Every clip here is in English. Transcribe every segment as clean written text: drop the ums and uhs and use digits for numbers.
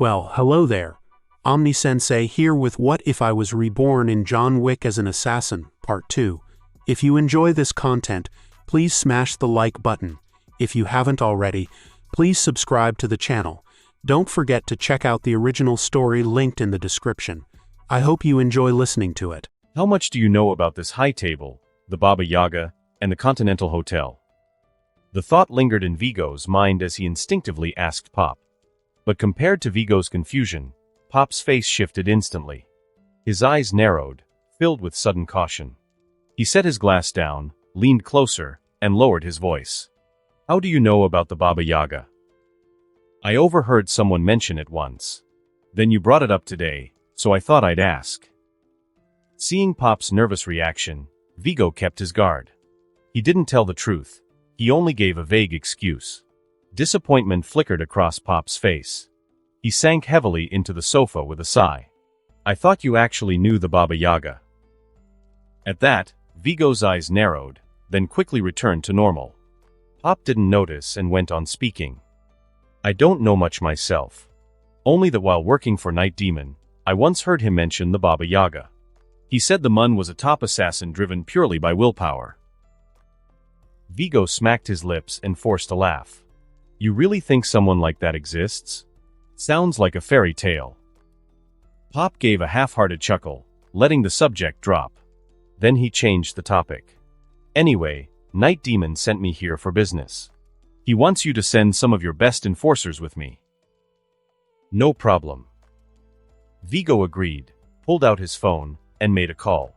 Well, hello there. Omni-sensei here with What If I Was Reborn in John Wick as an Assassin, Part 2. If you enjoy this content, please smash the like button. If you haven't already, please subscribe to the channel. Don't forget to check out the original story linked in the description. I hope you enjoy listening to it. How much do you know about this high table, the Baba Yaga, and the Continental Hotel? The thought lingered in Vigo's mind as he instinctively asked Pop. But compared to Vigo's confusion, Pop's face shifted instantly. His eyes narrowed, filled with sudden caution. He set his glass down, leaned closer, and lowered his voice. How do you know about the Baba Yaga? I overheard someone mention it once. Then you brought it up today, so I thought I'd ask. Seeing Pop's nervous reaction, Vigo kept his guard. He didn't tell the truth. He only gave a vague excuse. Disappointment flickered across Pop's face. He sank heavily into the sofa with a sigh. I thought you actually knew the Baba Yaga. At that, Vigo's eyes narrowed, then quickly returned to normal. Pop didn't notice and went on speaking. I don't know much myself. Only that while working for Night Demon, I once heard him mention the Baba Yaga. He said the Mun was a top assassin driven purely by willpower. Vigo smacked his lips and forced a laugh. You really think someone like that exists? Sounds like a fairy tale. Pop gave a half-hearted chuckle, letting the subject drop. Then he changed the topic. Anyway, Night Demon sent me here for business. He wants you to send some of your best enforcers with me. No problem. Vigo agreed, pulled out his phone, and made a call.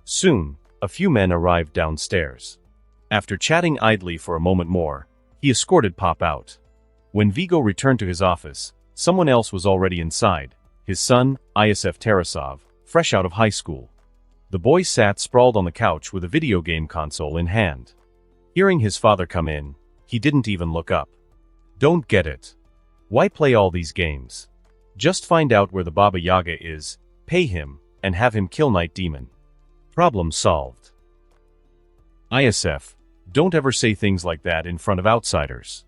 Soon, a few men arrived downstairs. After chatting idly for a moment more, he escorted Pop out. When Vigo returned to his office, someone else was already inside, his son, Isf Tarasov, fresh out of high school. The boy sat sprawled on the couch with a video game console in hand. Hearing his father come in, he didn't even look up. Don't get it. Why play all these games? Just find out where the Baba Yaga is, pay him, and have him kill Night Demon. Problem solved. Isf, don't ever say things like that in front of outsiders.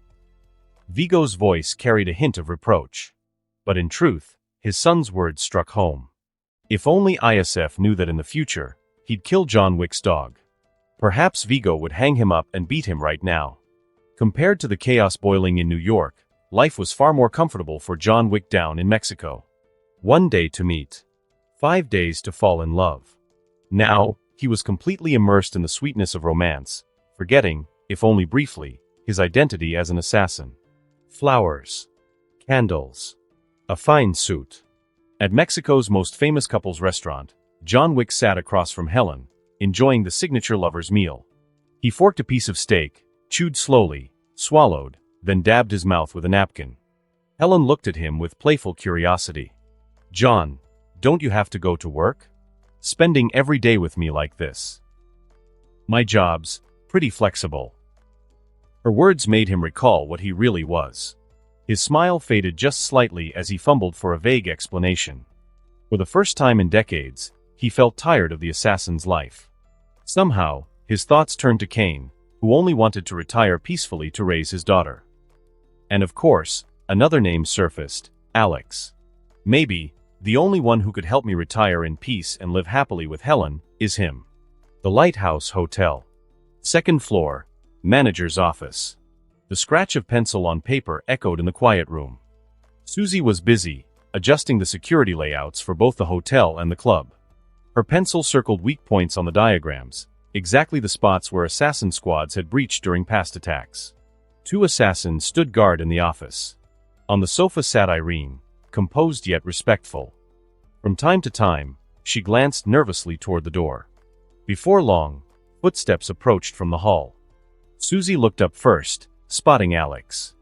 Vigo's voice carried a hint of reproach. But in truth, his son's words struck home. If only Isf knew that in the future, he'd kill John Wick's dog. Perhaps Vigo would hang him up and beat him right now. Compared to the chaos boiling in New York, life was far more comfortable for John Wick down in Mexico. 1 day to meet. 5 days to fall in love. Now, he was completely immersed in the sweetness of romance, forgetting, if only briefly, his identity as an assassin. Flowers. Candles. A fine suit. At Mexico's most famous couples restaurant, John Wick sat across from Helen, enjoying the signature lover's meal. He forked a piece of steak, chewed slowly, swallowed, then dabbed his mouth with a napkin. Helen looked at him with playful curiosity. John, don't you have to go to work? Spending every day with me like this. My job's pretty flexible. Her words made him recall what he really was. His smile faded just slightly as he fumbled for a vague explanation. For the first time in decades, he felt tired of the assassin's life. Somehow, his thoughts turned to Kane, who only wanted to retire peacefully to raise his daughter. And of course, another name surfaced, Alex. Maybe, the only one who could help me retire in peace and live happily with Helen is him. The Lighthouse Hotel. 2nd floor, manager's office. The scratch of pencil on paper echoed in the quiet room. Susie was busy, adjusting the security layouts for both the hotel and the club. Her pencil circled weak points on the diagrams, exactly the spots where assassin squads had breached during past attacks. 2 assassins stood guard in the office. On the sofa sat Irene, composed yet respectful. From time to time, she glanced nervously toward the door. Before long, footsteps approached from the hall. Susie looked up first, spotting Alex.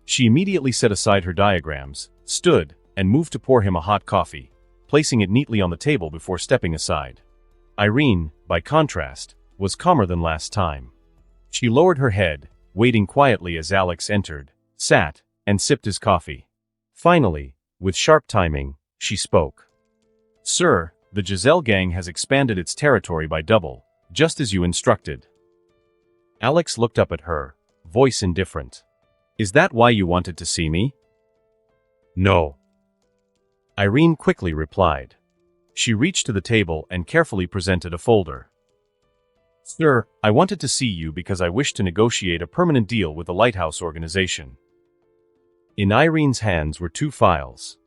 She immediately set aside her diagrams, stood, and moved to pour him a hot coffee, placing it neatly on the table before stepping aside. Irene, by contrast, was calmer than last time. She lowered her head, waiting quietly as Alex entered, sat, and sipped his coffee. Finally, with sharp timing, she spoke. Sir, the Giselle gang has expanded its territory by double, just as you instructed. Alex looked up at her, voice indifferent. Is that why you wanted to see me? No. Irene quickly replied. She reached to the table and carefully presented a folder. Sir, I wanted to see you because I wish to negotiate a permanent deal with the Lighthouse organization. In Irene's hands were two files.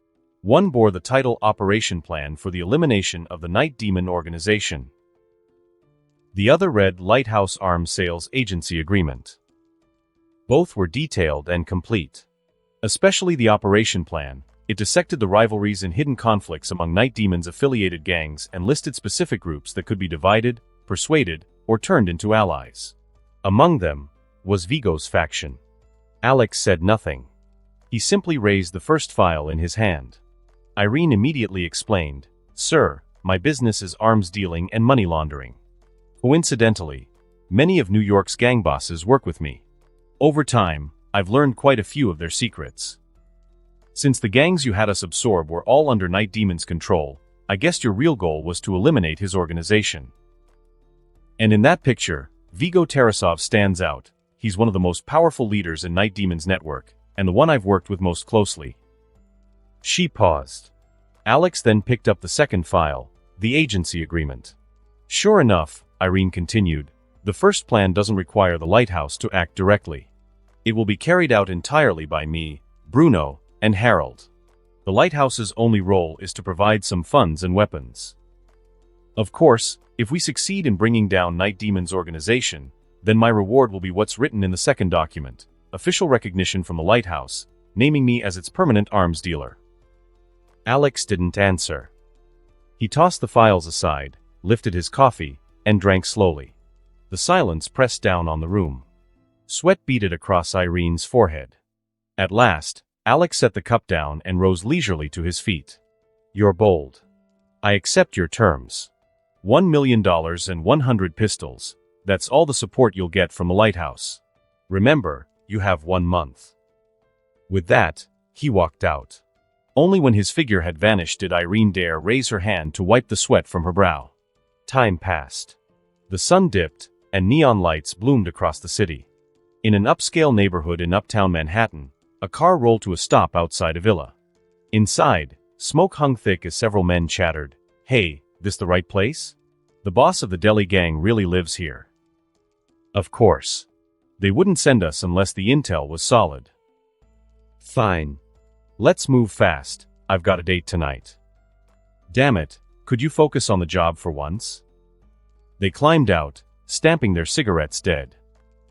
One bore the title Operation Plan for the Elimination of the Night Demon Organization. The other read Lighthouse Arms Sales Agency Agreement. Both were detailed and complete. Especially the Operation Plan. It dissected the rivalries and hidden conflicts among Night Demon's affiliated gangs and listed specific groups that could be divided, persuaded, or turned into allies. Among them was Vigo's faction. Alex said nothing. He simply raised the first file in his hand. Irene immediately explained, Sir, my business is arms dealing and money laundering. Coincidentally, many of New York's gang bosses work with me. Over time, I've learned quite a few of their secrets. Since the gangs you had us absorb were all under Night Demon's control, I guessed your real goal was to eliminate his organization. And in that picture, Vigo Tarasov stands out. He's one of the most powerful leaders in Night Demon's network, and the one I've worked with most closely. She paused. Alex then picked up the second file, the agency agreement. Sure enough, Irene continued, the first plan doesn't require the Lighthouse to act directly. It will be carried out entirely by me, Bruno, and Harold. The Lighthouse's only role is to provide some funds and weapons. Of course, if we succeed in bringing down Night Demon's organization, then my reward will be what's written in the second document, official recognition from the Lighthouse, naming me as its permanent arms dealer. Alex didn't answer. He tossed the files aside, lifted his coffee, and drank slowly. The silence pressed down on the room. Sweat beaded across Irene's forehead. At last, Alex set the cup down and rose leisurely to his feet. You're bold. I accept your terms. $1 million and 100 pistols. That's all the support you'll get from the Lighthouse. Remember, you have 1 month. With that, he walked out. Only when his figure had vanished did Irene dare raise her hand to wipe the sweat from her brow. Time passed. The sun dipped, and neon lights bloomed across the city. In an upscale neighborhood in uptown Manhattan, a car rolled to a stop outside a villa. Inside, smoke hung thick as several men chattered. Hey, this the right place? The boss of the deli gang really lives here. Of course. They wouldn't send us unless the intel was solid. Fine. Let's move fast, I've got a date tonight. Damn it, could you focus on the job for once? They climbed out, stamping their cigarettes dead.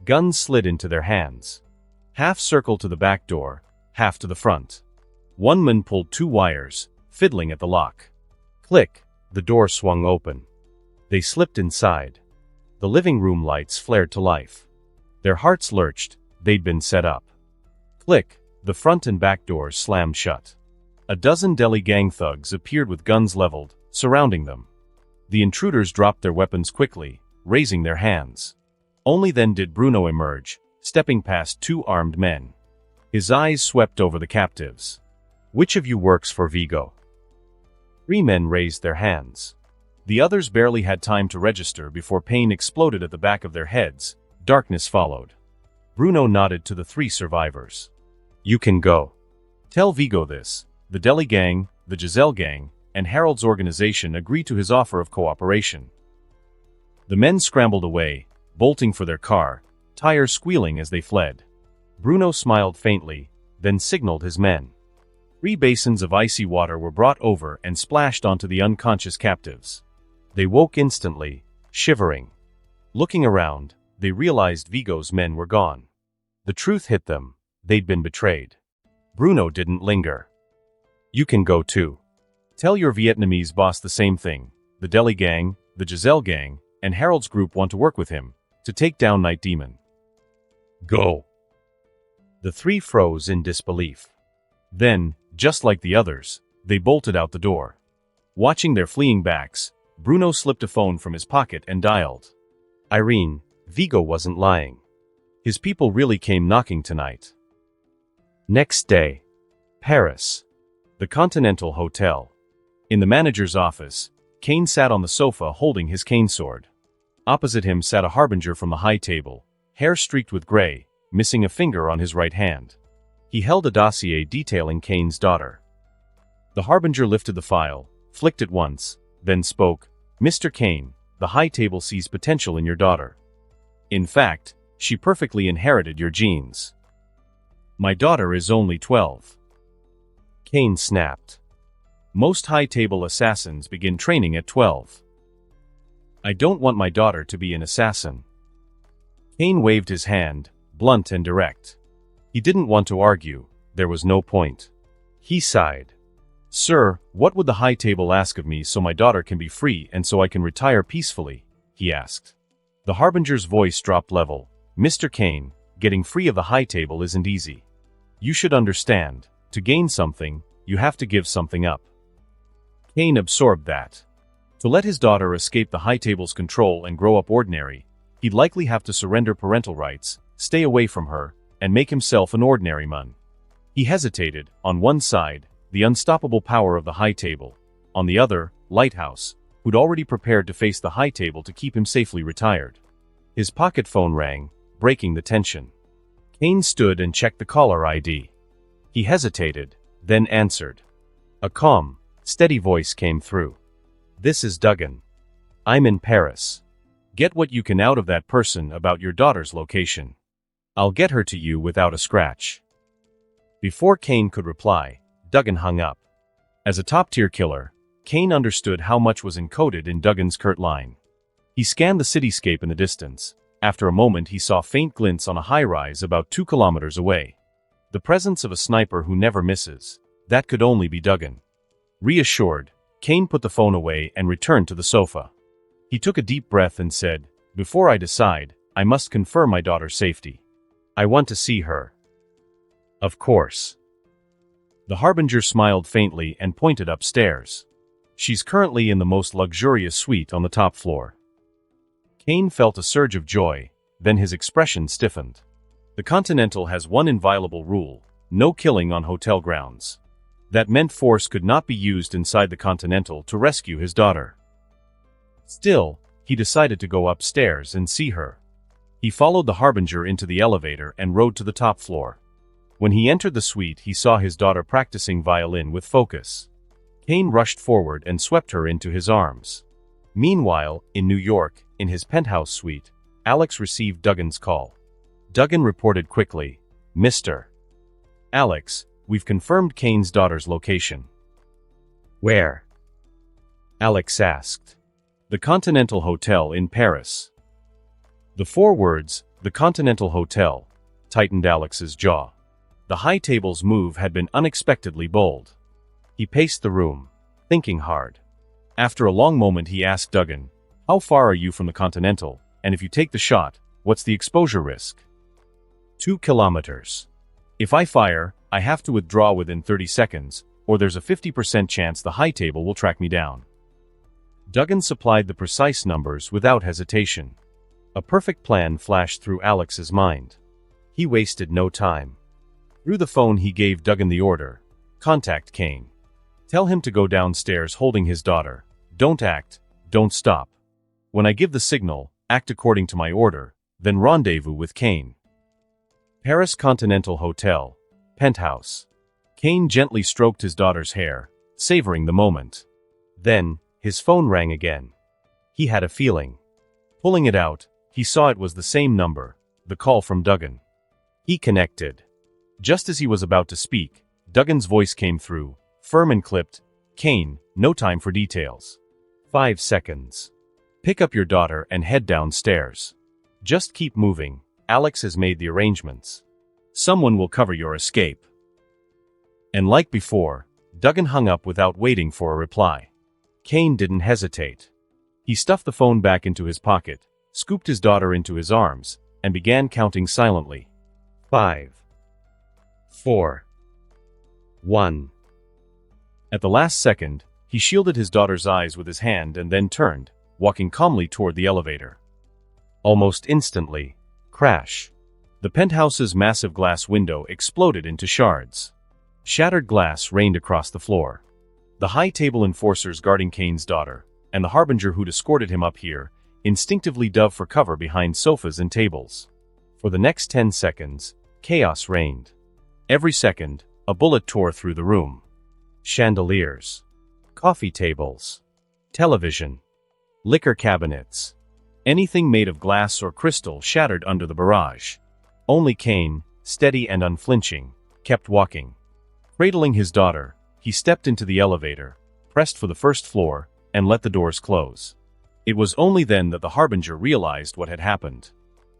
Guns slid into their hands. Half circle to the back door, half to the front. One man pulled 2 wires, fiddling at the lock. Click, the door swung open. They slipped inside. The living room lights flared to life. Their hearts lurched, they'd been set up. Click, the front and back doors slammed shut. A dozen deli gang thugs appeared with guns leveled, surrounding them. The intruders dropped their weapons quickly, raising their hands. Only then did Bruno emerge, stepping past 2 armed men. His eyes swept over the captives. Which of you works for Vigo? 3 men raised their hands. The others barely had time to register before pain exploded at the back of their heads. Darkness followed. Bruno nodded to the 3 survivors. You can go. Tell Vigo this. The Deli Gang, the Giselle Gang, and Harold's organization agreed to his offer of cooperation. The men scrambled away, bolting for their car, tires squealing as they fled. Bruno smiled faintly, then signaled his men. 3 basins of icy water were brought over and splashed onto the unconscious captives. They woke instantly, shivering. Looking around, they realized Vigo's men were gone. The truth hit them. They'd been betrayed. Bruno didn't linger. You can go too. Tell your Vietnamese boss the same thing. The Deli Gang, the Giselle Gang, and Harold's group want to work with him, to take down Night Demon. Go. The 3 froze in disbelief. Then, just like the others, they bolted out the door. Watching their fleeing backs, Bruno slipped a phone from his pocket and dialed. Irene, Vigo wasn't lying. His people really came knocking tonight. Next day. Paris. The Continental Hotel. In the manager's office, Kane sat on the sofa holding his cane sword. Opposite him sat a harbinger from the high table, hair streaked with gray, missing a finger on his right hand. He held a dossier detailing Kane's daughter. The Harbinger lifted the file, flicked it once, then spoke. "Mr. Kane, the high table sees potential in your daughter. In fact, she perfectly inherited your genes." "My daughter is only 12. Kane snapped. "Most high table assassins begin training at 12. I don't want my daughter to be an assassin." Kane waved his hand, blunt and direct. He didn't want to argue, there was no point. He sighed. "Sir, what would the high table ask of me so my daughter can be free and so I can retire peacefully?" he asked. The Harbinger's voice dropped level. "Mr. Kane, getting free of the high table isn't easy. You should understand, to gain something, you have to give something up." Kane absorbed that. To let his daughter escape the high table's control and grow up ordinary, he'd likely have to surrender parental rights, stay away from her, and make himself an ordinary man. He hesitated. On one side, the unstoppable power of the high table. On the other, Lighthouse, who'd already prepared to face the high table to keep him safely retired. His pocket phone rang, breaking the tension. Kane stood and checked the caller ID. He hesitated, then answered. A calm, steady voice came through. "This is Duggan. I'm in Paris. Get what you can out of that person about your daughter's location. I'll get her to you without a scratch." Before Kane could reply, Duggan hung up. As a top-tier killer, Kane understood how much was encoded in Duggan's curt line. He scanned the cityscape in the distance. After a moment he saw faint glints on a high-rise about 2 kilometers away. The presence of a sniper who never misses. That could only be Duggan. Reassured, Kane put the phone away and returned to the sofa. He took a deep breath and said, "Before I decide, I must confirm my daughter's safety. I want to see her." "Of course." The Harbinger smiled faintly and pointed upstairs. "She's currently in the most luxurious suite on the top floor." Kane felt a surge of joy, then his expression stiffened. The Continental has one inviolable rule: no killing on hotel grounds. That meant force could not be used inside the Continental to rescue his daughter. Still, he decided to go upstairs and see her. He followed the Harbinger into the elevator and rode to the top floor. When he entered the suite, he saw his daughter practicing violin with focus. Kane rushed forward and swept her into his arms. Meanwhile, in New York, in his penthouse suite, Alex received Duggan's call. Duggan reported quickly, "Mr. Alex, we've confirmed Kane's daughter's location." "Where?" Alex asked. "The Continental Hotel in Paris." The 4 words, "the Continental Hotel," tightened Alex's jaw. The high table's move had been unexpectedly bold. He paced the room, thinking hard. After a long moment he asked Duggan, "How far are you from the Continental, and if you take the shot, what's the exposure risk?" 2 kilometers. "If I fire, I have to withdraw within 30 seconds, or there's a 50% chance the high table will track me down." Duggan supplied the precise numbers without hesitation. A perfect plan flashed through Alex's mind. He wasted no time. Through the phone he gave Duggan the order, "Contact Kane. Tell him to go downstairs holding his daughter. Don't act, don't stop. When I give the signal, act according to my order, then rendezvous with Kane." Paris Continental Hotel, penthouse. Kane gently stroked his daughter's hair, savoring the moment. Then, his phone rang again. He had a feeling. Pulling it out, he saw it was the same number, the call from Duggan. He connected. Just as he was about to speak, Duggan's voice came through, firm and clipped. "Kane, no time for details. 5 seconds. Pick up your daughter and head downstairs. Just keep moving. Alex has made the arrangements. Someone will cover your escape." And like before, Duggan hung up without waiting for a reply. Kane didn't hesitate. He stuffed the phone back into his pocket, scooped his daughter into his arms, and began counting silently. 5, 4, 1. At the last second, he shielded his daughter's eyes with his hand and then turned, walking calmly toward the elevator. Almost instantly, crash. The penthouse's massive glass window exploded into shards. Shattered glass rained across the floor. The high table enforcers guarding Kane's daughter, and the Harbinger who'd escorted him up here, instinctively dove for cover behind sofas and tables. For the next 10 seconds, chaos reigned. Every second, a bullet tore through the room. Chandeliers. Coffee tables. Television. Liquor cabinets. Anything made of glass or crystal shattered under the barrage. Only Kane, steady and unflinching, kept walking. Cradling his daughter, he stepped into the elevator, pressed for the first floor, and let the doors close. It was only then that the Harbinger realized what had happened.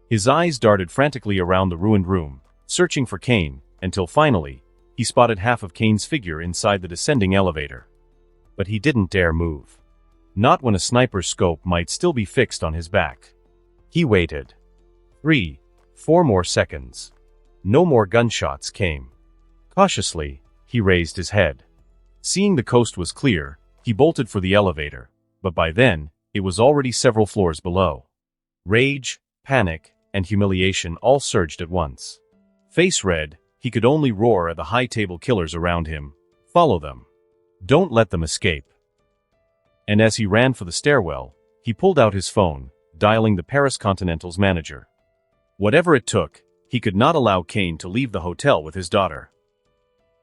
His eyes darted frantically around the ruined room, searching for Kane, until finally, he spotted half of Kane's figure inside the descending elevator. But he didn't dare move. Not when a sniper's scope might still be fixed on his back. He waited. 3, 4 more seconds. No more gunshots came. Cautiously, he raised his head. Seeing the coast was clear, he bolted for the elevator, but by then, it was already several floors below. Rage, panic, and humiliation all surged at once. Face red, he could only roar at the high-table killers around him. Follow them. Don't let them escape. And as he ran for the stairwell, he pulled out his phone, dialing the Paris Continental's manager. Whatever it took, he could not allow Kane to leave the hotel with his daughter.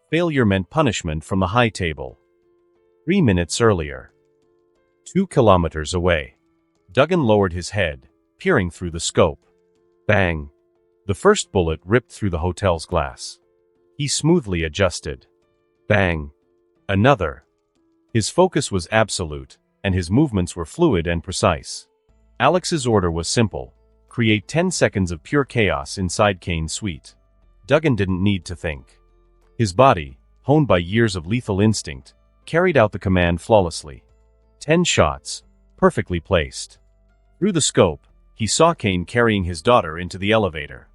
Failure meant punishment from the high table. 3 minutes earlier. 2 kilometers away. Duggan lowered his head, peering through the scope. Bang! The first bullet ripped through the hotel's glass. He smoothly adjusted. Bang! Another. His focus was absolute, and his movements were fluid and precise. Alex's order was simple: create 10 seconds of pure chaos inside Kane's suite. Duggan didn't need to think. His body, honed by years of lethal instinct, carried out the command flawlessly. 10 shots, perfectly placed. Through the scope, he saw Kane carrying his daughter into the elevator.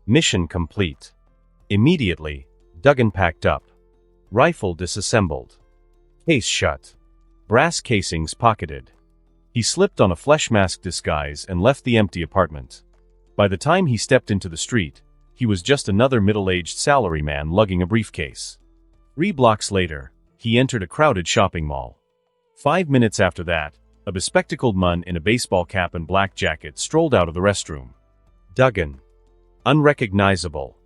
Mission complete. Immediately, Duggan packed up. Rifle disassembled. Case shut. Brass casings pocketed. He slipped on a flesh mask disguise and left the empty apartment. By the time he stepped into the street, he was just another middle-aged salaryman lugging a briefcase. 3 blocks later, he entered a crowded shopping mall. 5 minutes after that, a bespectacled man in a baseball cap and black jacket strolled out of the restroom. Duggan. Unrecognizable.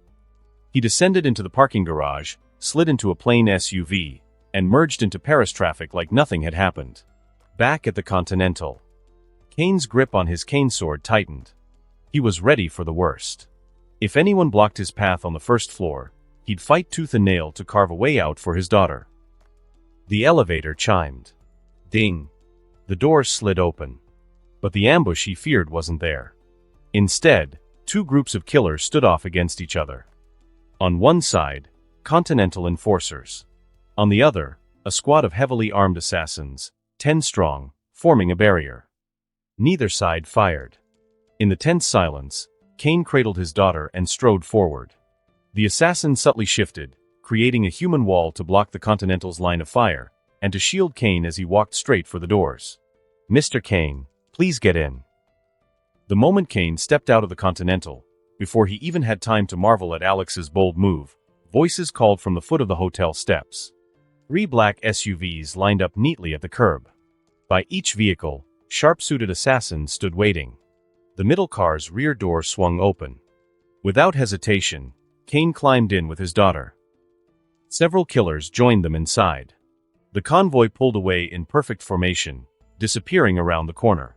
He descended into the parking garage, slid into a plain SUV, and merged into Paris traffic like nothing had happened. Back at the Continental. Kane's grip on his cane sword tightened. He was ready for the worst. If anyone blocked his path on the first floor, he'd fight tooth and nail to carve a way out for his daughter. The elevator chimed. Ding. The doors slid open. But the ambush he feared wasn't there. Instead, 2 groups of killers stood off against each other. On one side, Continental enforcers. On the other, a squad of heavily armed assassins, 10 strong, forming a barrier. Neither side fired. In the tense silence, Kane cradled his daughter and strode forward. The assassin subtly shifted, creating a human wall to block the Continental's line of fire, and to shield Kane as he walked straight for the doors. "Mr. Kane, please get in." The moment Kane stepped out of the Continental, before he even had time to marvel at Alex's bold move, voices called from the foot of the hotel steps. 3 black SUVs lined up neatly at the curb. By each vehicle, sharp-suited assassins stood waiting. The middle car's rear door swung open. Without hesitation, Kane climbed in with his daughter. Several killers joined them inside. The convoy pulled away in perfect formation, disappearing around the corner.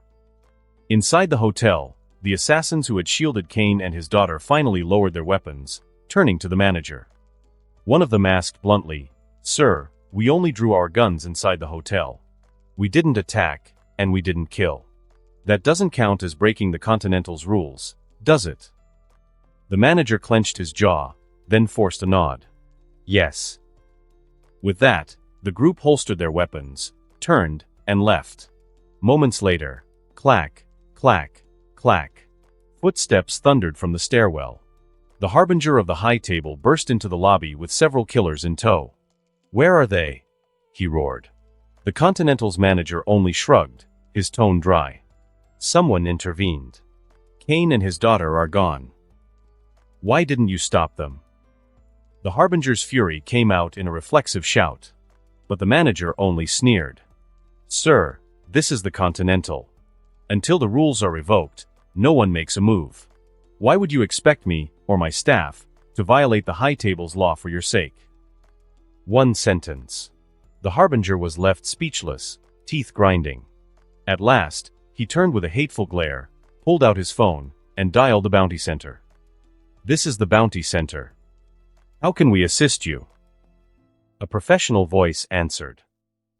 Inside the hotel, the assassins who had shielded Kane and his daughter finally lowered their weapons, turning to the manager. One of them asked bluntly, "Sir, we only drew our guns inside the hotel. We didn't attack, and we didn't kill. That doesn't count as breaking the Continental's rules, does it?" The manager clenched his jaw, then forced a nod. Yes. With that, the group holstered their weapons, turned, and left. Moments later, clack, clack, clack. Footsteps thundered from the stairwell. The harbinger of the high table burst into the lobby with several killers in tow. "Where are they?" he roared. The Continental's manager only shrugged, his tone dry. Someone intervened. "Kane and his daughter are gone. Why didn't you stop them?" The harbinger's fury came out in a reflexive shout. But the manager only sneered. "Sir, this is the Continental. Until the rules are revoked, no one makes a move. Why would you expect me, or my staff, to violate the high table's law for your sake?" One sentence. The harbinger was left speechless, teeth grinding. At last, he turned with a hateful glare, pulled out his phone, and dialed the bounty center. "This is the bounty center. How can we assist you?" A professional voice answered.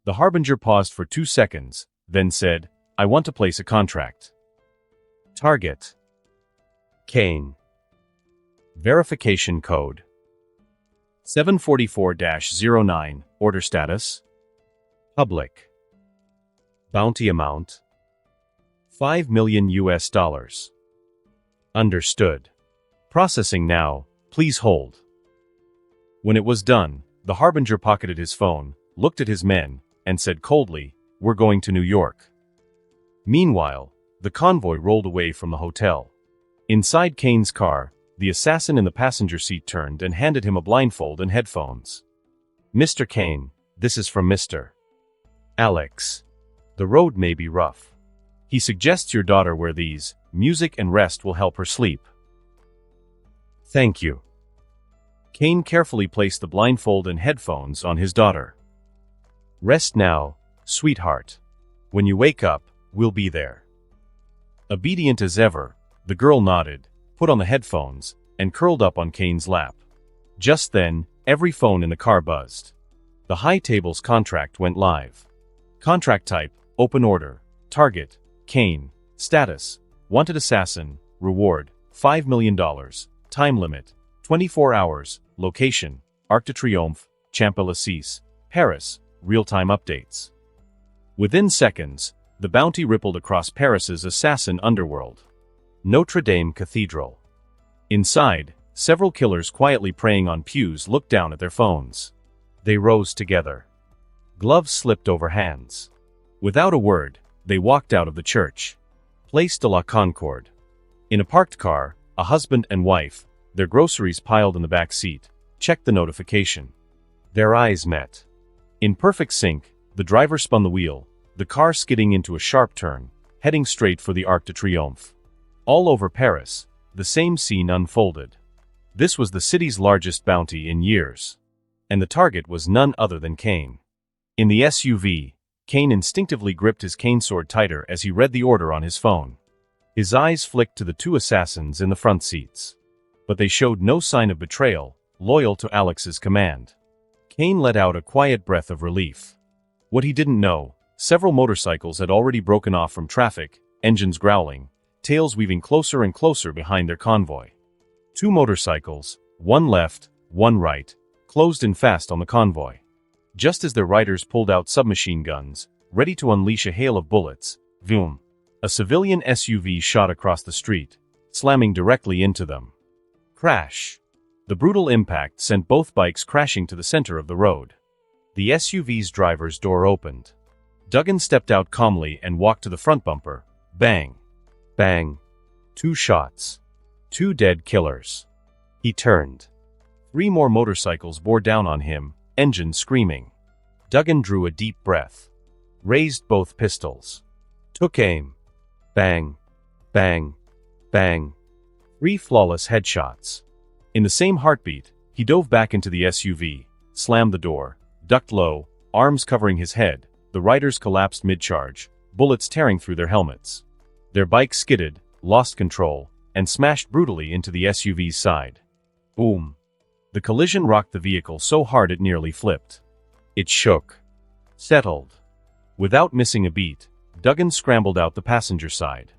The harbinger paused for 2 seconds, then said, "I want to place a contract." Target: Kane. Verification code: 744-09. Order status: public. Bounty amount: $5 million. Understood. Processing now, please hold. When it was done, the harbinger pocketed his phone, looked at his men, and said coldly, "We're going to New York." Meanwhile, the convoy rolled away from the hotel. Inside Kane's car, the assassin in the passenger seat turned and handed him a blindfold and headphones. "Mr. Kane, this is from Mr. Alex. The road may be rough. He suggests your daughter wear these. Music and rest will help her sleep." "Thank you." Kane carefully placed the blindfold and headphones on his daughter. "Rest now, sweetheart. When you wake up, we'll be there." Obedient as ever, the girl nodded, put on the headphones, and curled up on Kane's lap. Just then, every phone in the car buzzed. The High Table's contract went live. Contract type: open order. Target: Kane. Status: wanted assassin. Reward: $5 million. Time limit: 24 hours. Location: Arc de Triomphe, Champs-Élysées, Paris. Real-time updates. Within seconds, the bounty rippled across Paris's assassin underworld. Notre Dame Cathedral. Inside, several killers quietly preying on pews looked down at their phones. They rose together. Gloves slipped over hands. Without a word, they walked out of the church. Place de la Concorde. In a parked car, a husband and wife, their groceries piled in the back seat, checked the notification. Their eyes met. In perfect sync, the driver spun the wheel, the car skidding into a sharp turn, heading straight for the Arc de Triomphe. All over Paris, the same scene unfolded. This was the city's largest bounty in years. And the target was none other than Kane. In the SUV, Kane instinctively gripped his cane sword tighter as he read the order on his phone. His eyes flicked to the two assassins in the front seats. But they showed no sign of betrayal, loyal to Alex's command. Kane let out a quiet breath of relief. What he didn't know, several motorcycles had already broken off from traffic, engines growling, tails weaving closer and closer behind their convoy. 2 motorcycles, one left, one right, closed in fast on the convoy. Just as their riders pulled out submachine guns, ready to unleash a hail of bullets, vroom, a civilian SUV shot across the street, slamming directly into them. Crash. The brutal impact sent both bikes crashing to the center of the road. The SUV's driver's door opened. Duggan stepped out calmly and walked to the front bumper. Bang. Bang. 2 shots. 2 dead killers. He turned. 3 more motorcycles bore down on him, engines screaming. Duggan drew a deep breath. Raised both pistols. Took aim. Bang. Bang. Bang. 3 flawless headshots. In the same heartbeat, he dove back into the SUV, slammed the door, ducked low, arms covering his head. The riders collapsed mid-charge, bullets tearing through their helmets. Their bike skidded, lost control, and smashed brutally into the SUV's side. Boom. The collision rocked the vehicle so hard it nearly flipped. It shook. Settled. Without missing a beat, Duggan scrambled out the passenger side.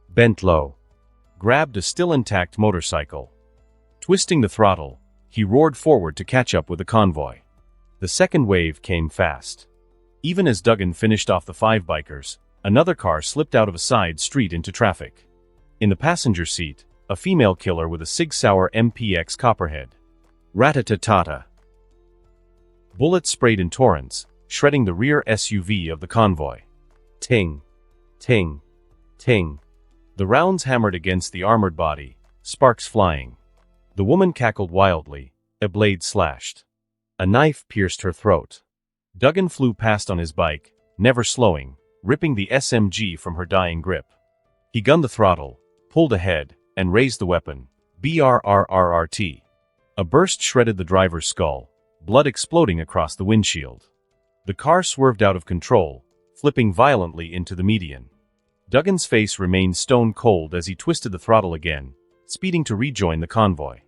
Bent low. Grabbed a still intact motorcycle. Twisting the throttle, he roared forward to catch up with the convoy. The second wave came fast. Even as Duggan finished off the 5 bikers, another car slipped out of a side street into traffic. In the passenger seat, a female killer with a Sig Sauer MPX Copperhead. Rat-a-ta-ta-ta. Bullets sprayed in torrents, shredding the rear SUV of the convoy. Ting. Ting. Ting. The rounds hammered against the armored body, sparks flying. The woman cackled wildly, a blade slashed. A knife pierced her throat. Duggan flew past on his bike, never slowing, ripping the SMG from her dying grip. He gunned the throttle, pulled ahead, and raised the weapon. BRRRRT. A burst shredded the driver's skull, blood exploding across the windshield. The car swerved out of control, flipping violently into the median. Duggan's face remained stone cold as he twisted the throttle again, speeding to rejoin the convoy.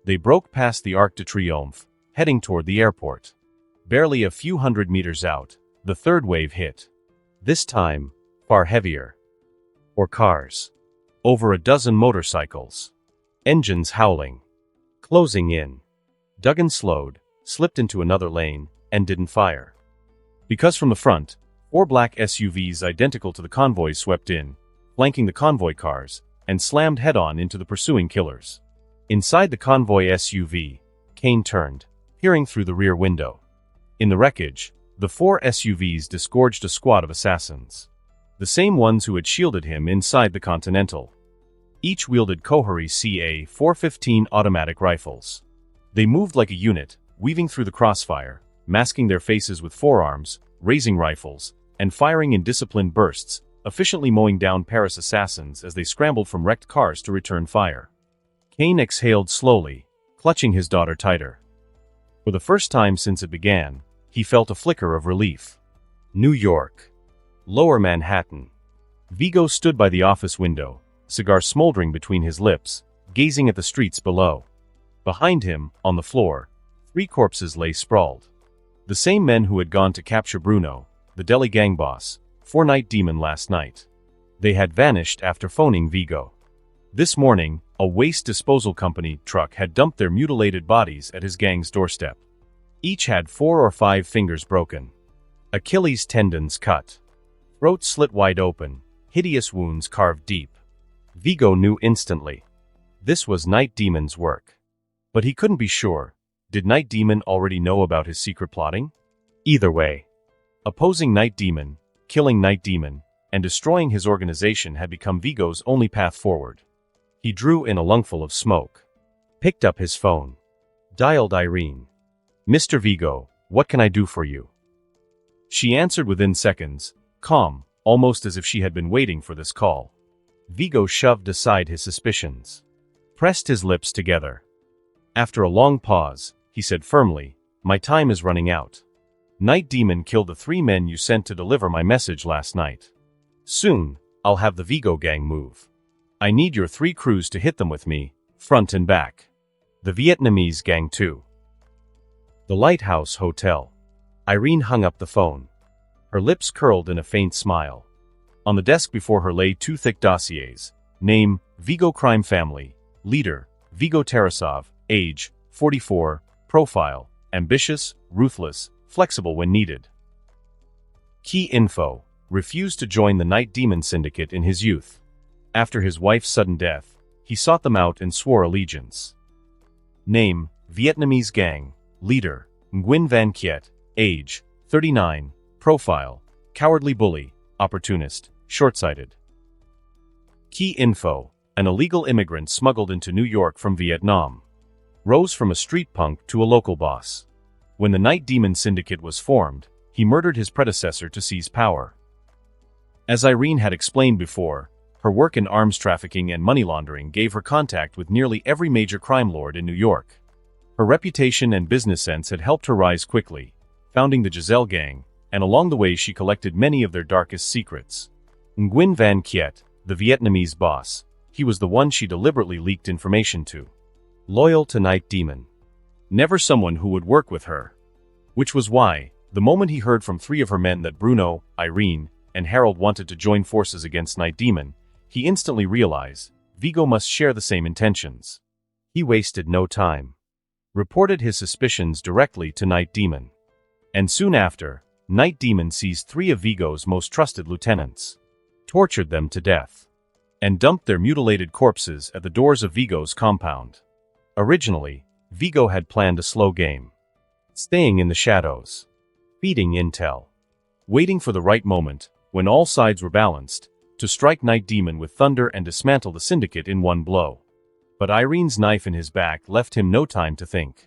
They broke past the Arc de Triomphe, heading toward the airport. Barely a few hundred meters out, the third wave hit. This time, far heavier. Or cars. Over a dozen motorcycles. Engines howling. Closing in. Duggan slowed, slipped into another lane, and didn't fire. Because from the front, 4 black SUVs identical to the convoy swept in, flanking the convoy cars, and slammed head-on into the pursuing killers. Inside the convoy SUV, Kane turned, peering through the rear window. In the wreckage, the 4 SUVs disgorged a squad of assassins. The same ones who had shielded him inside the Continental. Each wielded Kohari CA-415 automatic rifles. They moved like a unit, weaving through the crossfire, masking their faces with forearms, raising rifles, and firing in disciplined bursts, efficiently mowing down Paris assassins as they scrambled from wrecked cars to return fire. Kane exhaled slowly, clutching his daughter tighter. For the first time since it began, he felt a flicker of relief. New York. Lower Manhattan. Vigo stood by the office window, cigar smoldering between his lips, gazing at the streets below. Behind him, on the floor, 3 corpses lay sprawled. The same men who had gone to capture Bruno, the Delhi gang boss, for Night Demon last night. They had vanished after phoning Vigo. This morning, a waste disposal company truck had dumped their mutilated bodies at his gang's doorstep. Each had 4 or 5 fingers broken. Achilles tendons cut. Throats slit wide open, hideous wounds carved deep. Vigo knew instantly. This was Night Demon's work. But he couldn't be sure. Did Night Demon already know about his secret plotting? Either way, opposing Night Demon, killing Night Demon, and destroying his organization had become Vigo's only path forward. He drew in a lungful of smoke. Picked up his phone. Dialed Irene. "Mr. Vigo, what can I do for you?" She answered within seconds, calm, almost as if she had been waiting for this call. Vigo shoved aside his suspicions. Pressed his lips together. After a long pause, he said firmly, "My time is running out. Night Demon killed the 3 men you sent to deliver my message last night. Soon, I'll have the Vigo gang move. I need your 3 crews to hit them with me, front and back. The Vietnamese gang too." The Lighthouse Hotel. Irene hung up the phone. Her lips curled in a faint smile. On the desk before her lay 2 thick dossiers. Name, Vigo crime family. Leader, Vigo Tarasov. Age, 44. Profile, ambitious, ruthless, flexible when needed. Key info, refused to join the Night Demon Syndicate in his youth. After his wife's sudden death, he sought them out and swore allegiance. Name, Vietnamese gang. Leader, Nguyen Van Kiet. Age, 39. Profile, cowardly bully, opportunist, short-sighted. Key info, an illegal immigrant smuggled into New York from Vietnam. Rose from a street punk to a local boss. When the Night Demon Syndicate was formed, he murdered his predecessor to seize power. As Irene had explained before, her work in arms trafficking and money laundering gave her contact with nearly every major crime lord in New York. Her reputation and business sense had helped her rise quickly, founding the Giselle gang, and along the way she collected many of their darkest secrets. Nguyen Van Kiet, the Vietnamese boss, he was the one she deliberately leaked information to. Loyal to Night Demon. Never someone who would work with her. Which was why, the moment he heard from 3 of her men that Bruno, Irene, and Harold wanted to join forces against Night Demon, he instantly realized, Vigo must share the same intentions. He wasted no time. Reported his suspicions directly to Night Demon. And soon after, Night Demon seized 3 of Vigo's most trusted lieutenants. Tortured them to death. And dumped their mutilated corpses at the doors of Vigo's compound. Originally, Vigo had planned a slow game. Staying in the shadows. Feeding intel. Waiting for the right moment, when all sides were balanced, to strike Night Demon with thunder and dismantle the syndicate in one blow. But Irene's knife in his back left him no time to think.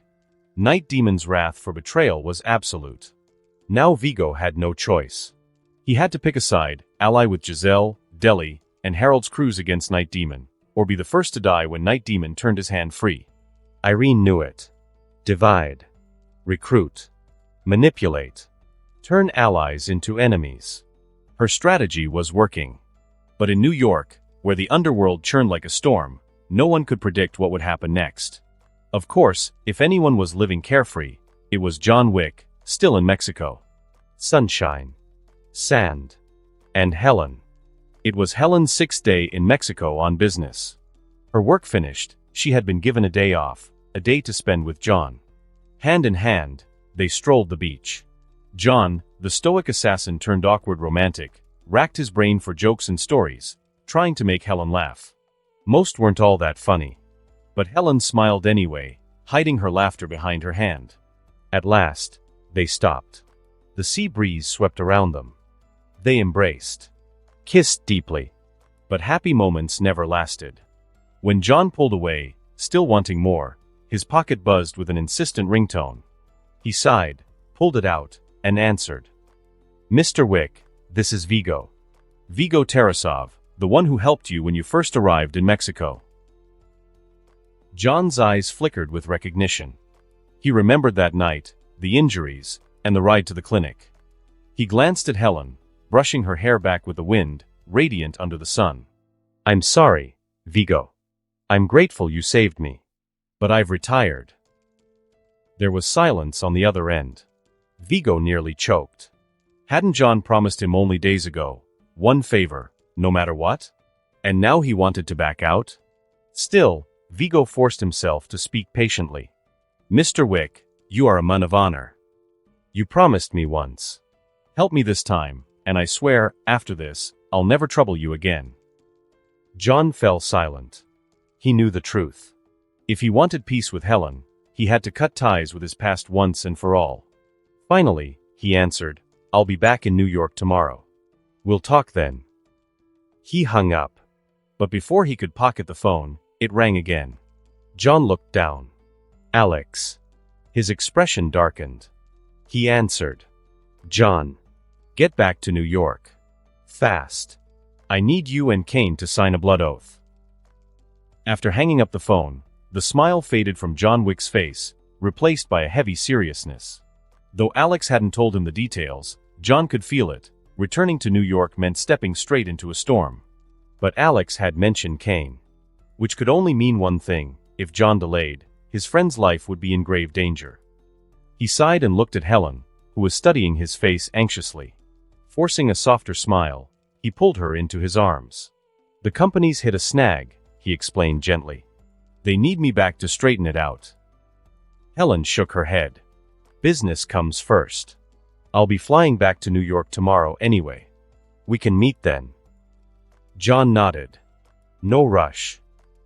Night Demon's wrath for betrayal was absolute. Now Vigo had no choice. He had to pick a side, ally with Giselle, Delhi, and Harold's crews against Night Demon, or be the first to die when Night Demon turned his hand free. Irene knew it. Divide. recruit, manipulate, turn allies into enemies. Her strategy was working. But in New York, where the underworld churned like a storm, no one could predict what would happen next. Of course, if anyone was living carefree, it was John Wick, still in Mexico. Sunshine, sand, and Helen. It was Helen's 6th day in Mexico on business. Her work finished, she had been given a day off, a day to spend with John. Hand in hand, they strolled the beach. John, the stoic assassin turned awkward romantic, racked his brain for jokes and stories, trying to make Helen laugh. Most weren't all that funny. But Helen smiled anyway, hiding her laughter behind her hand. At last, they stopped. The sea breeze swept around them. They embraced, kissed deeply. But happy moments never lasted. When John pulled away, still wanting more, his pocket buzzed with an insistent ringtone. He sighed, pulled it out, and answered. "Mr. Wick, this is Vigo. Vigo Tarasov, the one who helped you when you first arrived in Mexico." John's eyes flickered with recognition. He remembered that night, the injuries, and the ride to the clinic. He glanced at Helen, brushing her hair back with the wind, radiant under the sun. "I'm sorry, Vigo. I'm grateful you saved me. But I've retired." There was silence on the other end. Vigo nearly choked. Hadn't John promised him only days ago, one favor, no matter what? And now he wanted to back out? Still, Vigo forced himself to speak patiently. "Mr. Wick, you are a man of honor. You promised me once. Help me this time, and I swear, after this, I'll never trouble you again." John fell silent. He knew the truth. If he wanted peace with Helen, he had to cut ties with his past once and for all. Finally, he answered, "I'll be back in New York tomorrow. We'll talk then." He hung up. But before he could pocket the phone, it rang again. John looked down. "Alex." His expression darkened. He answered. "John. Get back to New York. Fast. I need you and Kane to sign a blood oath." After hanging up the phone, the smile faded from John Wick's face, replaced by a heavy seriousness. Though Alex hadn't told him the details, John could feel it. Returning to New York meant stepping straight into a storm. But Alex had mentioned Kane. Which could only mean one thing: if John delayed, his friend's life would be in grave danger. He sighed and looked at Helen, who was studying his face anxiously. Forcing a softer smile, he pulled her into his arms. "The company's hit a snag," he explained gently. "They need me back to straighten it out." Helen shook her head. "Business comes first. I'll be flying back to New York tomorrow anyway. We can meet then." John nodded. "No rush.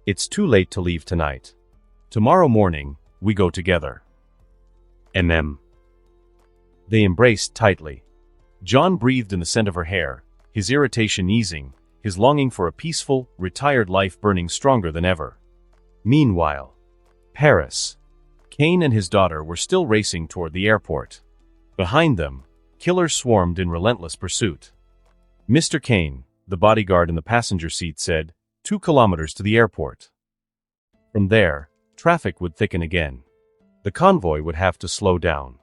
It's too late to leave tonight. Tomorrow morning, we go together." They embraced tightly. John breathed in the scent of her hair, his irritation easing, his longing for a peaceful, retired life burning stronger than ever. Meanwhile, Paris. Kane and his daughter were still racing toward the airport. Behind them, killers swarmed in relentless pursuit. "Mr. Kane," the bodyguard in the passenger seat said, 2 kilometers to the airport. From there, traffic would thicken again. The convoy would have to slow down.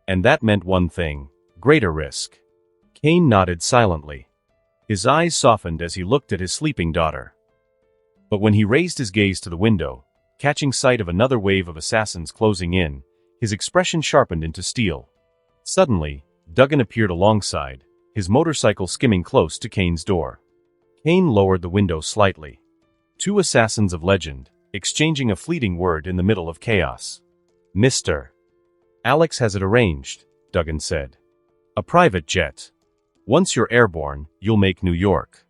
And that meant one thing: greater risk. Kane nodded silently. His eyes softened as he looked at his sleeping daughter. But when he raised his gaze to the window, catching sight of another wave of assassins closing in, his expression sharpened into steel. Suddenly, Duggan appeared alongside, his motorcycle skimming close to Kane's door. Kane lowered the window slightly. 2 assassins of legend, exchanging a fleeting word in the middle of chaos. "Mr. Alex has it arranged," Duggan said. "A private jet. Once you're airborne, you'll make New York."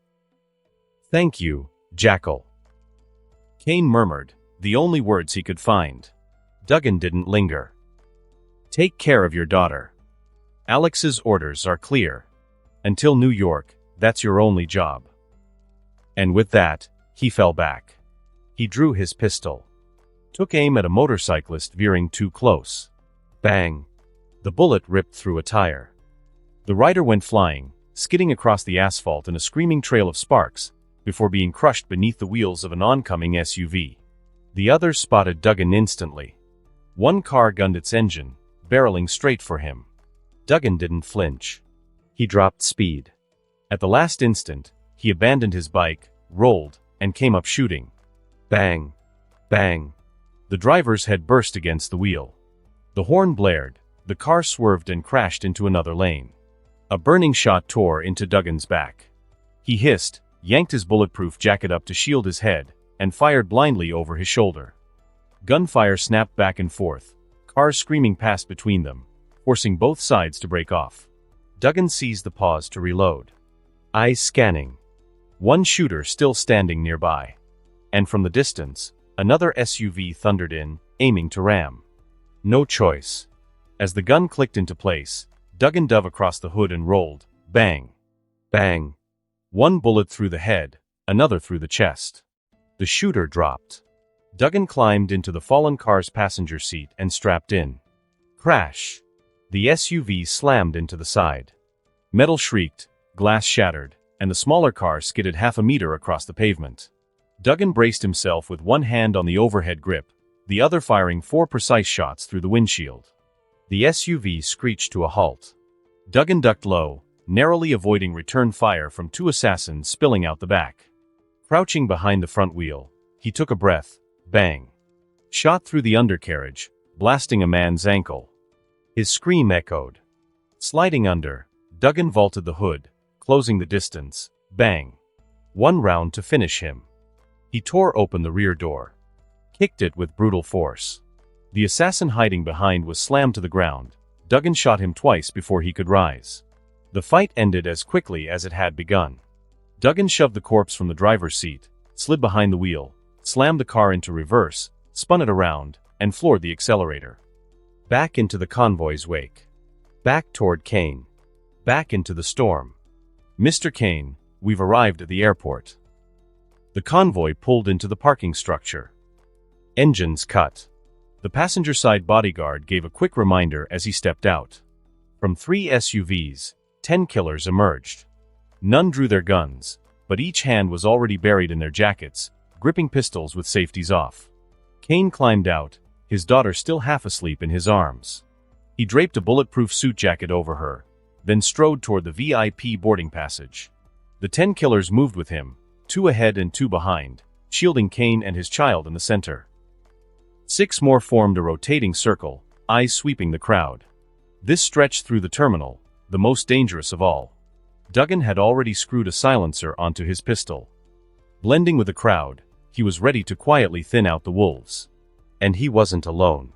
"Thank you, Jackal." Kane murmured, the only words he could find. Duggan didn't linger. "Take care of your daughter. Alex's orders are clear. Until New York, that's your only job." And with that, he fell back. He drew his pistol. Took aim at a motorcyclist veering too close. Bang! The bullet ripped through a tire. The rider went flying, skidding across the asphalt in a screaming trail of sparks, before being crushed beneath the wheels of an oncoming SUV. The others spotted Duggan instantly. One car gunned its engine, barreling straight for him. Duggan didn't flinch. He dropped speed. At the last instant, he abandoned his bike, rolled, and came up shooting. Bang! Bang! The driver's head burst against the wheel. The horn blared, the car swerved and crashed into another lane. A burning shot tore into Duggan's back. He hissed, yanked his bulletproof jacket up to shield his head, and fired blindly over his shoulder. Gunfire snapped back and forth, cars screaming past between them, forcing both sides to break off. Duggan seized the pause to reload. Eyes scanning. One shooter still standing nearby. And from the distance, another SUV thundered in, aiming to ram. No choice. As the gun clicked into place, Duggan dove across the hood and rolled. Bang! Bang! One bullet through the head, another through the chest. The shooter dropped. Duggan climbed into the fallen car's passenger seat and strapped in. Crash! The SUV slammed into the side. Metal shrieked, glass shattered, and the smaller car skidded half a meter across the pavement. Duggan braced himself with one hand on the overhead grip, the other firing 4 precise shots through the windshield. The SUV screeched to a halt. Duggan ducked low, narrowly avoiding return fire from 2 assassins spilling out the back. Crouching behind the front wheel, he took a breath. Bang! Shot through the undercarriage, blasting a man's ankle. His scream echoed. Sliding under, Duggan vaulted the hood, closing the distance. Bang! 1 round to finish him. He tore open the rear door. Kicked it with brutal force. The assassin hiding behind was slammed to the ground. Duggan shot him twice before he could rise. The fight ended as quickly as it had begun. Duggan shoved the corpse from the driver's seat, slid behind the wheel, slammed the car into reverse, spun it around, and floored the accelerator. Back into the convoy's wake. Back toward Kane. Back into the storm. Mr. Kane, we've arrived at the airport. The convoy pulled into the parking structure. Engines cut. The passenger side bodyguard gave a quick reminder as he stepped out. From 3 SUVs, 10 killers emerged. None drew their guns, but each hand was already buried in their jackets, gripping pistols with safeties off. Kane climbed out, his daughter still half asleep in his arms. He draped a bulletproof suit jacket over her, then strode toward the VIP boarding passage. The 10 killers moved with him, 2 ahead and 2 behind, shielding Kane and his child in the center. 6 more formed a rotating circle, eyes sweeping the crowd. This stretched through the terminal, the most dangerous of all. Duggan had already screwed a silencer onto his pistol. Blending with the crowd, he was ready to quietly thin out the wolves. And he wasn't alone.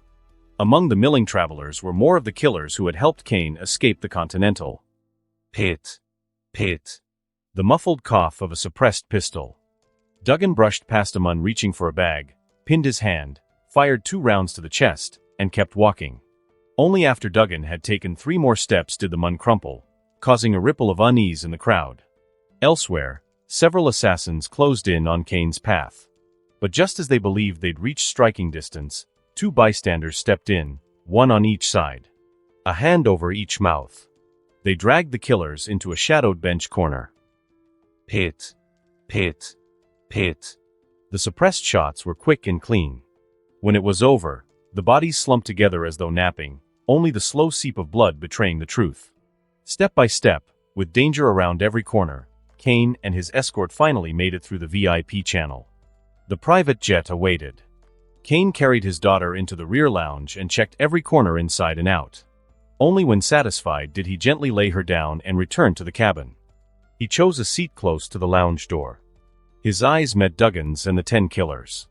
Among the milling travelers were more of the killers who had helped Kane escape the Continental. Pit. Pit. The muffled cough of a suppressed pistol. Duggan brushed past a man reaching for a bag, pinned his hand, fired 2 rounds to the chest, and kept walking. Only after Duggan had taken 3 more steps did the man crumple, causing a ripple of unease in the crowd. Elsewhere, several assassins closed in on Kane's path. But just as they believed they'd reached striking distance, 2 bystanders stepped in, 1 on each side. A hand over each mouth. They dragged the killers into a shadowed bench corner. Pit. Pit. Pit. The suppressed shots were quick and clean. When it was over, the bodies slumped together as though napping, only the slow seep of blood betraying the truth. Step by step, with danger around every corner, Kane and his escort finally made it through the VIP channel. The private jet awaited. Kane carried his daughter into the rear lounge and checked every corner inside and out. Only when satisfied did he gently lay her down and return to the cabin. He chose a seat close to the lounge door. His eyes met Duggan's and the 10 killers.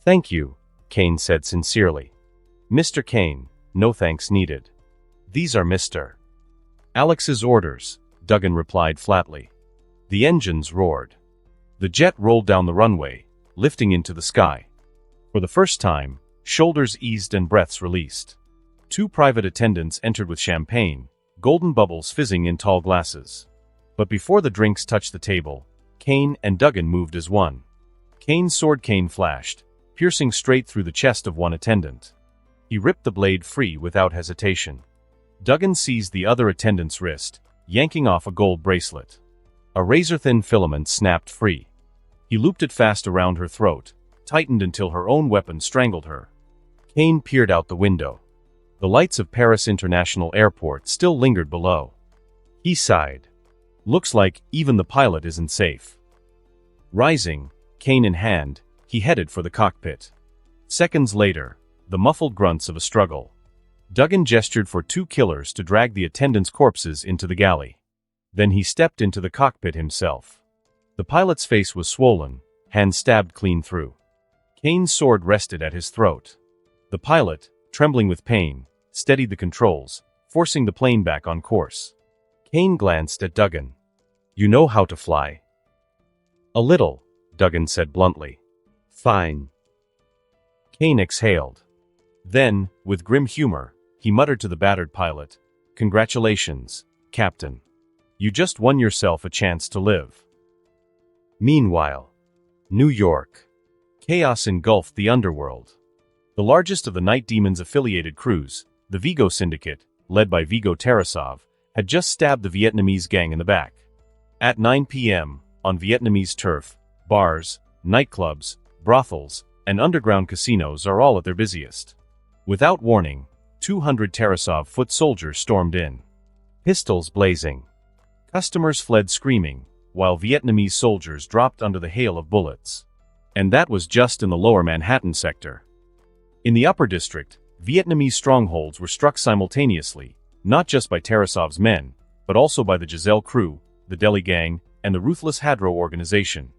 "Thank you," Kane said sincerely. "Mr. Kane, no thanks needed. These are Mr. Alex's orders," Duggan replied flatly. The engines roared. The jet rolled down the runway, lifting into the sky. For the first time, shoulders eased and breaths released. 2 private attendants entered with champagne, golden bubbles fizzing in tall glasses. But before the drinks touched the table, Kane and Duggan moved as one. Kane's sword cane flashed, piercing straight through the chest of one attendant. He ripped the blade free without hesitation. Duggan seized the other attendant's wrist, yanking off a gold bracelet. A razor-thin filament snapped free. He looped it fast around her throat, tightened until her own weapon strangled her. Kane peered out the window. The lights of Paris International Airport still lingered below. He sighed. Looks like even the pilot isn't safe. Rising, cane in hand, he headed for the cockpit. Seconds later, the muffled grunts of a struggle. Duggan gestured for 2 killers to drag the attendants' corpses into the galley. Then he stepped into the cockpit himself. The pilot's face was swollen, hand stabbed clean through. Kane's sword rested at his throat. The pilot, trembling with pain, steadied the controls, forcing the plane back on course. Kane glanced at Duggan. "You know how to fly?" "A little," Duggan said bluntly. "Fine." Kane exhaled. Then, with grim humor, he muttered to the battered pilot, "Congratulations, Captain. You just won yourself a chance to live." Meanwhile, New York. Chaos engulfed the underworld. The largest of the Night Demon's affiliated crews, the Vigo Syndicate, led by Vigo Tarasov, had just stabbed the Vietnamese gang in the back. At 9 p.m., on Vietnamese turf, bars, nightclubs, brothels, and underground casinos are all at their busiest. Without warning, 200 Tarasov foot soldiers stormed in. Pistols blazing. Customers fled screaming, while Vietnamese soldiers dropped under the hail of bullets. And that was just in the lower Manhattan sector. In the upper district, Vietnamese strongholds were struck simultaneously, not just by Tarasov's men, but also by the Giselle crew, the Delhi gang, and the ruthless Hadro organization.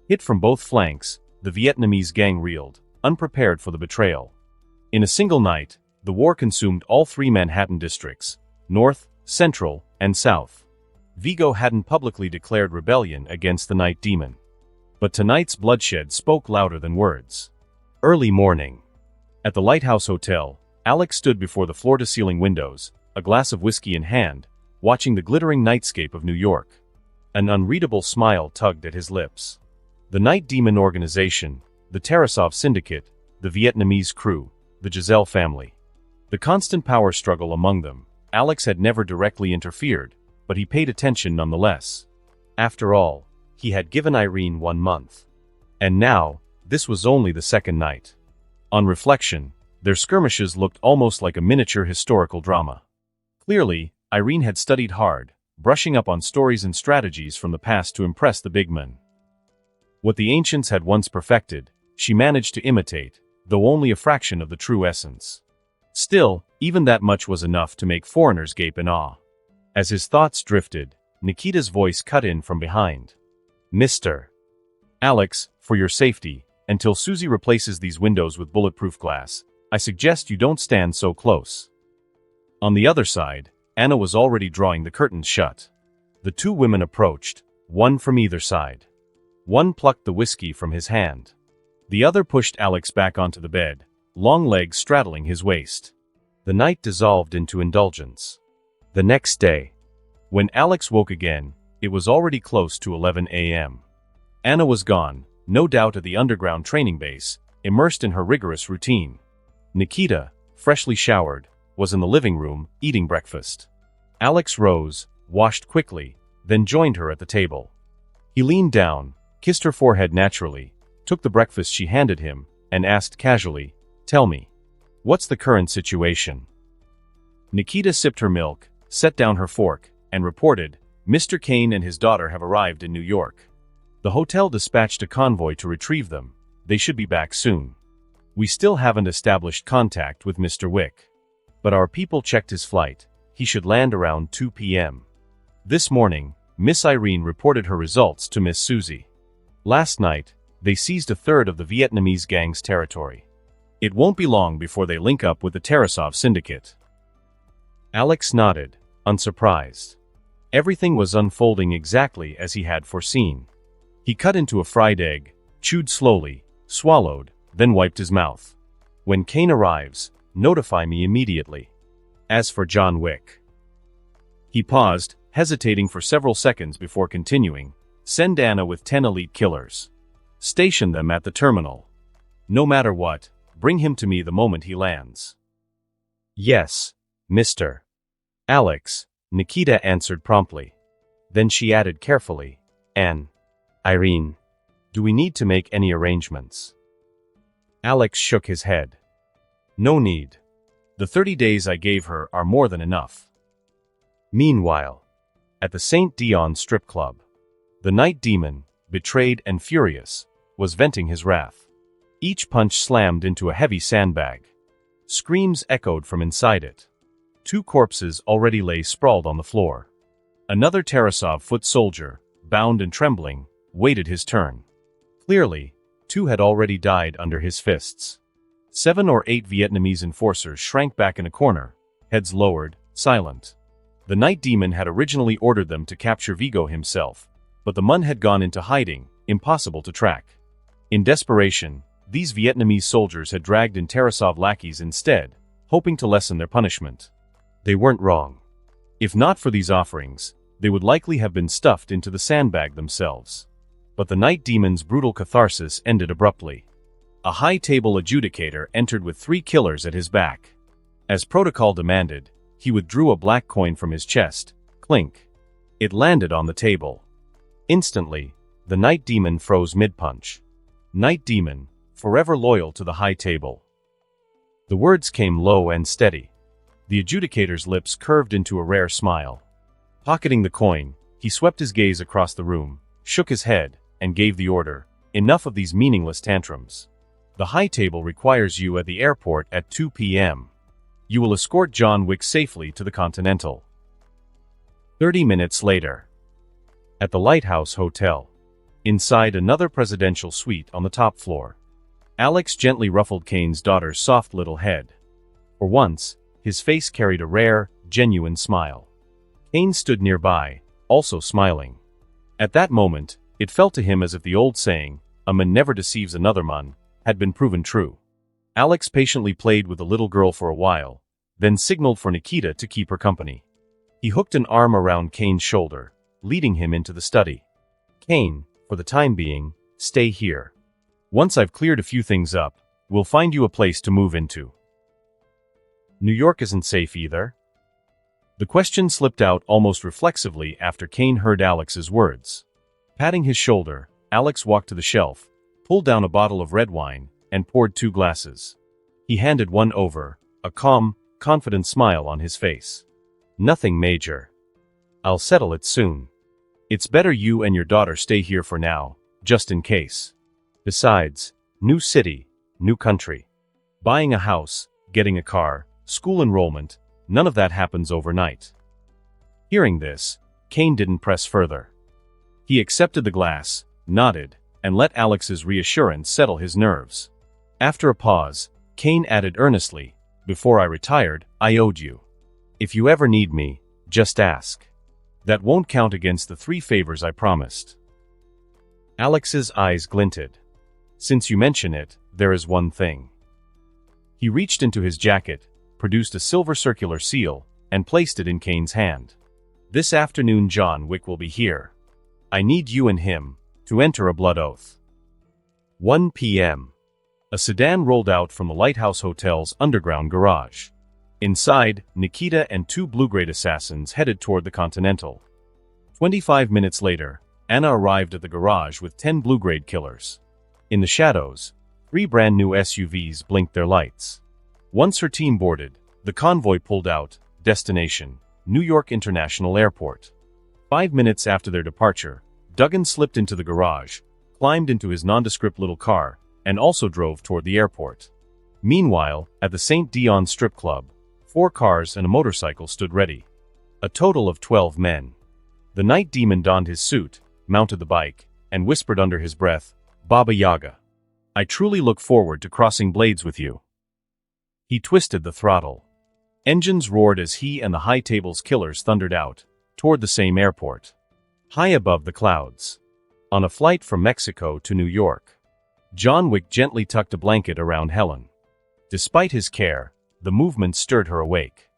Hit from both flanks, the Vietnamese gang reeled, unprepared for the betrayal. In a single night, the war consumed all 3 Manhattan districts, North, Central, and South. Vigo hadn't publicly declared rebellion against the Night Demon. But tonight's bloodshed spoke louder than words. Early morning. At the Lighthouse Hotel, Alex stood before the floor-to-ceiling windows, a glass of whiskey in hand, watching the glittering nightscape of New York. An unreadable smile tugged at his lips. The Night Demon organization, the Tarasov Syndicate, the Vietnamese crew, the Giselle family. The constant power struggle among them. Alex had never directly interfered, but he paid attention nonetheless. After all, he had given Irene 1 month. And now, this was only the second night. On reflection, their skirmishes looked almost like a miniature historical drama. Clearly, Irene had studied hard, brushing up on stories and strategies from the past to impress the big men. What the ancients had once perfected, she managed to imitate, though only a fraction of the true essence. Still, even that much was enough to make foreigners gape in awe. As his thoughts drifted, Nikita's voice cut in from behind. "Mr. Alex, for your safety, until Susie replaces these windows with bulletproof glass, I suggest you don't stand so close." On the other side, Anna was already drawing the curtains shut. The 2 women approached, one from either side. One plucked the whiskey from his hand. The other pushed Alex back onto the bed, long legs straddling his waist. The night dissolved into indulgence. The next day, when Alex woke again, it was already close to 11 a.m. Anna was gone, no doubt at the underground training base, immersed in her rigorous routine. Nikita, freshly showered, was in the living room, eating breakfast. Alex rose, washed quickly, then joined her at the table. He leaned down, kissed her forehead naturally, took the breakfast she handed him, and asked casually, "Tell me, what's the current situation?" Nikita sipped her milk, set down her fork, and reported, "Mr. Kane and his daughter have arrived in New York. The hotel dispatched a convoy to retrieve them. They should be back soon. We still haven't established contact with Mr. Wick. But our people checked his flight. He should land around 2 p.m. This morning, Miss Irene reported her results to Miss Susie. Last night, they seized a third of the Vietnamese gang's territory. It won't be long before they link up with the Tarasov Syndicate." Alex nodded, unsurprised. Everything was unfolding exactly as he had foreseen. He cut into a fried egg, chewed slowly, swallowed, then wiped his mouth. "When Kane arrives, notify me immediately. As for John Wick." He paused, hesitating for several seconds before continuing, "Send Anna with 10 elite killers. Station them at the terminal. No matter what, bring him to me the moment he lands." "Yes, Mr. Alex," Nikita answered promptly. Then she added carefully, "And Irene, do we need to make any arrangements?" Alex shook his head. "No need. The 30 days I gave her are more than enough. Meanwhile, at the St. Dion strip club, the night demon, betrayed and furious, was venting his wrath. Each punch slammed into a heavy sandbag. Screams echoed from inside it. 2 corpses already lay sprawled on the floor. Another Tarasov foot soldier, bound and trembling, waited his turn. Clearly, 2 had already died under his fists. 7 or 8 Vietnamese enforcers shrank back in a corner, heads lowered, silent. The night demon had originally ordered them to capture Vigo himself, but the Mun had gone into hiding, impossible to track. In desperation, these Vietnamese soldiers had dragged in Tarasov lackeys instead, hoping to lessen their punishment. They weren't wrong. If not for these offerings, they would likely have been stuffed into the sandbag themselves. But the night demon's brutal catharsis ended abruptly. A high-table adjudicator entered with 3 killers at his back. As protocol demanded, he withdrew a black coin from his chest. Clink. It landed on the table. Instantly, the night demon froze mid-punch. Night demon, forever loyal to the high table. The words came low and steady. The adjudicator's lips curved into a rare smile. Pocketing the coin, he swept his gaze across the room, shook his head, and gave the order, "Enough of these meaningless tantrums. The high table requires you at the airport at 2 p.m. You will escort John Wick safely to the Continental." 30 minutes later. At the Lighthouse Hotel. Inside another presidential suite on the top floor. Alex gently ruffled Kane's daughter's soft little head. For once, his face carried a rare, genuine smile. Kane stood nearby, also smiling. At that moment, it felt to him as if the old saying, "A man never deceives another man," had been proven true. Alex patiently played with the little girl for a while, then signaled for Nikita to keep her company. He hooked an arm around Kane's shoulder, leading him into the study. "Kane, for the time being, stay here. Once I've cleared a few things up, we'll find you a place to move into." "New York isn't safe either?" The question slipped out almost reflexively after Kane heard Alex's words. Patting his shoulder, Alex walked to the shelf, pulled down a bottle of red wine, and poured 2 glasses. He handed one over, a calm, confident smile on his face. "Nothing major. I'll settle it soon. It's better you and your daughter stay here for now, just in case. Besides, new city, new country. Buying a house, getting a car, school enrollment, none of that happens overnight." Hearing this, Kane didn't press further. He accepted the glass, nodded, and let Alex's reassurance settle his nerves. After a pause, Kane added earnestly, "Before I retired, I owed you. If you ever need me, just ask. That won't count against the 3 favors I promised." Alex's eyes glinted. "Since you mention it, there is one thing." He reached into his jacket, produced a silver circular seal, and placed it in Kane's hand. "This afternoon John Wick will be here. I need you and him to enter a blood oath." 1 p.m. A sedan rolled out from the Lighthouse Hotel's underground garage. Inside, Nikita and 2 blue-grade assassins headed toward the Continental. 25 minutes later, Anna arrived at the garage with 10 blue-grade killers. In the shadows, 3 brand-new SUVs blinked their lights. Once her team boarded, the convoy pulled out, destination, New York International Airport. 5 minutes after their departure, Duggan slipped into the garage, climbed into his nondescript little car, and also drove toward the airport. Meanwhile, at the St. Dion strip club, 4 cars and a motorcycle stood ready. A total of 12 men. The night demon donned his suit, mounted the bike, and whispered under his breath, "Baba Yaga. I truly look forward to crossing blades with you." He twisted the throttle. Engines roared as he and the high table's killers thundered out, toward the same airport. High above the clouds. On a flight from Mexico to New York. John Wick gently tucked a blanket around Helen. Despite his care, the movement stirred her awake.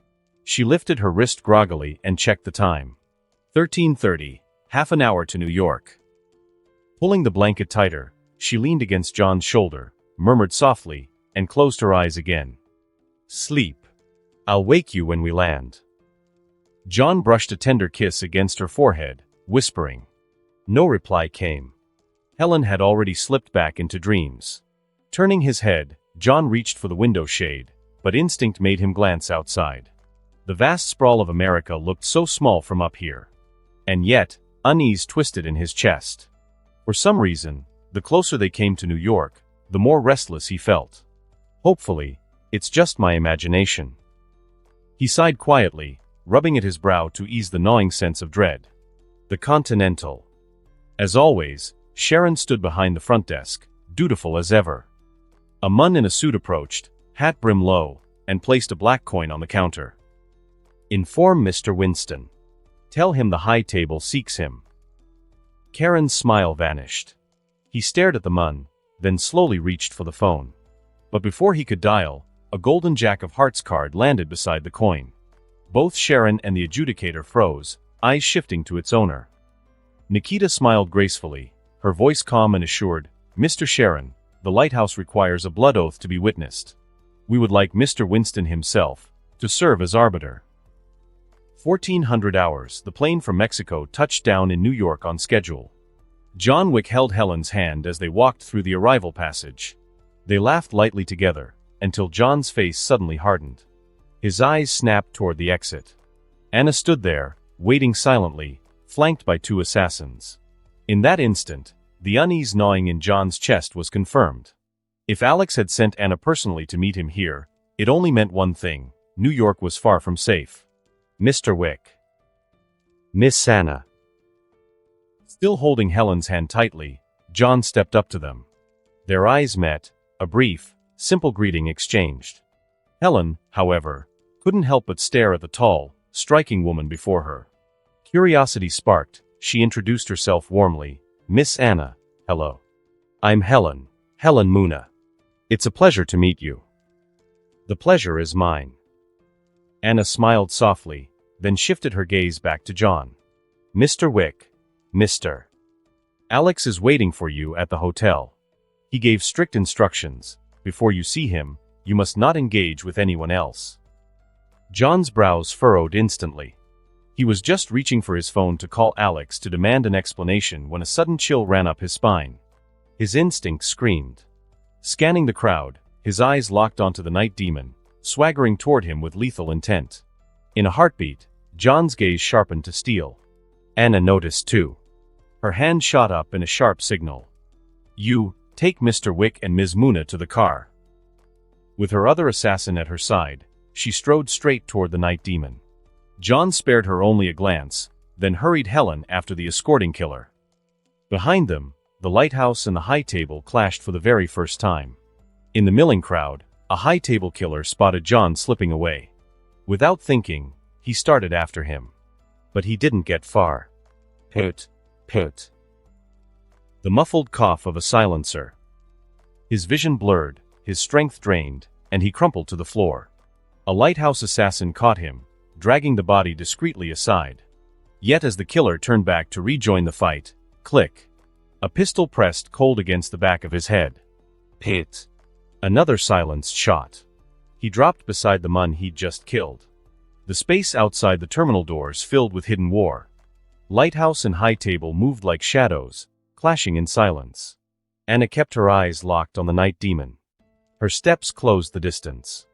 She lifted her wrist groggily and checked the time. 13:30, half an hour to New York. Pulling the blanket tighter, she leaned against John's shoulder, murmured softly, and closed her eyes again. "Sleep. I'll wake you when we land." John brushed a tender kiss against her forehead, whispering. No reply came. Helen had already slipped back into dreams. Turning his head, John reached for the window shade, but instinct made him glance outside. The vast sprawl of America looked so small from up here. And yet, unease twisted in his chest. For some reason, the closer they came to New York, the more restless he felt. Hopefully, it's just my imagination. He sighed quietly, rubbing at his brow to ease the gnawing sense of dread. The Continental. As always, Sharon stood behind the front desk, dutiful as ever. A man in a suit approached, hat brim low, and placed a black coin on the counter. Inform Mr. Winston. Tell him the high table seeks him. Karen's smile vanished. He stared at the man, then slowly reached for the phone. But before he could dial, a golden Jack of Hearts card landed beside the coin. Both Sharon and the adjudicator froze, eyes shifting to its owner. Nikita smiled gracefully, her voice calm and assured, Mr. Sharon, the lighthouse requires a blood oath to be witnessed. We would like Mr. Winston himself to serve as arbiter. 1400 hours, the plane from Mexico touched down in New York on schedule. John Wick held Helen's hand as they walked through the arrival passage. They laughed lightly together, until John's face suddenly hardened. His eyes snapped toward the exit. Anna stood there, waiting silently, flanked by two assassins. In that instant, the unease gnawing in John's chest was confirmed. If Alex had sent Anna personally to meet him here, it only meant one thing: New York was far from safe. Mr. Wick. Miss Anna. Still holding Helen's hand tightly, John stepped up to them. Their eyes met, a brief, simple greeting exchanged. Helen, however, couldn't help but stare at the tall, striking woman before her. Curiosity sparked, she introduced herself warmly. Miss Anna, hello. I'm Helen Muna. It's a pleasure to meet you. The pleasure is mine. Anna smiled softly, then shifted her gaze back to John. Mr. Wick, Mr. Alex is waiting for you at the hotel. He gave strict instructions. Before you see him, you must not engage with anyone else. John's brows furrowed instantly. He was just reaching for his phone to call Alex to demand an explanation when a sudden chill ran up his spine. His instinct screamed. Scanning the crowd, his eyes locked onto the night demon, swaggering toward him with lethal intent. In a heartbeat, John's gaze sharpened to steel. Anna noticed too. Her hand shot up in a sharp signal. You, take Mr. Wick and Ms. Muna to the car. With her other assassin at her side, she strode straight toward the night demon. John spared her only a glance, then hurried Helen after the escorting killer. Behind them, the lighthouse and the high table clashed for the very first time. In the milling crowd, a high table killer spotted John slipping away. Without thinking, he started after him. But he didn't get far. Put. The muffled cough of a silencer. His vision blurred, his strength drained, and he crumpled to the floor. A lighthouse assassin caught him, dragging the body discreetly aside. Yet as the killer turned back to rejoin the fight, click. A pistol pressed cold against the back of his head. Pit. Another silenced shot. He dropped beside the man he'd just killed. The space outside the terminal doors filled with hidden war. Lighthouse and high table moved like shadows, clashing in silence. Anna kept her eyes locked on the night demon. Her steps closed the distance.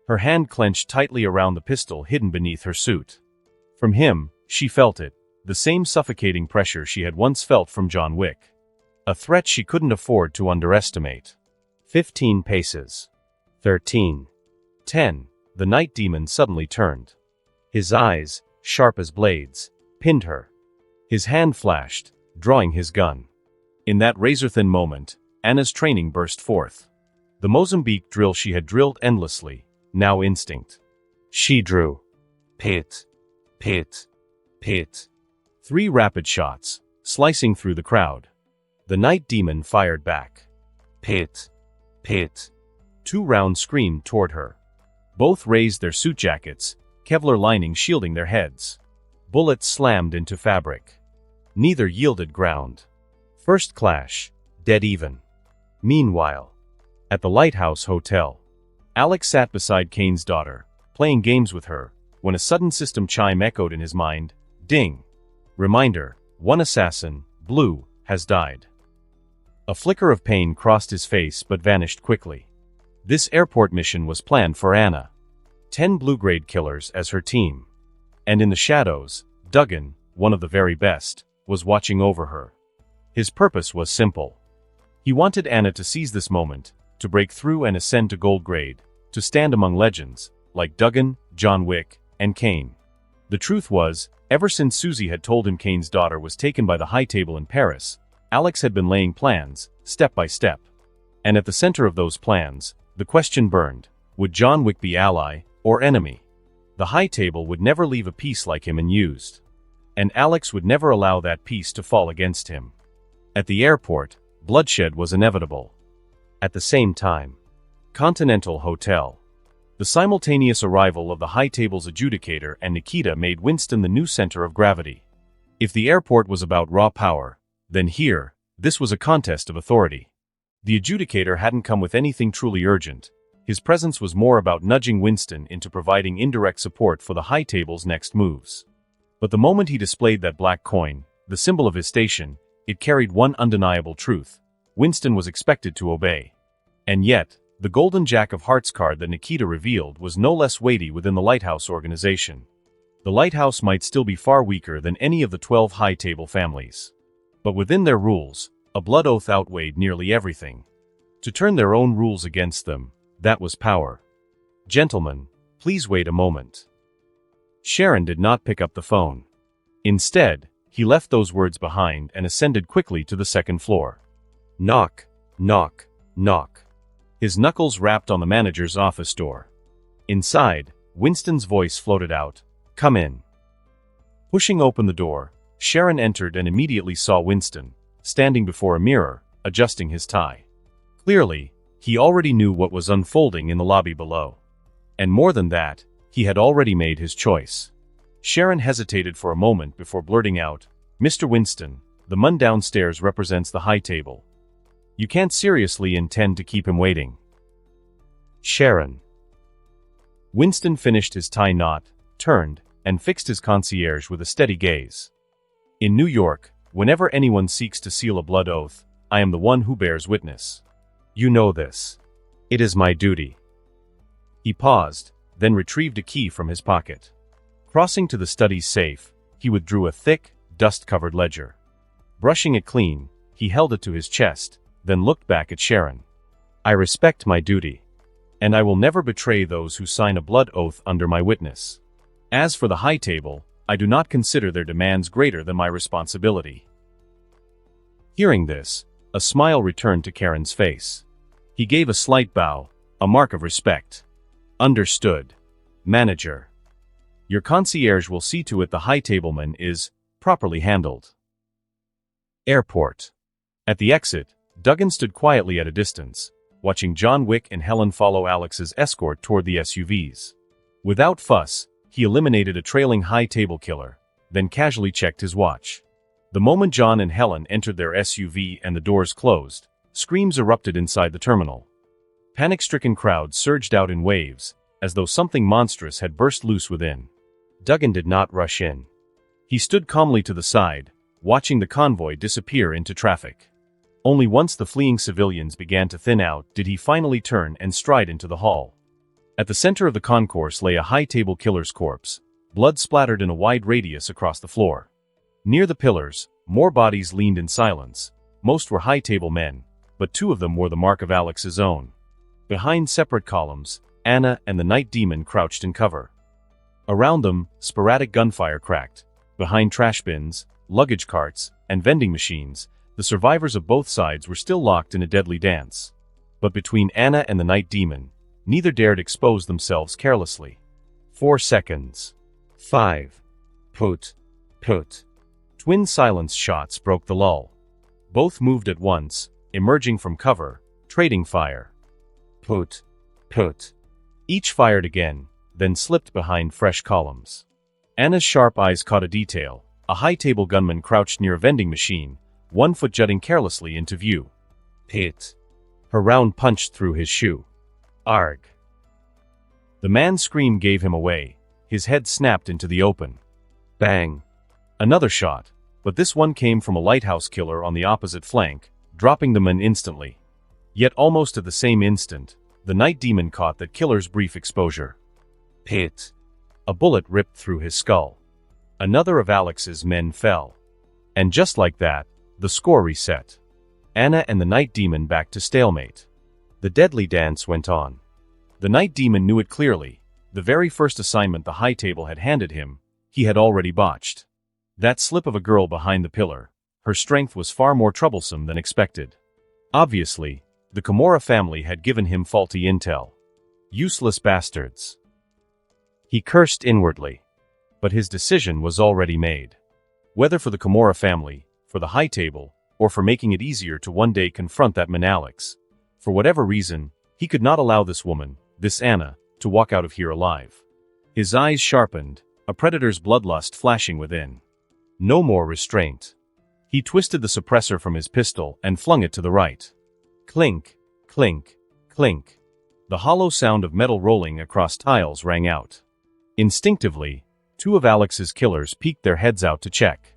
Her hand clenched tightly around the pistol hidden beneath her suit. From him, she felt it, the same suffocating pressure she had once felt from John Wick. A threat she couldn't afford to underestimate. 15 paces. 13. 10. The night demon suddenly turned. His eyes, sharp as blades, pinned her. His hand flashed, drawing his gun. In that razor-thin moment, Anna's training burst forth. The Mozambique drill she had drilled endlessly, now instinct. She drew. Pit. 3 rapid shots, slicing through the crowd. The night demon fired back. Pit. 2 rounds screamed toward her. Both raised their suit jackets, Kevlar lining shielding their heads. Bullets slammed into fabric. Neither yielded ground. First clash, dead even. Meanwhile, at the Lighthouse Hotel, Alex sat beside Kane's daughter, playing games with her, when a sudden system chime echoed in his mind. Ding. Reminder, 1 assassin, Blue, has died. A flicker of pain crossed his face but vanished quickly. This airport mission was planned for Anna. 10 blue-grade killers as her team. And in the shadows, Duggan, one of the very best, was watching over her. His purpose was simple. He wanted Anna to seize this moment, to break through and ascend to gold grade, to stand among legends, like Duggan, John Wick, and Kane. The truth was, ever since Susie had told him Kane's daughter was taken by the high table in Paris, Alex had been laying plans, step by step. And at the center of those plans, the question burned: would John Wick be ally or enemy? The high table would never leave a piece like him unused. And Alex would never allow that piece to fall against him. At the airport, bloodshed was inevitable. At the same time, Continental Hotel. The simultaneous arrival of the high table's adjudicator and Nikita made Winston the new center of gravity. If the airport was about raw power, then here, this was a contest of authority. The adjudicator hadn't come with anything truly urgent. His presence was more about nudging Winston into providing indirect support for the high table's next moves. But the moment he displayed that black coin, the symbol of his station, it carried one undeniable truth: Winston was expected to obey. And yet, the Golden Jack of Hearts card that Nikita revealed was no less weighty within the Lighthouse organization. The Lighthouse might still be far weaker than any of the 12 high table families. But within their rules, a blood oath outweighed nearly everything. To turn their own rules against them, that was power. Gentlemen, please wait a moment. Sharon did not pick up the phone. Instead, he left those words behind and ascended quickly to the second floor. Knock, knock, knock. His knuckles rapped on the manager's office door. Inside, Winston's voice floated out, "Come in." Pushing open the door, Sharon entered and immediately saw Winston, standing before a mirror, adjusting his tie. Clearly, he already knew what was unfolding in the lobby below. And more than that, he had already made his choice. Sharon hesitated for a moment before blurting out, "Mr. Winston, the man downstairs represents the high table. You can't seriously intend to keep him waiting." Sharon. Winston finished his tie knot, turned, and fixed his concierge with a steady gaze. "In New York, whenever anyone seeks to seal a blood oath, I am the one who bears witness. You know this. It is my duty." He paused, then retrieved a key from his pocket. Crossing to the study's safe, he withdrew a thick, dust-covered ledger. Brushing it clean, he held it to his chest, then looked back at Sharon. "I respect my duty. And I will never betray those who sign a blood oath under my witness. As for the high table, I do not consider their demands greater than my responsibility." Hearing this, a smile returned to Karen's face. He gave a slight bow, a mark of respect. "Understood. Manager. Your concierge will see to it the high tableman is properly handled." Airport. At the exit, Duggan stood quietly at a distance, watching John Wick and Helen follow Alex's escort toward the SUVs. Without fuss, he eliminated a trailing high table killer, then casually checked his watch. The moment John and Helen entered their SUV and the doors closed, screams erupted inside the terminal. Panic-stricken crowds surged out in waves, as though something monstrous had burst loose within. Duggan did not rush in. He stood calmly to the side, watching the convoy disappear into traffic. Only once the fleeing civilians began to thin out did he finally turn and stride into the hall. At the center of the concourse lay a high table killer's corpse, blood splattered in a wide radius across the floor. Near the pillars, more bodies leaned in silence. Most were high table men, but two of them wore the mark of Alex's own. Behind separate columns, Anna and the Night Demon crouched in cover. Around them, sporadic gunfire cracked. Behind trash bins, luggage carts, and vending machines, the survivors of both sides were still locked in a deadly dance. But between Anna and the Night Demon, neither dared expose themselves carelessly. 4 seconds. 5. Put. Twin silence shots broke the lull. Both moved at once, emerging from cover, trading fire. Put. Each fired again, then slipped behind fresh columns. Anna's sharp eyes caught a detail: a high-table gunman crouched near a vending machine, one foot jutting carelessly into view. Hit. Her round punched through his shoe. Arg. The man's scream gave him away. His head snapped into the open. Bang. Another shot, but this one came from a lighthouse killer on the opposite flank, dropping the man instantly. Yet almost at the same instant, The night demon caught that killer's brief exposure. Hit. A bullet ripped through his skull. Another of Alex's men fell. And just like that, the score reset. Anna and the night demon back to stalemate. The deadly dance went on. The night demon knew it clearly. The very first assignment the high table had handed him, he had already botched. That slip of a girl behind the pillar, her strength was far more troublesome than expected. Obviously, the Camorra family had given him faulty intel. Useless bastards. He cursed inwardly. But his decision was already made. Whether for the Camorra family, for the high table, or for making it easier to one day confront that man Alex. For whatever reason, he could not allow this woman, this Anna, to walk out of here alive. His eyes sharpened, a predator's bloodlust flashing within. No more restraint. He twisted the suppressor from his pistol and flung it to the right. Clink, clink, clink. The hollow sound of metal rolling across tiles rang out. Instinctively, two of Alex's killers peeked their heads out to check.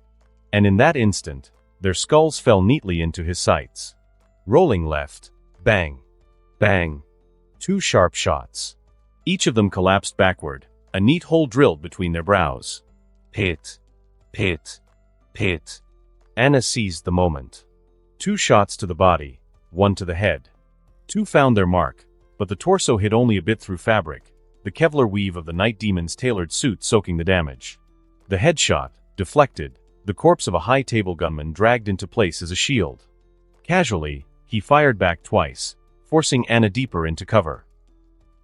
And in that instant, their skulls fell neatly into his sights. Rolling left, bang, bang. Two sharp shots. Each of them collapsed backward, a neat hole drilled between their brows. Hit, hit, hit. Anna seized the moment. Two shots to the body, one to the head. Two found their mark, but the torso hit only a bit through fabric, the Kevlar weave of the night demon's tailored suit soaking the damage. The headshot, deflected, the corpse of a high table gunman dragged into place as a shield. Casually, he fired back twice, forcing Anna deeper into cover.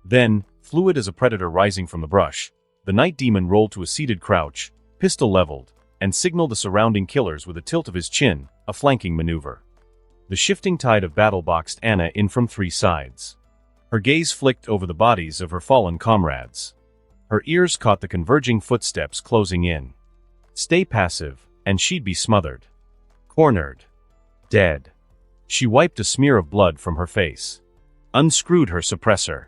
Then, fluid as a predator rising from the brush, the night demon rolled to a seated crouch, pistol leveled, and signaled the surrounding killers with a tilt of his chin, a flanking maneuver. The shifting tide of battle boxed Anna in from three sides. Her gaze flicked over the bodies of her fallen comrades. Her ears caught the converging footsteps closing in. Stay passive, and she'd be smothered. Cornered. Dead. She wiped a smear of blood from her face. Unscrewed her suppressor.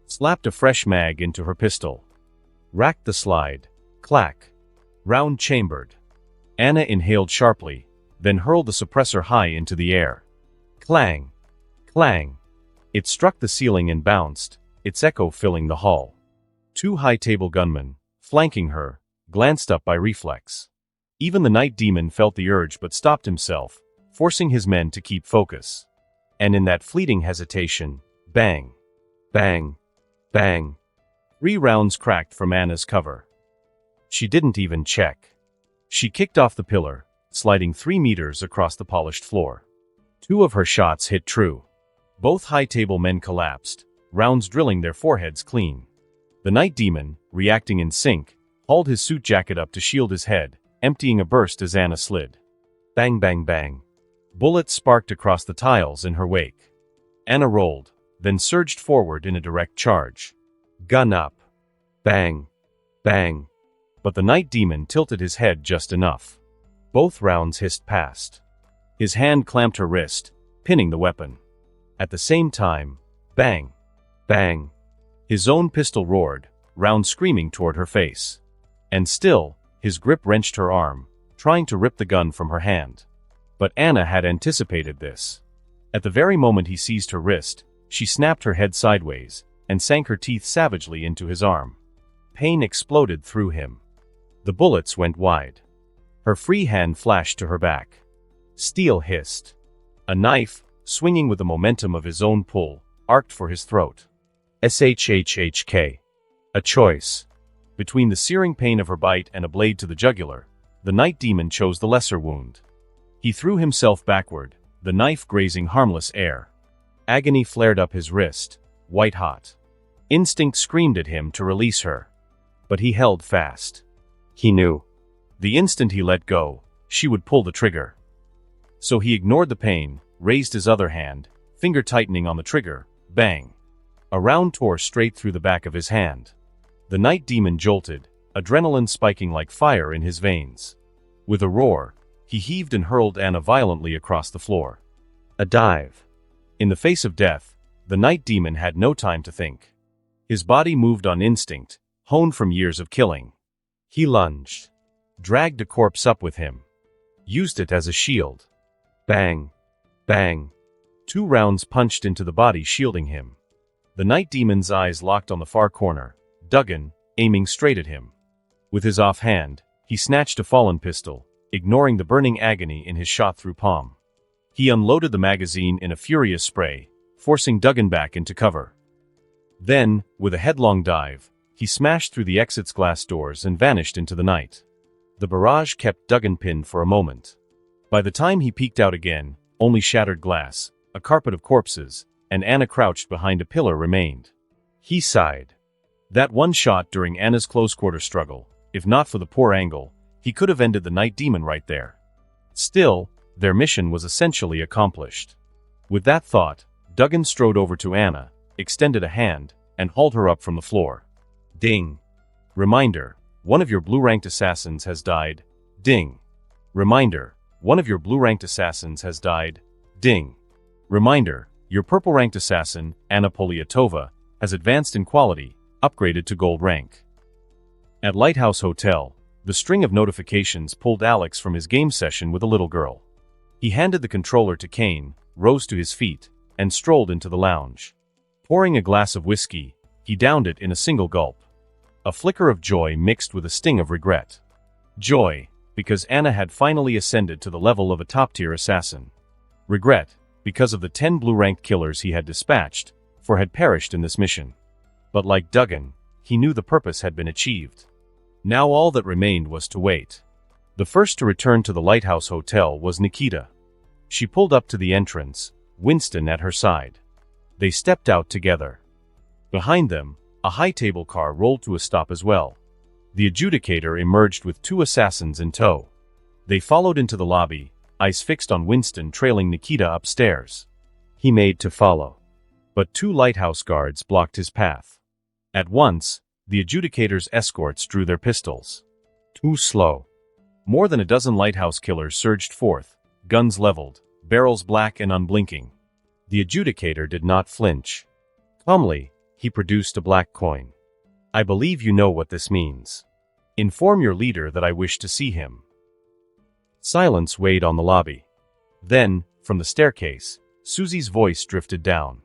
Slapped a fresh mag into her pistol. Racked the slide. Clack. Round chambered. Anna inhaled sharply, then hurled the suppressor high into the air. Clang. Clang. It struck the ceiling and bounced, its echo filling the hall. Two high table gunmen, flanking her, glanced up by reflex. Even the night demon felt the urge but stopped himself, forcing his men to keep focus. And in that fleeting hesitation, bang, bang, bang. 3 rounds cracked from Anna's cover. She didn't even check. She kicked off the pillar, sliding 3 meters across the polished floor. 2 of her shots hit true. Both high table men collapsed, rounds drilling their foreheads clean. The night demon, reacting in sync, hauled his suit jacket up to shield his head, emptying a burst as Anna slid. Bang bang bang. Bullets sparked across the tiles in her wake. Anna rolled, then surged forward in a direct charge. Gun up. Bang. Bang. But the night demon tilted his head just enough. Both rounds hissed past. His hand clamped her wrist, pinning the weapon. At the same time, bang. Bang. His own pistol roared, round screaming toward her face. And still, his grip wrenched her arm, trying to rip the gun from her hand. But Anna had anticipated this. At the very moment he seized her wrist, she snapped her head sideways, and sank her teeth savagely into his arm. Pain exploded through him. The bullets went wide. Her free hand flashed to her back. Steel hissed. A knife, swinging with the momentum of his own pull, arced for his throat. SHHHK. A choice. Between the searing pain of her bite and a blade to the jugular, the night demon chose the lesser wound. He threw himself backward, the knife grazing harmless air. Agony flared up his wrist, white hot. Instinct screamed at him to release her. But he held fast. He knew. The instant he let go, she would pull the trigger. So he ignored the pain, raised his other hand, finger tightening on the trigger, bang. A round tore straight through the back of his hand. The night demon jolted, adrenaline spiking like fire in his veins. With a roar, he heaved and hurled Anna violently across the floor. A dive. In the face of death, the night demon had no time to think. His body moved on instinct, honed from years of killing. He lunged. Dragged a corpse up with him. Used it as a shield. Bang. Bang. 2 rounds punched into the body shielding him. The night demon's eyes locked on the far corner, Duggan, aiming straight at him. With his offhand, he snatched a fallen pistol, ignoring the burning agony in his shot-through palm. He unloaded the magazine in a furious spray, forcing Duggan back into cover. Then, with a headlong dive, he smashed through the exit's glass doors and vanished into the night. The barrage kept Duggan pinned for a moment. By the time he peeked out again, only shattered glass, a carpet of corpses, and Anna crouched behind a pillar remained. He sighed. That one shot during Anna's close-quarter struggle, if not for the poor angle, he could have ended the night demon right there. Still, their mission was essentially accomplished. With that thought, Duggan strode over to Anna, extended a hand, and hauled her up from the floor. Ding. Reminder, one of your blue-ranked assassins has died. Ding. Reminder, one of your blue-ranked assassins has died. Ding. Reminder, your purple-ranked assassin, Anna Poliatova, has advanced in quality, upgraded to gold rank. At Lighthouse Hotel, the string of notifications pulled Alex from his game session with a little girl. He handed the controller to Kane, rose to his feet, and strolled into the lounge. Pouring a glass of whiskey, he downed it in a single gulp. A flicker of joy mixed with a sting of regret. Joy, because Anna had finally ascended to the level of a top-tier assassin. Regret, because of the 10 blue-ranked killers he had dispatched, for had perished in this mission. But like Duggan, he knew the purpose had been achieved. Now all that remained was to wait. The first to return to the Lighthouse Hotel was Nikita. She pulled up to the entrance, Winston at her side. They stepped out together. Behind them, a high-table car rolled to a stop as well. The adjudicator emerged with 2 assassins in tow. They followed into the lobby, eyes fixed on Winston trailing Nikita upstairs. He made to follow. But 2 lighthouse guards blocked his path. At once, the adjudicator's escorts drew their pistols. Too slow. More than a dozen lighthouse killers surged forth, guns leveled, barrels black and unblinking. The adjudicator did not flinch. Calmly, he produced a black coin. I believe you know what this means. Inform your leader that I wish to see him. Silence weighed on the lobby. Then, from the staircase, Susie's voice drifted down.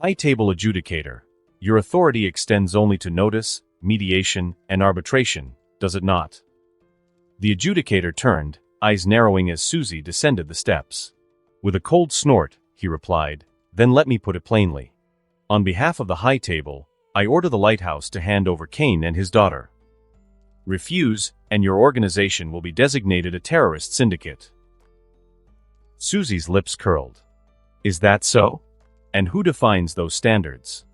High-table adjudicator, your authority extends only to notice, mediation, and arbitration, does it not? The adjudicator turned, eyes narrowing as Susie descended the steps. With a cold snort, he replied, then let me put it plainly. On behalf of the high table, I order the lighthouse to hand over Kane and his daughter. Refuse, and your organization will be designated a terrorist syndicate. Susie's lips curled. Is that so? And who defines those standards?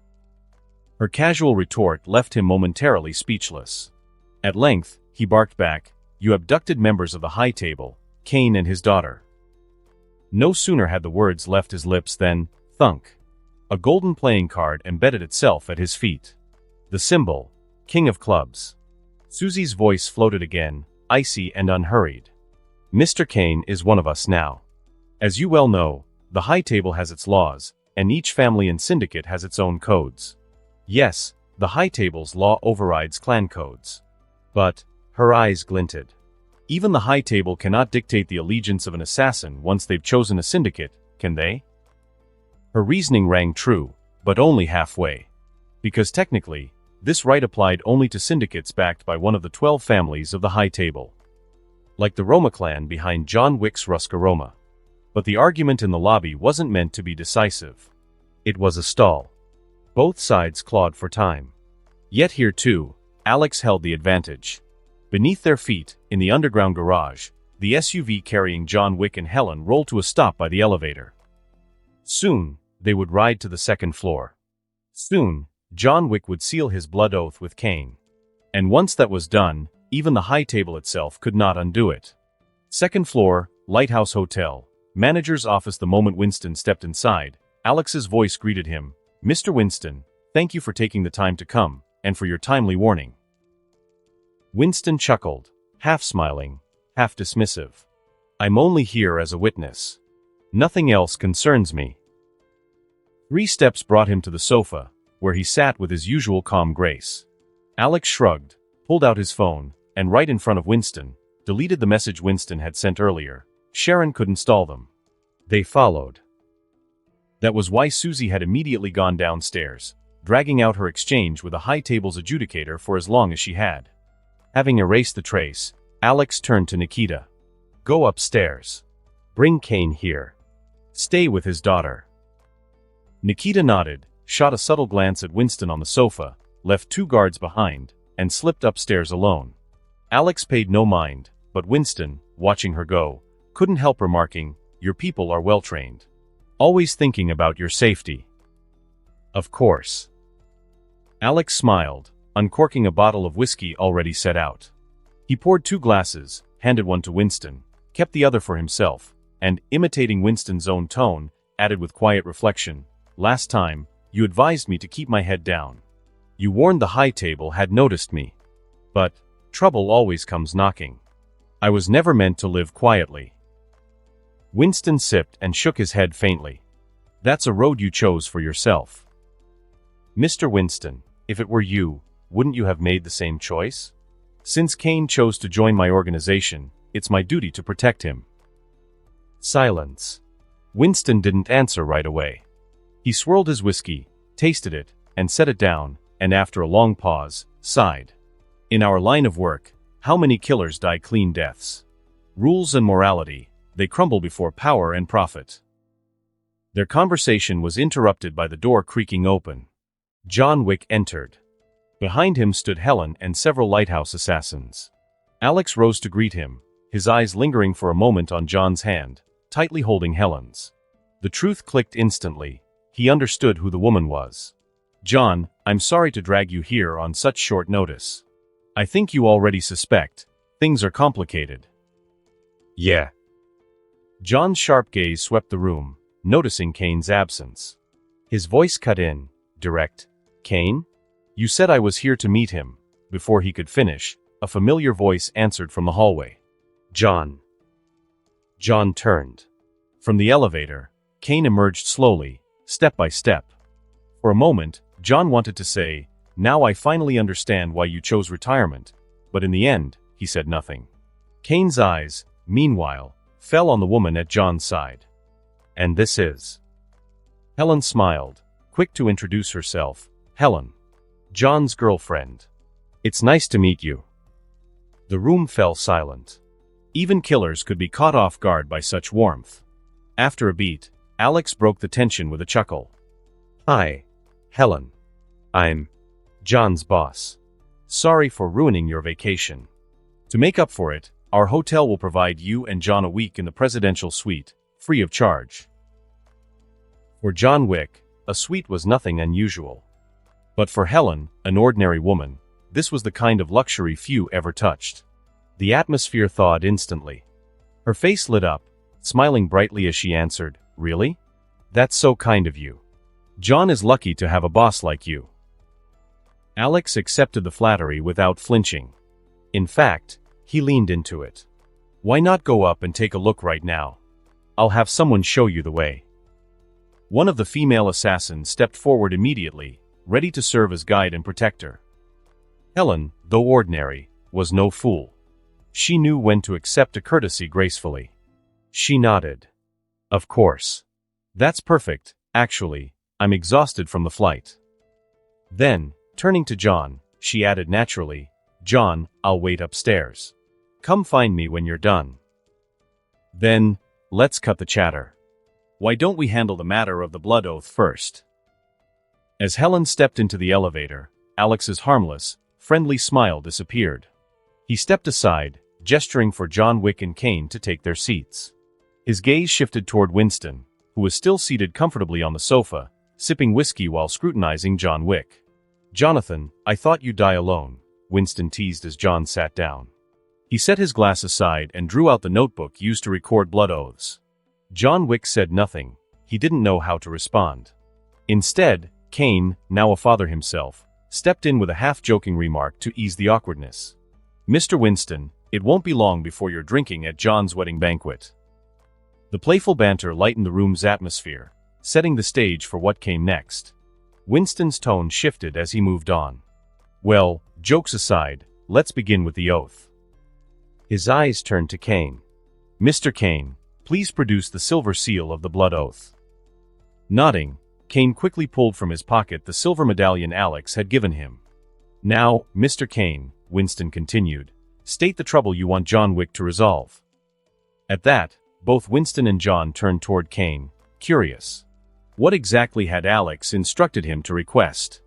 Her casual retort left him momentarily speechless. At length, he barked back, you abducted members of the high table, Kane and his daughter. No sooner had the words left his lips than, thunk. A golden playing card embedded itself at his feet. The symbol, King of Clubs. Susie's voice floated again, icy and unhurried. Mr. Kane is one of us now. As you well know, the high table has its laws, and each family and syndicate has its own codes. Yes, the high table's law overrides clan codes. But, her eyes glinted. Even the high table cannot dictate the allegiance of an assassin once they've chosen a syndicate, can they? Her reasoning rang true, but only halfway. Because technically, this right applied only to syndicates backed by one of the 12 families of the high table. Like the Roma clan behind John Wick's Ruska Roma. But the argument in the lobby wasn't meant to be decisive. It was a stall. Both sides clawed for time. Yet here too, Alex held the advantage. Beneath their feet, in the underground garage, the SUV carrying John Wick and Helen rolled to a stop by the elevator. Soon, they would ride to the second floor. Soon, John Wick would seal his blood oath with Kane. And once that was done, even the high table itself could not undo it. Second floor, Lighthouse Hotel, manager's office. The moment Winston stepped inside, Alex's voice greeted him, Mr. Winston, thank you for taking the time to come, and for your timely warning. Winston chuckled, half smiling, half dismissive. I'm only here as a witness. Nothing else concerns me. 3 steps brought him to the sofa, where he sat with his usual calm grace. Alex shrugged, pulled out his phone, and right in front of Winston, deleted the message Winston had sent earlier. Sharon could install them. They followed. That was why Susie had immediately gone downstairs, dragging out her exchange with a high table's adjudicator for as long as she had. Having erased the trace, Alex turned to Nikita. Go upstairs. Bring Kane here. Stay with his daughter. Nikita nodded, shot a subtle glance at Winston on the sofa, left 2 guards behind, and slipped upstairs alone. Alex paid no mind, but Winston, watching her go, couldn't help remarking, "Your people are well trained. Always thinking about your safety." Of course. Alex smiled, uncorking a bottle of whiskey already set out. He poured 2 glasses, handed one to Winston, kept the other for himself, and, imitating Winston's own tone, added with quiet reflection, "Last time, you advised me to keep my head down. You warned the high table had noticed me. But trouble always comes knocking. I was never meant to live quietly." Winston sipped and shook his head faintly. "That's a road you chose for yourself." "Mr. Winston, if it were you, wouldn't you have made the same choice? Since Kane chose to join my organization, it's my duty to protect him." Silence. Winston didn't answer right away. He swirled his whiskey, tasted it, and set it down, and after a long pause, sighed. "In our line of work, how many killers die clean deaths? Rules and morality, they crumble before power and profit." Their conversation was interrupted by the door creaking open. John Wick entered. Behind him stood Helen and several lighthouse assassins. Alex rose to greet him, his eyes lingering for a moment on John's hand, tightly holding Helen's. The truth clicked instantly. He understood who the woman was. "John, I'm sorry to drag you here on such short notice. I think you already suspect. Things are complicated." "Yeah." John's sharp gaze swept the room, noticing Kane's absence. His voice cut in, direct. "Kane? You said I was here to meet him." Before he could finish, a familiar voice answered from the hallway. "John." John turned. From the elevator, Kane emerged slowly, step by step. For a moment, John wanted to say, "Now I finally understand why you chose retirement," but in the end, he said nothing. Kane's eyes, meanwhile, fell on the woman at John's side. "And this is?" Helen smiled, quick to introduce herself. "Helen. John's girlfriend. It's nice to meet you." The room fell silent. Even killers could be caught off guard by such warmth. After a beat, Alex broke the tension with a chuckle. "Hi, Helen. I'm John's boss. Sorry for ruining your vacation. To make up for it, our hotel will provide you and John a week in the presidential suite, free of charge." For John Wick, a suite was nothing unusual. But for Helen, an ordinary woman, this was the kind of luxury few ever touched. The atmosphere thawed instantly. Her face lit up, smiling brightly as she answered, "Really? That's so kind of you. John is lucky to have a boss like you." Alex accepted the flattery without flinching. In fact, he leaned into it. "Why not go up and take a look right now? I'll have someone show you the way." One of the female assassins stepped forward immediately, ready to serve as guide and protector. Helen, though ordinary, was no fool. She knew when to accept a courtesy gracefully. She nodded. "Of course. That's perfect, actually. I'm exhausted from the flight." Then, turning to John, she added naturally, "John, I'll wait upstairs. Come find me when you're done. Then, let's cut the chatter. Why don't we handle the matter of the blood oath first?" As Helen stepped into the elevator, Alex's harmless, friendly smile disappeared. He stepped aside, gesturing for John Wick and Kane to take their seats. His gaze shifted toward Winston, who was still seated comfortably on the sofa, sipping whiskey while scrutinizing John Wick. "Jonathan, I thought you'd die alone," Winston teased as John sat down. He set his glass aside and drew out the notebook used to record blood oaths. John Wick said nothing. He didn't know how to respond. Instead, Kane, now a father himself, stepped in with a half-joking remark to ease the awkwardness. "Mr. Winston, it won't be long before you're drinking at John's wedding banquet." The playful banter lightened the room's atmosphere, setting the stage for what came next. Winston's tone shifted as he moved on. "Well, jokes aside, let's begin with the oath." His eyes turned to Kane. "Mr. Kane, please produce the silver seal of the blood oath." Nodding, Kane quickly pulled from his pocket the silver medallion Alex had given him. "Now, Mr. Kane," Winston continued, "state the trouble you want John Wick to resolve." At that, both Winston and John turned toward Kane, curious. What exactly had Alex instructed him to request?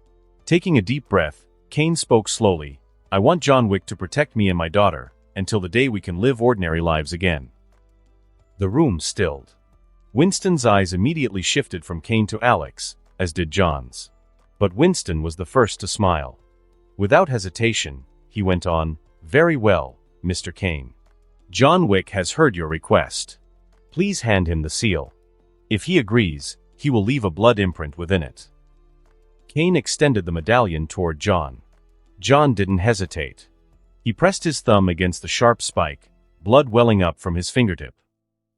Taking a deep breath, Kane spoke slowly. "I want John Wick to protect me and my daughter, until the day we can live ordinary lives again." The room stilled. Winston's eyes immediately shifted from Kane to Alex, as did John's. But Winston was the first to smile. Without hesitation, he went on, "Very well, Mr. Kane. John Wick has heard your request. Please hand him the seal. If he agrees, he will leave a blood imprint within it." Kane extended the medallion toward John. John didn't hesitate. He pressed his thumb against the sharp spike, blood welling up from his fingertip.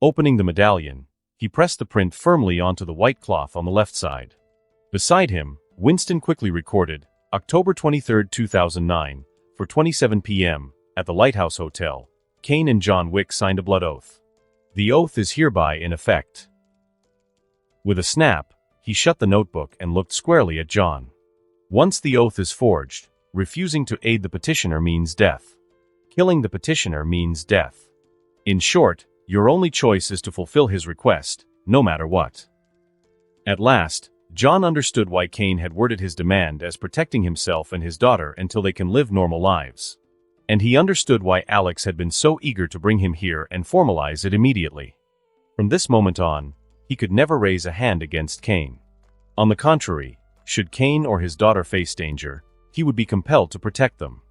Opening the medallion, he pressed the print firmly onto the white cloth on the left side. Beside him, Winston quickly recorded, October 23, 2009, for 27 p.m., at the Lighthouse Hotel, Kane and John Wick signed a blood oath. The oath is hereby in effect. With a snap, he shut the notebook and looked squarely at John. Once the oath is forged, refusing to aid the petitioner means death. Killing the petitioner means death. In short, your only choice is to fulfill his request, no matter what. At last, John understood why Kane had worded his demand as protecting himself and his daughter until they can live normal lives. And he understood why Alex had been so eager to bring him here and formalize it immediately. From this moment on, he could never raise a hand against Kane. On the contrary, should Kane or his daughter face danger, he would be compelled to protect them.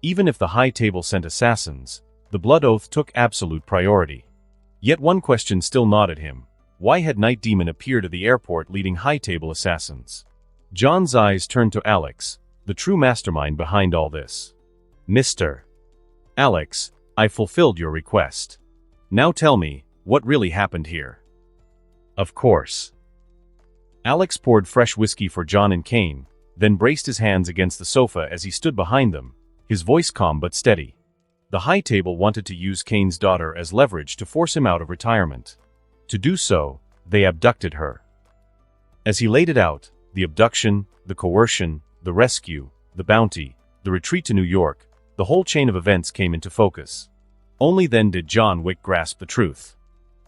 Even if the High Table sent assassins, the blood oath took absolute priority. Yet one question still gnawed at him. Why had Night Demon appeared at the airport leading High Table assassins? John's eyes turned to Alex, the true mastermind behind all this. "Mr. Alex, I fulfilled your request. Now tell me, what really happened here?" "Of course." Alex poured fresh whiskey for John and Kane, then braced his hands against the sofa as he stood behind them, his voice calm but steady. The High Table wanted to use Kane's daughter as leverage to force him out of retirement. To do so, they abducted her. As he laid it out, the abduction, the coercion, the rescue, the bounty, the retreat to New York, the whole chain of events came into focus. Only then did John Wick grasp the truth.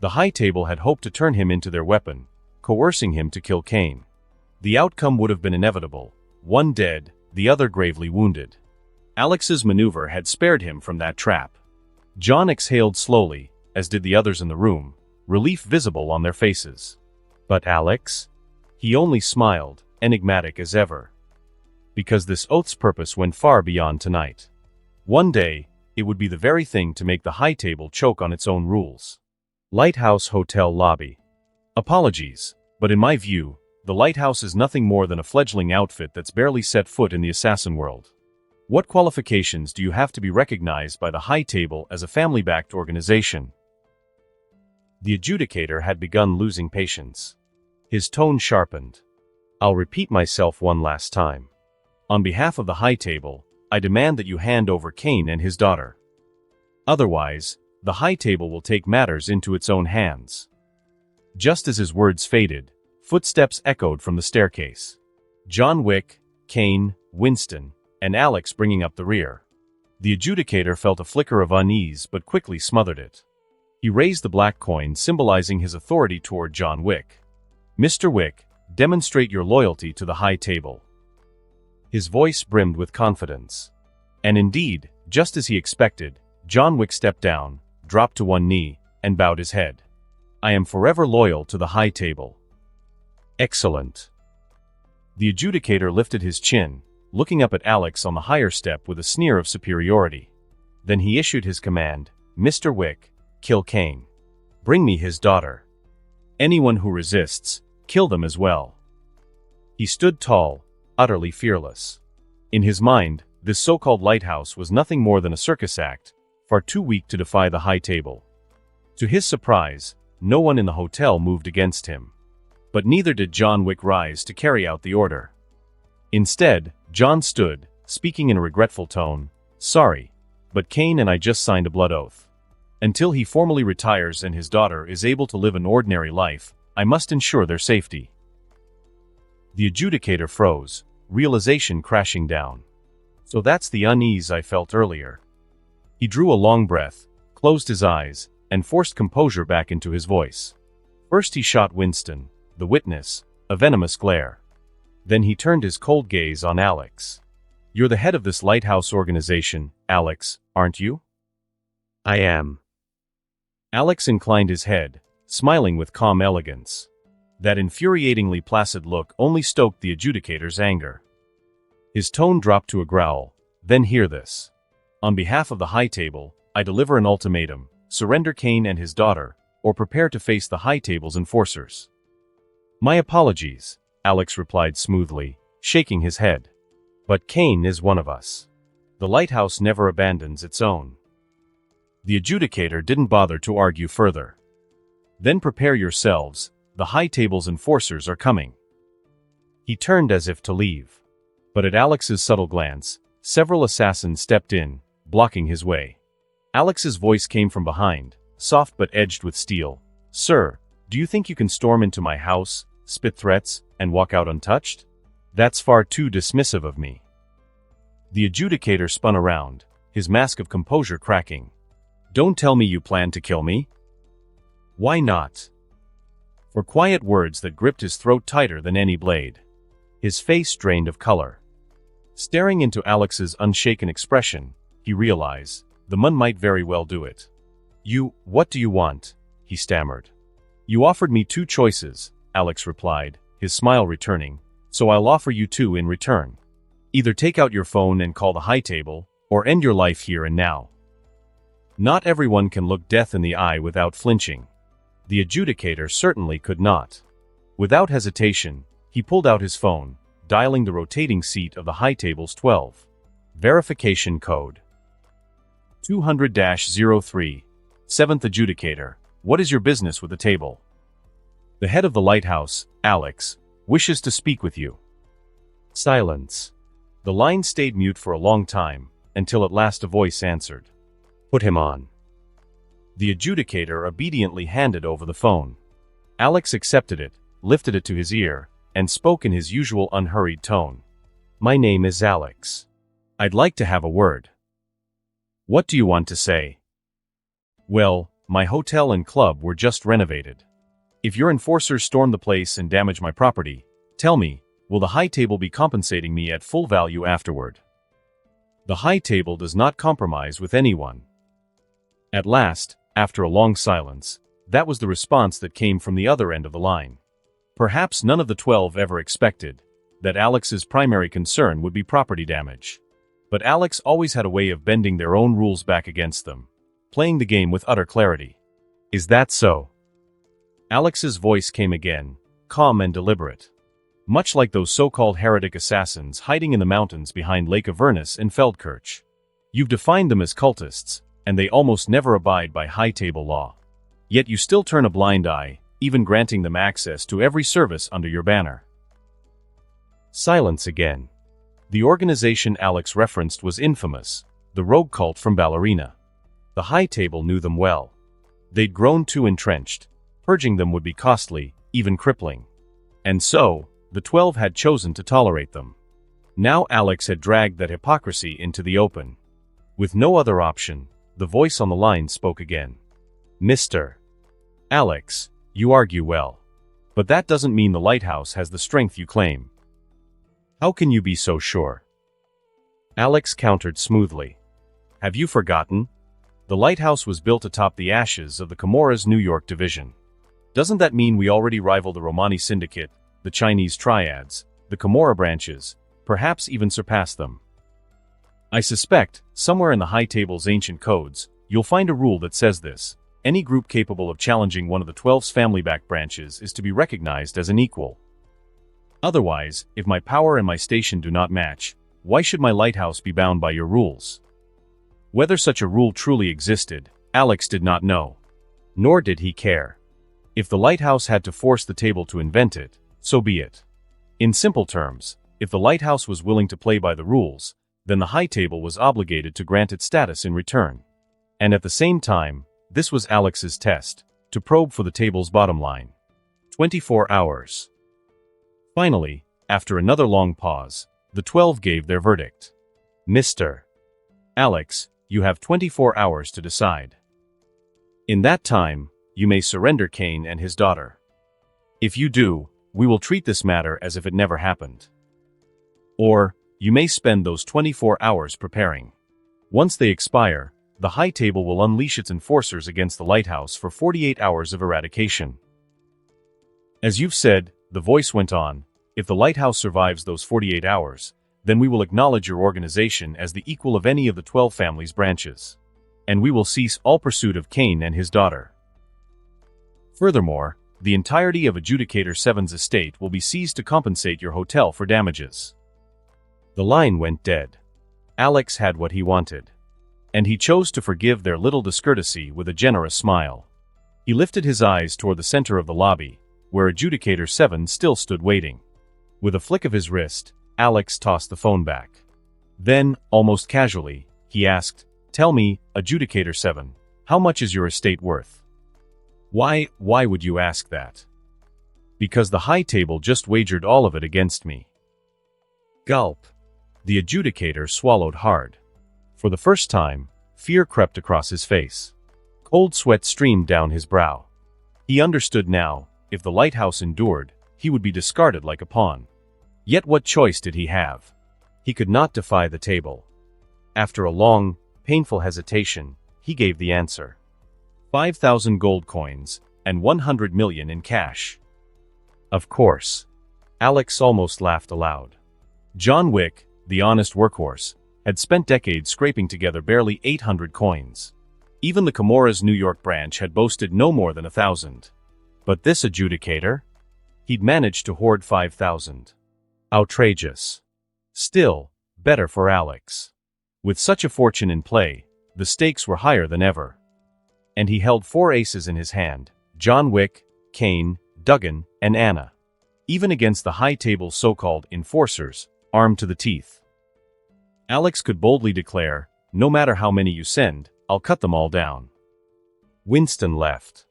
The High Table had hoped to turn him into their weapon, coercing him to kill Kane. The outcome would have been inevitable, one dead, the other gravely wounded. Alex's maneuver had spared him from that trap. John exhaled slowly, as did the others in the room, relief visible on their faces. But Alex? He only smiled, enigmatic as ever. Because this oath's purpose went far beyond tonight. One day, it would be the very thing to make the High Table choke on its own rules. Lighthouse Hotel Lobby. Apologies, but in my view, the Lighthouse is nothing more than a fledgling outfit that's barely set foot in the assassin world. What qualifications do you have to be recognized by the High Table as a family-backed organization? The adjudicator had begun losing patience. His tone sharpened. "I'll repeat myself one last time. On behalf of the High Table, I demand that you hand over Kane and his daughter. Otherwise, the High Table will take matters into its own hands." Just as his words faded, footsteps echoed from the staircase. John Wick, Kane, Winston, and Alex bringing up the rear. The adjudicator felt a flicker of unease but quickly smothered it. He raised the black coin symbolizing his authority toward John Wick. "Mr. Wick, demonstrate your loyalty to the High Table." His voice brimmed with confidence. And indeed, just as he expected, John Wick stepped down, dropped to one knee, and bowed his head. "I am forever loyal to the High Table." "Excellent." The adjudicator lifted his chin, looking up at Alex on the higher step with a sneer of superiority. Then he issued his command, "Mr. Wick, kill Kane. Bring me his daughter. Anyone who resists, kill them as well." He stood tall, utterly fearless. In his mind, this so-called lighthouse was nothing more than a circus act, far too weak to defy the High Table. To his surprise, no one in the hotel moved against him. But neither did John Wick rise to carry out the order. Instead, John stood, speaking in a regretful tone, "Sorry, but Kane and I just signed a blood oath. Until he formally retires and his daughter is able to live an ordinary life, I must ensure their safety." The adjudicator froze, realization crashing down. So that's the unease I felt earlier. He drew a long breath, closed his eyes, and forced composure back into his voice. First he shot Winston, the witness, a venomous glare. Then he turned his cold gaze on Alex. "You're the head of this lighthouse organization, Alex, aren't you?" I am. Alex inclined his head, smiling with calm elegance. That infuriatingly placid look only stoked the adjudicator's anger. His tone dropped to a growl. "Then hear this. On behalf of the High Table, I deliver an ultimatum: surrender Kane and his daughter, or prepare to face the High Table's enforcers." "My apologies," Alex replied smoothly, shaking his head. "But Kane is one of us. The lighthouse never abandons its own." The adjudicator didn't bother to argue further. "Then prepare yourselves, the High Table's enforcers are coming." He turned as if to leave. But at Alex's subtle glance, several assassins stepped in, blocking his way. Alex's voice came from behind, soft but edged with steel. "Sir, do you think you can storm into my house, spit threats, and walk out untouched? That's far too dismissive of me." The adjudicator spun around, his mask of composure cracking. "Don't tell me you plan to kill me." "Why not?" For quiet words that gripped his throat tighter than any blade. His face drained of color. Staring into Alex's unshaken expression, he realized, the man might very well do it. What do you want?" he stammered. "You offered me two choices," Alex replied, his smile returning, "so I'll offer you two in return. Either take out your phone and call the High Table, or end your life here and now." Not everyone can look death in the eye without flinching. The adjudicator certainly could not. Without hesitation, he pulled out his phone, dialing the rotating seat of the High Table's 12. Verification code. 200-03. 7th Adjudicator, what is your business with the table? The head of the lighthouse, Alex, wishes to speak with you. Silence. The line stayed mute for a long time, until at last a voice answered. "Put him on." The adjudicator obediently handed over the phone. Alex accepted it, lifted it to his ear, and spoke in his usual unhurried tone. "My name is Alex. I'd like to have a word." "What do you want to say?" "Well, my hotel and club were just renovated. If your enforcers storm the place and damage my property, tell me, will the High Table be compensating me at full value afterward?" The High Table does not compromise with anyone. At last, after a long silence, that was the response that came from the other end of the line. Perhaps none of the 12 ever expected that Alex's primary concern would be property damage. But Alex always had a way of bending their own rules back against them, playing the game with utter clarity. "Is that so?" Alex's voice came again, calm and deliberate. Much like those so-called heretic assassins hiding in the mountains behind Lake Avernus and Feldkirch. "You've defined them as cultists, and they almost never abide by High Table law. Yet you still turn a blind eye, even granting them access to every service under your banner." Silence again. The organization Alex referenced was infamous, the rogue cult from Ballerina. The High Table knew them well. They'd grown too entrenched. Purging them would be costly, even crippling. And so, the 12 had chosen to tolerate them. Now Alex had dragged that hypocrisy into the open. With no other option, the voice on the line spoke again. "Mr. Alex, you argue well. But that doesn't mean the lighthouse has the strength you claim." "How can you be so sure?" Alex countered smoothly. "Have you forgotten? The lighthouse was built atop the ashes of the Comora's New York division. Doesn't that mean we already rival the Romani Syndicate, the Chinese Triads, the Comora branches, perhaps even surpass them? I suspect, somewhere in the High Table's ancient codes, you'll find a rule that says this: any group capable of challenging one of the 12's family-backed branches is to be recognized as an equal. Otherwise, if my power and my station do not match, why should my lighthouse be bound by your rules?" Whether such a rule truly existed, Alex did not know. Nor did he care. If the lighthouse had to force the table to invent it, so be it. In simple terms, if the lighthouse was willing to play by the rules, then the High Table was obligated to grant it status in return. And at the same time, this was Alex's test, to probe for the table's bottom line. 24 hours. Finally, After another long pause, the 12 gave their verdict. Mr. Alex, you have 24 hours to decide. In that time, you may surrender Kane and his daughter. If you do, we will treat this matter as if it never happened. Or, you may spend those 24 hours preparing. Once they expire, the High Table will unleash its enforcers against the lighthouse for 48 hours of eradication. As you've said, the voice went on, if the lighthouse survives those 48 hours, then we will acknowledge your organization as the equal of any of the 12 family's branches. And we will cease all pursuit of Kane and his daughter. Furthermore, the entirety of Adjudicator 7's estate will be seized to compensate your hotel for damages. The line went dead. Alex had what he wanted. And he chose to forgive their little discourtesy with a generous smile. He lifted his eyes toward the center of the lobby, where Adjudicator 7 still stood waiting. With a flick of his wrist, Alex tossed the phone back. Then, almost casually, he asked, "Tell me, Adjudicator 7, how much is your estate worth?" Why would you ask that?" "Because the High Table just wagered all of it against me." Gulp. The Adjudicator swallowed hard. For the first time, fear crept across his face. Cold sweat streamed down his brow. He understood now, if the lighthouse endured, he would be discarded like a pawn. Yet what choice did he have? He could not defy the table. After a long, painful hesitation, he gave the answer. 5,000 gold coins, and 100 million in cash. Of course. Alex almost laughed aloud. John Wick, the honest workhorse, had spent decades scraping together barely 800 coins. Even the Comora's New York branch had boasted no more than 1,000. But this adjudicator? He'd managed to hoard 5,000. Outrageous. Still, better for Alex. With such a fortune in play, the stakes were higher than ever. And he held 4 aces in his hand: John Wick, Kane, Duggan, and Anna. Even against the High Table's so-called enforcers, armed to the teeth. Alex could boldly declare, "No matter how many you send, I'll cut them all down." Winston left.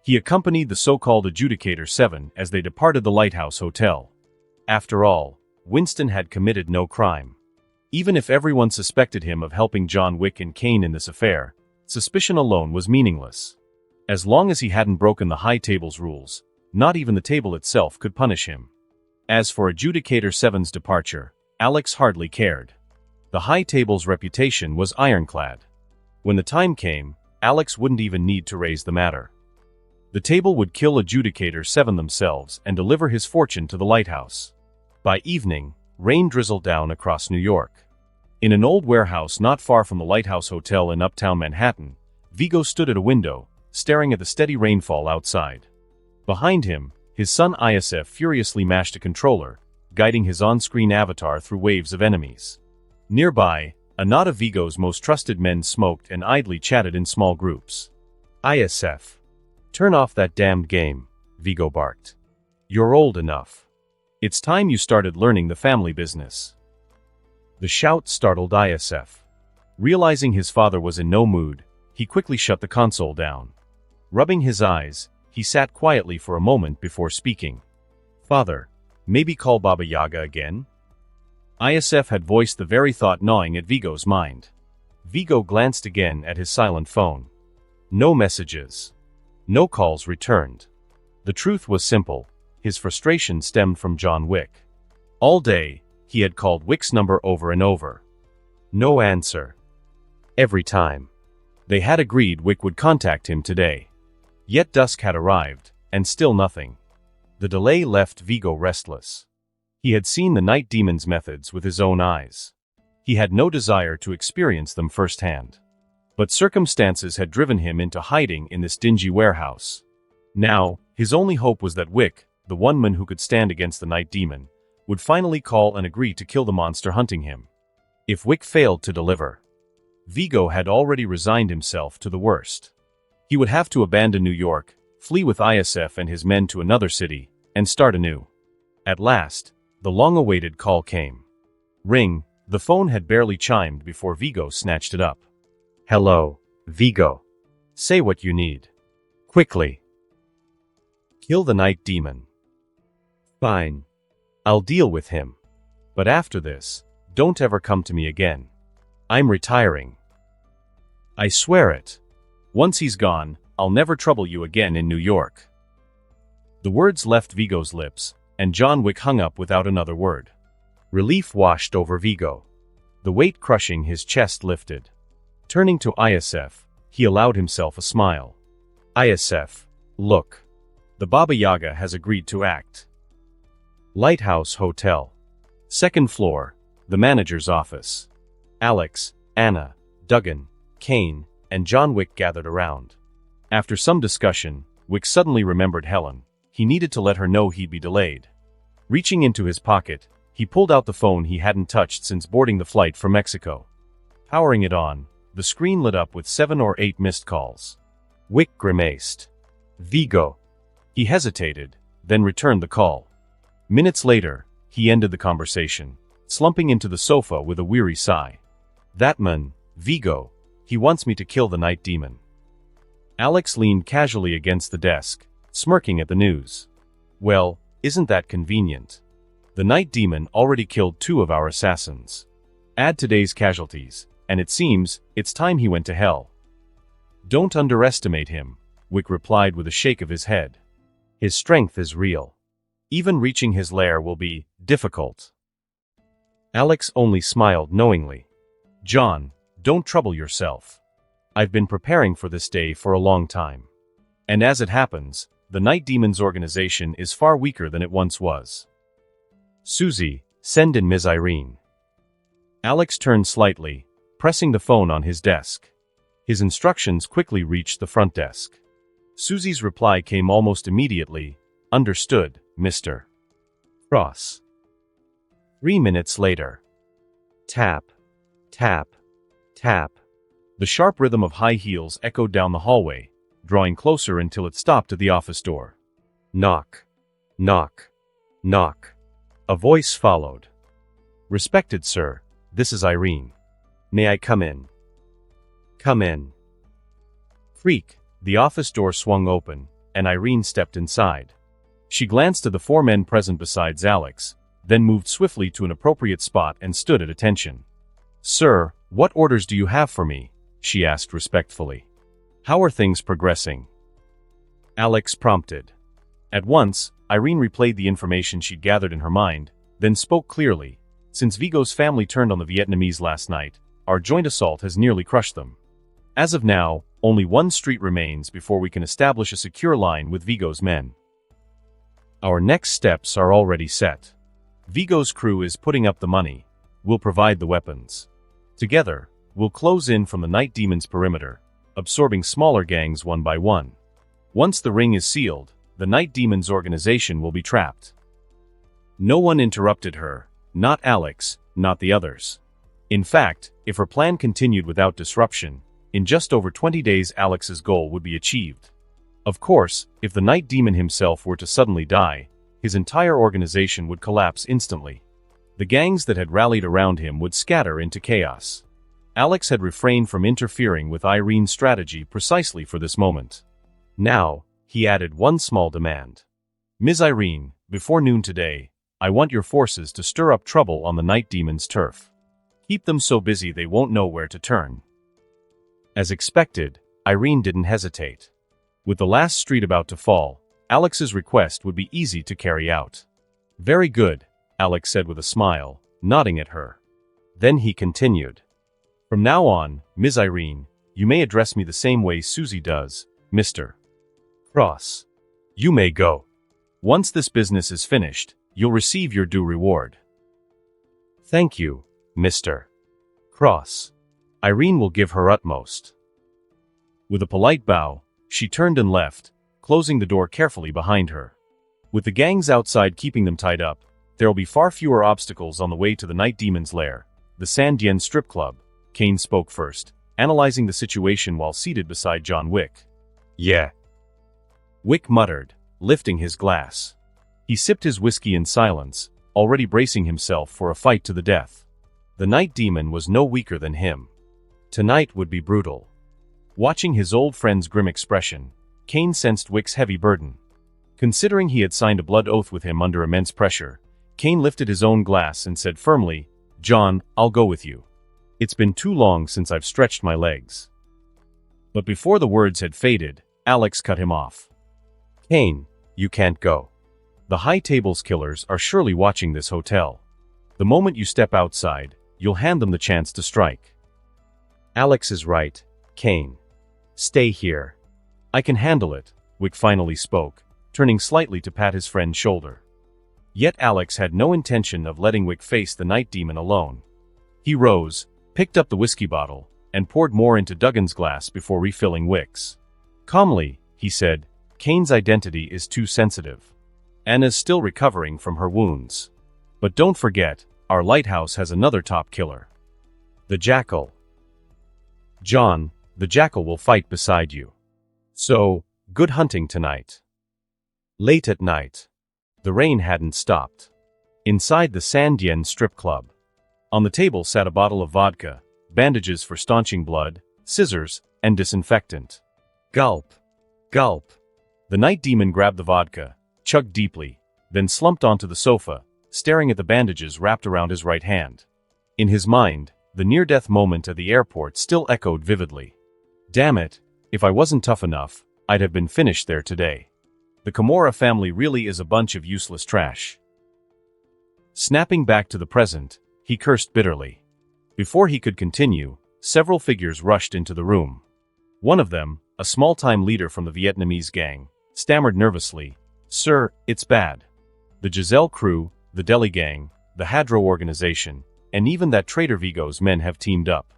He accompanied the so-called Adjudicator 7 as they departed the Lighthouse Hotel. After all, Winston had committed no crime. Even if everyone suspected him of helping John Wick and Kane in this affair, suspicion alone was meaningless. As long as he hadn't broken the High Table's rules, not even the table itself could punish him. As for Adjudicator 7's departure, Alex hardly cared. The High Table's reputation was ironclad. When the time came, Alex wouldn't even need to raise the matter. The table would kill Adjudicator 7 themselves and deliver his fortune to the lighthouse. By evening, rain drizzled down across New York. In an old warehouse not far from the Lighthouse Hotel in uptown Manhattan, Vigo stood at a window, staring at the steady rainfall outside. Behind him, his son ISF furiously mashed a controller, guiding his on-screen avatar through waves of enemies. Nearby, a knot of Vigo's most trusted men smoked and idly chatted in small groups. ISF. "Turn off that damned game," Vigo barked. "You're old enough. It's time you started learning the family business." The shout startled ISF. Realizing his father was in no mood, he quickly shut the console down. Rubbing his eyes, he sat quietly for a moment before speaking. "Father, maybe call Baba Yaga again?" ISF had voiced the very thought gnawing at Vigo's mind. Vigo glanced again at his silent phone. No messages. No calls returned. The truth was simple. His frustration stemmed from John Wick. All day, he had called Wick's number over and over. No answer. Every time. They had agreed Wick would contact him today. Yet dusk had arrived, and still nothing. The delay left Vigo restless. He had seen the Night Demon's methods with his own eyes. He had no desire to experience them firsthand. But circumstances had driven him into hiding in this dingy warehouse. Now, his only hope was that Wick, the one man who could stand against the Night Demon, would finally call and agree to kill the monster hunting him. If Wick failed to deliver, Vigo had already resigned himself to the worst. He would have to abandon New York, flee with ISF and his men to another city, and start anew. At last, the long-awaited call came. Ring, the phone had barely chimed before Vigo snatched it up. "Hello, Vigo. Say what you need. Quickly." "Kill the Night Demon." "Fine. I'll deal with him. But after this, don't ever come to me again. I'm retiring. I swear it. Once he's gone, I'll never trouble you again in New York." The words left Vigo's lips, and John Wick hung up without another word. Relief washed over Vigo. The weight crushing his chest lifted. Turning to ISF, he allowed himself a smile. "ISF, look. The Baba Yaga has agreed to act." Lighthouse Hotel. Second floor, the manager's office. Alex, Anna, Duggan, Kane, and John Wick gathered around. After some discussion, Wick suddenly remembered Helen. He needed to let her know he'd be delayed. Reaching into his pocket, he pulled out the phone he hadn't touched since boarding the flight for Mexico. Powering it on, the screen lit up with 7 or 8 missed calls. Wick grimaced. "Vigo." He hesitated, then returned the call. Minutes later, he ended the conversation, slumping into the sofa with a weary sigh. "That man, Vigo, he wants me to kill the night demon." Alex leaned casually against the desk, smirking at the news. "Well, isn't that convenient? The night demon already killed 2 of our assassins. Add today's casualties, and it seems it's time he went to hell." "Don't underestimate him," Wick replied with a shake of his head. "His strength is real. Even reaching his lair will be difficult." Alex only smiled knowingly. "John, don't trouble yourself. I've been preparing for this day for a long time. And as it happens, the Night Demon's organization is far weaker than it once was. Susie, send in Ms. Irene." Alex turned slightly, pressing the phone on his desk. His instructions quickly reached the front desk. Susie's reply came almost immediately. "Understood, Mr. Cross." 3 minutes later. Tap, tap, tap. The sharp rhythm of high heels echoed down the hallway, drawing closer until it stopped at the office door. Knock, knock, knock. A voice followed. "Respected sir, this is Irene. May I come in?" "Come in." Creak, the office door swung open, and Irene stepped inside. She glanced at the 4 men present besides Alex, then moved swiftly to an appropriate spot and stood at attention. "Sir, what orders do you have for me?" she asked respectfully. "How are things progressing?" Alex prompted. At once, Irene replayed the information she'd gathered in her mind, then spoke clearly. "Since Vigo's family turned on the Vietnamese last night, our joint assault has nearly crushed them. As of now, only one street remains before we can establish a secure line with Vigo's men. Our next steps are already set. Vigo's crew is putting up the money. We'll provide the weapons. Together, we'll close in from the Night Demon's perimeter, absorbing smaller gangs one by one. Once the ring is sealed, the Night Demon's organization will be trapped." No one interrupted her, not Alex, not the others. In fact, if her plan continued without disruption, in just over 20 days Alex's goal would be achieved. Of course, if the Night Demon himself were to suddenly die, his entire organization would collapse instantly. The gangs that had rallied around him would scatter into chaos. Alex had refrained from interfering with Irene's strategy precisely for this moment. Now, he added one small demand. "Ms. Irene, before noon today, I want your forces to stir up trouble on the Night Demon's turf. Keep them so busy they won't know where to turn." As expected, Irene didn't hesitate. With the last street about to fall, Alex's request would be easy to carry out. "Very good," Alex said with a smile, nodding at her. Then he continued. "From now on, Ms. Irene, you may address me the same way Susie does, Mr. Cross. You may go. Once this business is finished, you'll receive your due reward." "Thank you, Mr. Cross." Irene will give her utmost. With a polite bow, she turned and left, closing the door carefully behind her. With the gangs outside keeping them tied up, there will be far fewer obstacles on the way to the Night Demon's lair, the San Dien Strip Club. Kane spoke first, analyzing the situation while seated beside John Wick. "Yeah." Wick muttered, lifting his glass. He sipped his whiskey in silence, already bracing himself for a fight to the death. The Night Demon was no weaker than him. Tonight would be brutal. Watching his old friend's grim expression, Kane sensed Wick's heavy burden. Considering he had signed a blood oath with him under immense pressure, Kane lifted his own glass and said firmly, "John, I'll go with you. It's been too long since I've stretched my legs." But before the words had faded, Alex cut him off. "Kane, you can't go. The High Table's killers are surely watching this hotel. The moment you step outside, you'll hand them the chance to strike." "Alex is right, Kane. Stay here. I can handle it," Wick finally spoke, turning slightly to pat his friend's shoulder. Yet Alex had no intention of letting Wick face the night demon alone. He rose, picked up the whiskey bottle, and poured more into Duggan's glass before refilling Wick's. Calmly, he said, "Kane's identity is too sensitive. Anna's still recovering from her wounds. But don't forget, our lighthouse has another top killer. The Jackal. John, the Jackal will fight beside you. So, good hunting tonight." Late at night. The rain hadn't stopped. Inside the Sandyen strip club. On the table sat a bottle of vodka, bandages for staunching blood, scissors, and disinfectant. Gulp. Gulp. The night demon grabbed the vodka, chugged deeply, then slumped onto the sofa, staring at the bandages wrapped around his right hand. In his mind, the near-death moment at the airport still echoed vividly. "Damn it, if I wasn't tough enough, I'd have been finished there today. The Camorra family really is a bunch of useless trash." Snapping back to the present, he cursed bitterly. Before he could continue, several figures rushed into the room. One of them, a small-time leader from the Vietnamese gang, stammered nervously, "Sir, it's bad. The Giselle crew, the Delhi gang, the Hadro organization, and even that traitor Vigo's men have teamed up.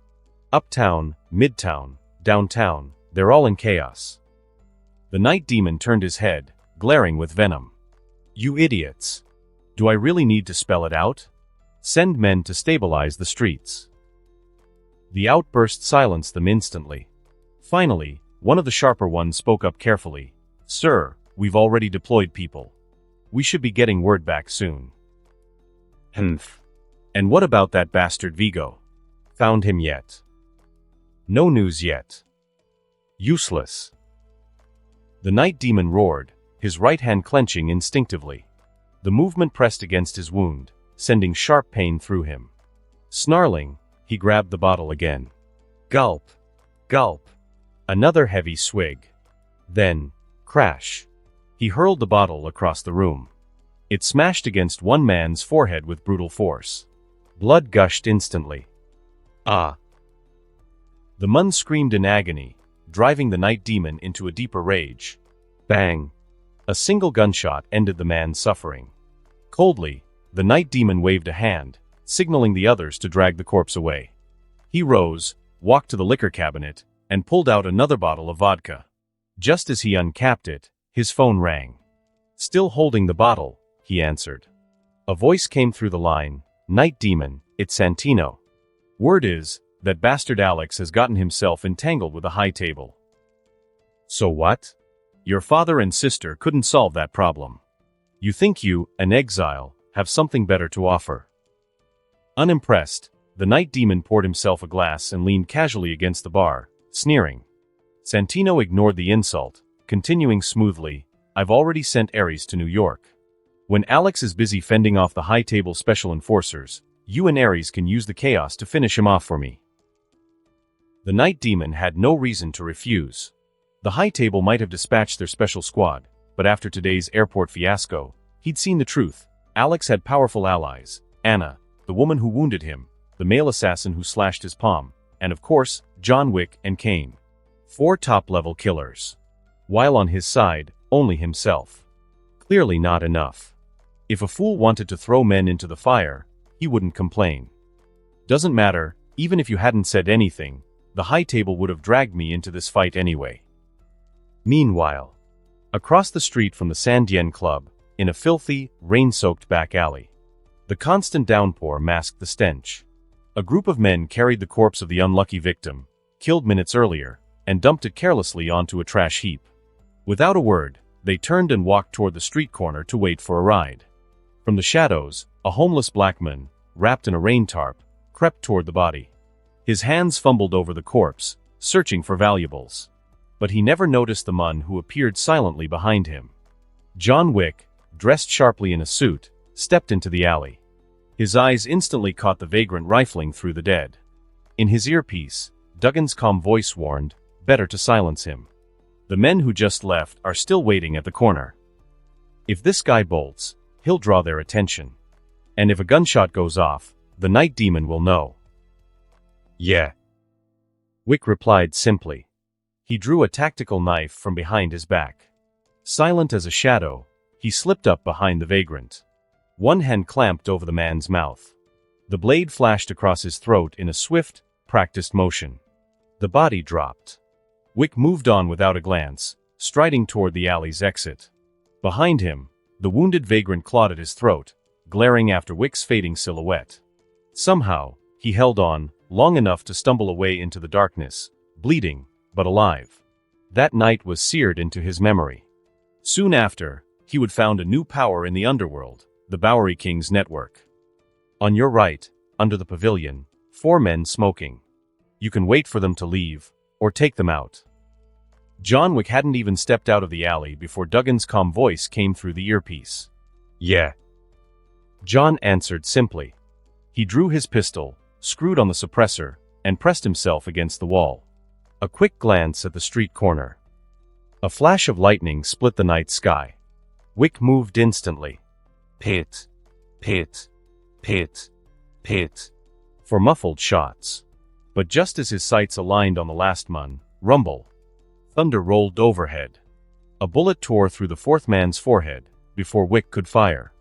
Uptown, midtown, downtown, they're all in chaos." The night demon turned his head, glaring with venom. "You idiots. Do I really need to spell it out? Send men to stabilize the streets." The outburst silenced them instantly. Finally, one of the sharper ones spoke up carefully. "Sir, we've already deployed people. We should be getting word back soon." "Humph. And what about that bastard Vigo? Found him yet?" "No news yet." "Useless." The night demon roared, his right hand clenching instinctively. The movement pressed against his wound, sending sharp pain through him. Snarling, he grabbed the bottle again. Gulp. Gulp. Another heavy swig. Then, crash. He hurled the bottle across the room. It smashed against one man's forehead with brutal force. Blood gushed instantly. "Ah!" The Mun screamed in agony, driving the night demon into a deeper rage. Bang! A single gunshot ended the man's suffering. Coldly, the night demon waved a hand, signaling the others to drag the corpse away. He rose, walked to the liquor cabinet, and pulled out another bottle of vodka. Just as he uncapped it, his phone rang. "Still holding the bottle," he answered. A voice came through the line, "Night demon, it's Santino. Word is, that bastard Alex has gotten himself entangled with a High Table." "So what? Your father and sister couldn't solve that problem. You think you, an exile, have something better to offer." Unimpressed, the night demon poured himself a glass and leaned casually against the bar, sneering. Santino ignored the insult, continuing smoothly, "I've already sent Ares to New York. When Alex is busy fending off the High Table special enforcers, you and Ares can use the chaos to finish him off for me." The night demon had no reason to refuse. The High Table might have dispatched their special squad, but after today's airport fiasco, he'd seen the truth. Alex had powerful allies: Anna, the woman who wounded him, the male assassin who slashed his palm, and of course, John Wick and Kane. 4 top-level killers. While on his side, only himself. Clearly not enough. If a fool wanted to throw men into the fire, he wouldn't complain. "Doesn't matter, even if you hadn't said anything, the High Table would have dragged me into this fight anyway." Meanwhile, across the street from the Sandyen Club, in a filthy, rain-soaked back alley. The constant downpour masked the stench. A group of men carried the corpse of the unlucky victim, killed minutes earlier, and dumped it carelessly onto a trash heap. Without a word, they turned and walked toward the street corner to wait for a ride. From the shadows, a homeless black man, wrapped in a rain tarp, crept toward the body. His hands fumbled over the corpse, searching for valuables. But he never noticed the Mun who appeared silently behind him. John Wick, dressed sharply in a suit, stepped into the alley. His eyes instantly caught the vagrant rifling through the dead. In his earpiece, Duggan's calm voice warned, "Better to silence him. The men who just left are still waiting at the corner. If this guy bolts, he'll draw their attention. And if a gunshot goes off, the night demon will know." "Yeah," Wick replied simply. He drew a tactical knife from behind his back. Silent as a shadow, he slipped up behind the vagrant. One hand clamped over the man's mouth. The blade flashed across his throat in a swift, practiced motion. The body dropped. Wick moved on without a glance, striding toward the alley's exit. Behind him, the wounded vagrant clawed at his throat, glaring after Wick's fading silhouette. Somehow, he held on, long enough to stumble away into the darkness, bleeding, but alive. That night was seared into his memory. Soon after, he would found a new power in the underworld, the Bowery King's network. On your right, under the pavilion, 4 men smoking. You can wait for them to leave, or take them out. John Wick hadn't even stepped out of the alley before Duggan's calm voice came through the earpiece. "Yeah," John answered simply. He drew his pistol, screwed on the suppressor, and pressed himself against the wall. A quick glance at the street corner. A flash of lightning split the night sky. Wick moved instantly. Pit, pit, pit, pit, for muffled shots. But just as his sights aligned on the last man, rumble. Thunder rolled overhead. A bullet tore through the 4th man's forehead, before Wick could fire.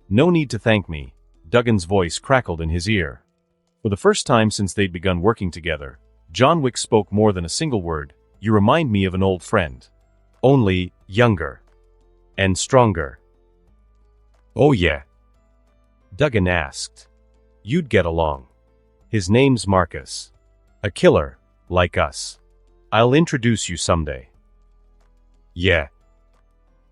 "No need to thank me," Duggan's voice crackled in his ear. For the first time since they'd begun working together, John Wick spoke more than a single word. "You remind me of an old friend. Only younger. And stronger." "Oh yeah?" Duggan asked. "You'd get along. His name's Marcus. A killer, like us. I'll introduce you someday." "Yeah."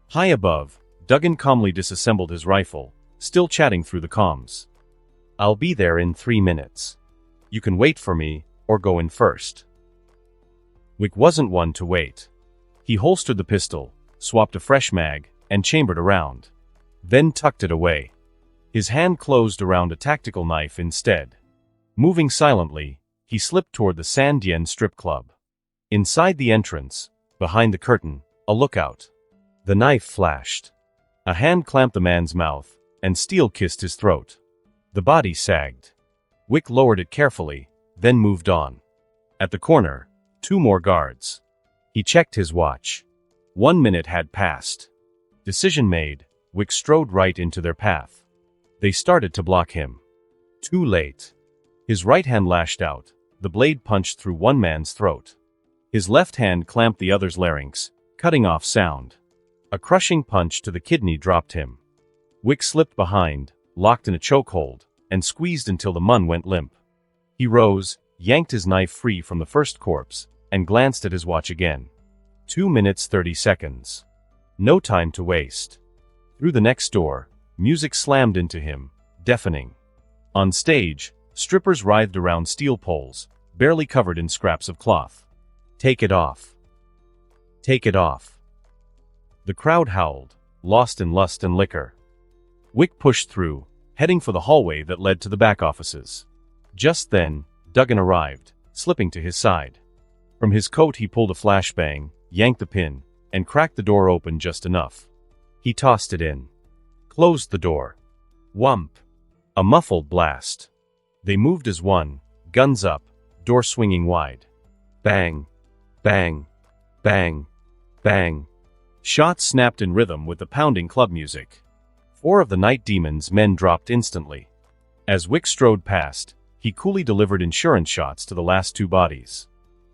High above, Duggan calmly disassembled his rifle, still chatting through the comms. "I'll be there in 3 minutes. You can wait for me, or go in first." Wick wasn't one to wait. He holstered the pistol, swapped a fresh mag, and chambered around. Then tucked it away. His hand closed around a tactical knife instead. Moving silently, he slipped toward the San Dien strip club. Inside the entrance, behind the curtain, a lookout. The knife flashed. A hand clamped the man's mouth, and steel kissed his throat. The body sagged. Wick lowered it carefully, then moved on. At the corner, 2 more guards. He checked his watch. 1 minute had passed. Decision made, Wick strode right into their path. They started to block him. Too late. His right hand lashed out, the blade punched through one man's throat. His left hand clamped the other's larynx, cutting off sound. A crushing punch to the kidney dropped him. Wick slipped behind, locked in a chokehold, and squeezed until the mun went limp. He rose, yanked his knife free from the first corpse, and glanced at his watch again. 2 minutes 30 seconds. No time to waste. Through the next door, music slammed into him, deafening. On stage, strippers writhed around steel poles, barely covered in scraps of cloth. "Take it off. Take it off." The crowd howled, lost in lust and liquor. Wick pushed through, heading for the hallway that led to the back offices. Just then, Duggan arrived, slipping to his side. From his coat he pulled a flashbang, yanked the pin, and cracked the door open just enough. He tossed it in. Closed the door. Whump! A muffled blast. They moved as one, guns up, door swinging wide. Bang! Bang! Bang! Bang! Shots snapped in rhythm with the pounding club music. 4 of the night demon's men dropped instantly. As Wick strode past, he coolly delivered insurance shots to the last 2 bodies.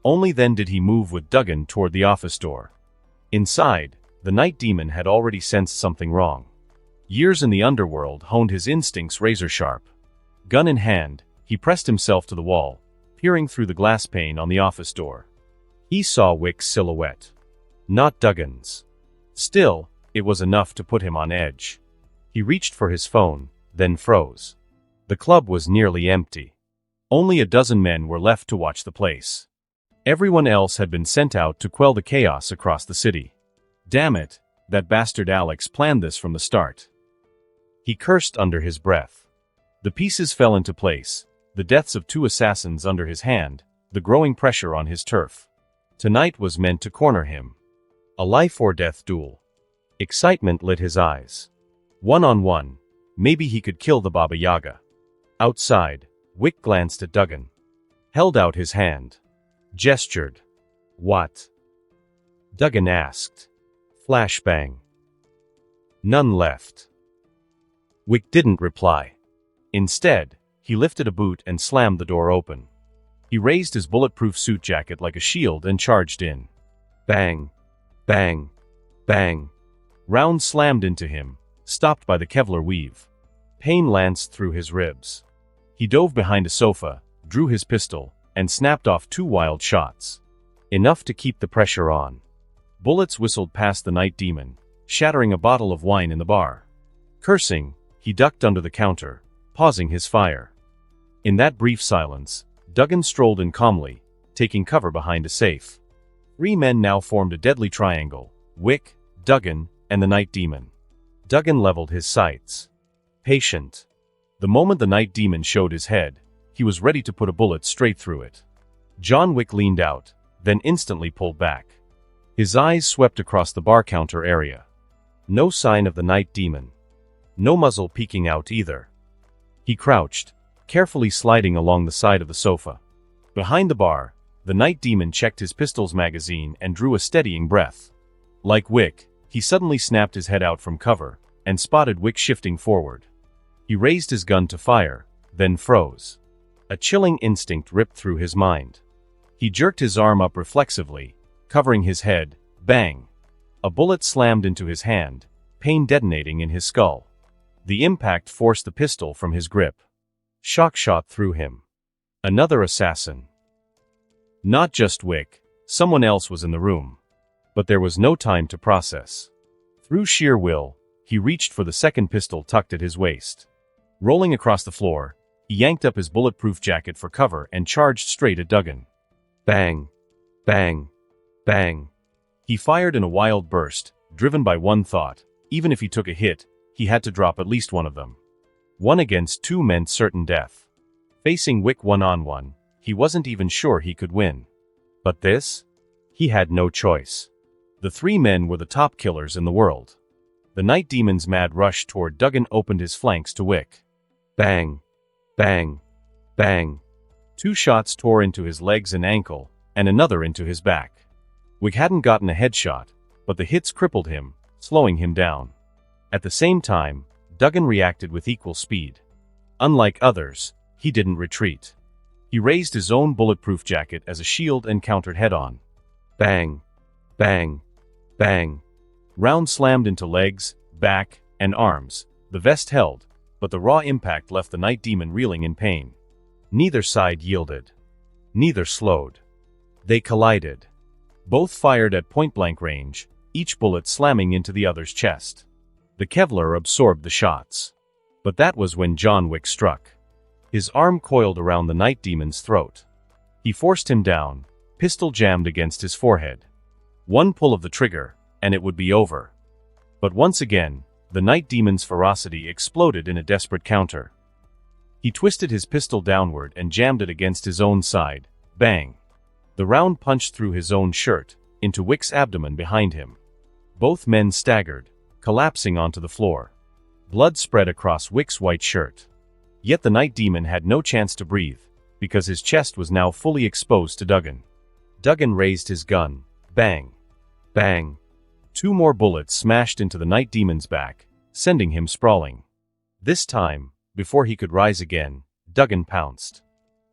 Only then did he move with Duggan toward the office door. Inside, the night demon had already sensed something wrong. Years in the underworld honed his instincts razor-sharp. Gun in hand, he pressed himself to the wall, peering through the glass pane on the office door. He saw Wick's silhouette. Not Duggan's. Still, it was enough to put him on edge. He reached for his phone, then froze. The club was nearly empty. Only a dozen men were left to watch the place. Everyone else had been sent out to quell the chaos across the city. Damn it, that bastard Alex planned this from the start. He cursed under his breath. The pieces fell into place, the deaths of 2 assassins under his hand, the growing pressure on his turf. Tonight was meant to corner him. A life-or-death duel. Excitement lit his eyes. 1-on-1, maybe he could kill the Baba Yaga. Outside, Wick glanced at Duggan. Held out his hand. Gestured. What? Duggan asked. Flashbang. None left. Wick didn't reply. Instead, he lifted a boot and slammed the door open. He raised his bulletproof suit jacket like a shield and charged in. Bang. Bang. Bang. Rounds slammed into him, stopped by the Kevlar weave. Pain lanced through his ribs. He dove behind a sofa, drew his pistol, and snapped off 2 wild shots. Enough to keep the pressure on. Bullets whistled past the night demon, shattering a bottle of wine in the bar. Cursing, he ducked under the counter, pausing his fire. In that brief silence, Duggan strolled in calmly, taking cover behind a safe. 3 men now formed a deadly triangle: Wick, Duggan, and the night demon. Duggan leveled his sights. Patient. The moment the night demon showed his head, he was ready to put a bullet straight through it. John Wick leaned out, then instantly pulled back. His eyes swept across the bar counter area. No sign of the night demon. No muzzle peeking out either. He crouched, carefully sliding along the side of the sofa. Behind the bar, the night demon checked his pistol's magazine and drew a steadying breath. Like Wick, he suddenly snapped his head out from cover, and spotted Wick shifting forward. He raised his gun to fire, then froze. A chilling instinct ripped through his mind. He jerked his arm up reflexively, covering his head. Bang! A bullet slammed into his hand, pain detonating in his skull. The impact forced the pistol from his grip. Shock shot through him. Another assassin. Not just Wick, someone else was in the room. But there was no time to process. Through sheer will, he reached for the second pistol tucked at his waist. Rolling across the floor, he yanked up his bulletproof jacket for cover and charged straight at Duggan. Bang! Bang! Bang! He fired in a wild burst, driven by one thought: even if he took a hit, he had to drop at least one of them. 1 against 2 meant certain death. Facing Wick 1-on-1, he wasn't even sure he could win. But this? He had no choice. The 3 men were the top killers in the world. The night demon's mad rush toward Duggan opened his flanks to Wick. Bang! Bang! Bang! 2 shots tore into his legs and ankle, and another into his back. Wick hadn't gotten a headshot, but the hits crippled him, slowing him down. At the same time, Duggan reacted with equal speed. Unlike others, he didn't retreat. He raised his own bulletproof jacket as a shield and countered head-on. Bang! Bang! Bang! Rounds slammed into legs, back, and arms. The vest held, but the raw impact left the night demon reeling in pain. Neither side yielded. Neither slowed. They collided. Both fired at point-blank range, each bullet slamming into the other's chest. The Kevlar absorbed the shots. But that was when John Wick struck. His arm coiled around the night demon's throat. He forced him down, pistol jammed against his forehead. One pull of the trigger, and it would be over. But once again, the night demon's ferocity exploded in a desperate counter. He twisted his pistol downward and jammed it against his own side. Bang! The round punched through his own shirt, into Wick's abdomen behind him. Both men staggered, collapsing onto the floor. Blood spread across Wick's white shirt. Yet the night demon had no chance to breathe, because his chest was now fully exposed to Duggan. Duggan raised his gun. Bang! Bang! 2 more bullets smashed into the night demon's back, sending him sprawling. This time, before he could rise again, Duggan pounced.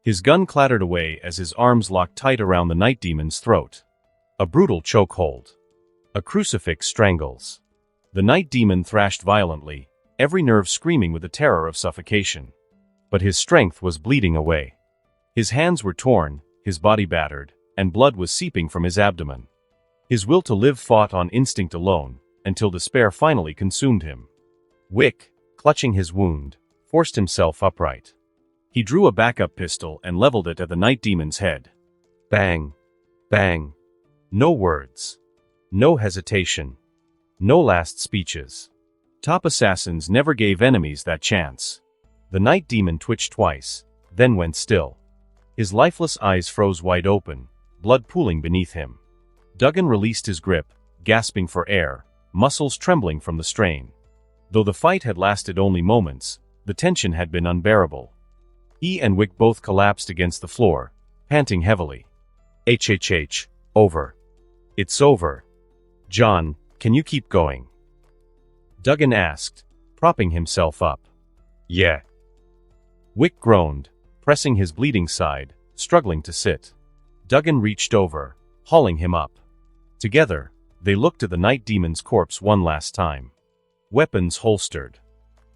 His gun clattered away as his arms locked tight around the night demon's throat. A brutal chokehold. A crucifix strangles. The night demon thrashed violently, every nerve screaming with the terror of suffocation. But his strength was bleeding away. His hands were torn, his body battered, and blood was seeping from his abdomen. His will to live fought on instinct alone, until despair finally consumed him. Wick, clutching his wound, forced himself upright. He drew a backup pistol and leveled it at the night demon's head. Bang! Bang! No words. No hesitation. No last speeches. Top assassins never gave enemies that chance. The night demon twitched twice, then went still. His lifeless eyes froze wide open, blood pooling beneath him. Duggan released his grip, gasping for air, muscles trembling from the strain. Though the fight had lasted only moments, the tension had been unbearable. He and Wick both collapsed against the floor, panting heavily. HHH, over. It's over. John, can you keep going? Duggan asked, propping himself up. Yeah. Wick groaned, pressing his bleeding side, struggling to sit. Duggan reached over, hauling him up. Together, they looked at the night demon's corpse one last time. Weapons holstered.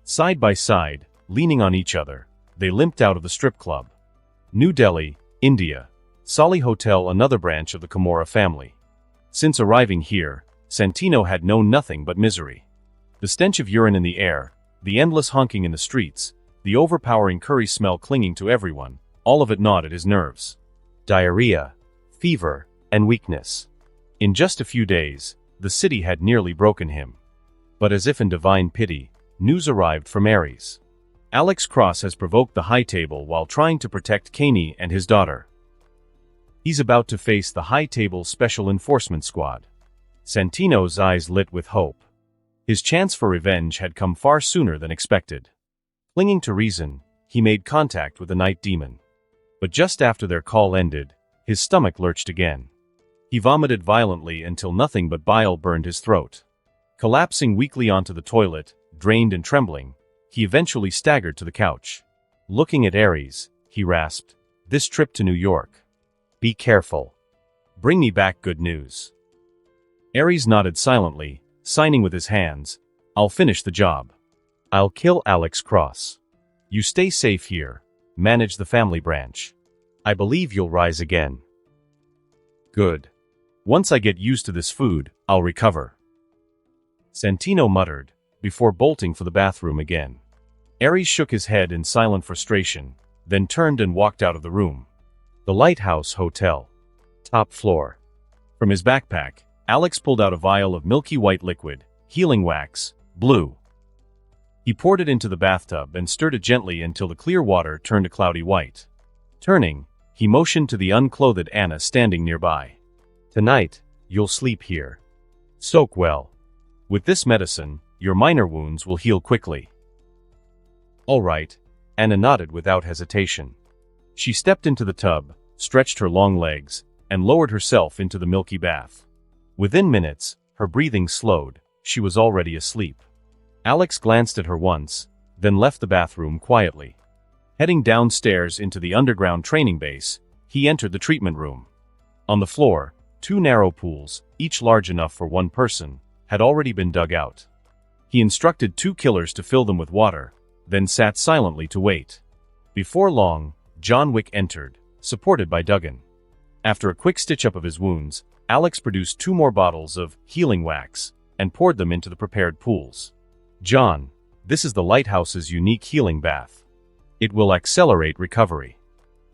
Side by side, leaning on each other, they limped out of the strip club. New Delhi, India. Sali Hotel, another branch of the Kamora family. Since arriving here, Santino had known nothing but misery. The stench of urine in the air, the endless honking in the streets, the overpowering curry smell clinging to everyone, all of it gnawed at his nerves. Diarrhea, fever, and weakness. In just a few days, the city had nearly broken him. But as if in divine pity, news arrived from Ares. Alex Cross has provoked the High Table while trying to protect Kaney and his daughter. He's about to face the High Table's Special Enforcement Squad. Santino's eyes lit with hope. His chance for revenge had come far sooner than expected. Clinging to reason, he made contact with the night demon. But just after their call ended, his stomach lurched again. He vomited violently until nothing but bile burned his throat. Collapsing weakly onto the toilet, drained and trembling, he eventually staggered to the couch. Looking at Ares, he rasped, "This trip to New York. Be careful. Bring me back good news." Ares nodded silently, signing with his hands, "I'll finish the job. I'll kill Alex Cross. You stay safe here, manage the family branch. I believe you'll rise again." "Good. Once I get used to this food, I'll recover," Santino muttered, before bolting for the bathroom again. Ares shook his head in silent frustration, then turned and walked out of the room. The Lighthouse Hotel. Top floor. From his backpack, Alex pulled out a vial of milky white liquid, healing wax, blue. He poured it into the bathtub and stirred it gently until the clear water turned a cloudy white. Turning, he motioned to the unclothed Anna standing nearby. "Tonight, you'll sleep here. Soak well. With this medicine, your minor wounds will heal quickly." "All right," Anna nodded without hesitation. She stepped into the tub, stretched her long legs, and lowered herself into the milky bath. Within minutes, her breathing slowed, she was already asleep. Alex glanced at her once, then left the bathroom quietly. Heading downstairs into the underground training base, he entered the treatment room. On the floor, 2 narrow pools, each large enough for one person, had already been dug out. He instructed 2 killers to fill them with water, then sat silently to wait. Before long, John Wick entered, supported by Duggan. After a quick stitch-up of his wounds, Alex produced 2 more bottles of healing wax and poured them into the prepared pools. "John, this is the Lighthouse's unique healing bath. It will accelerate recovery.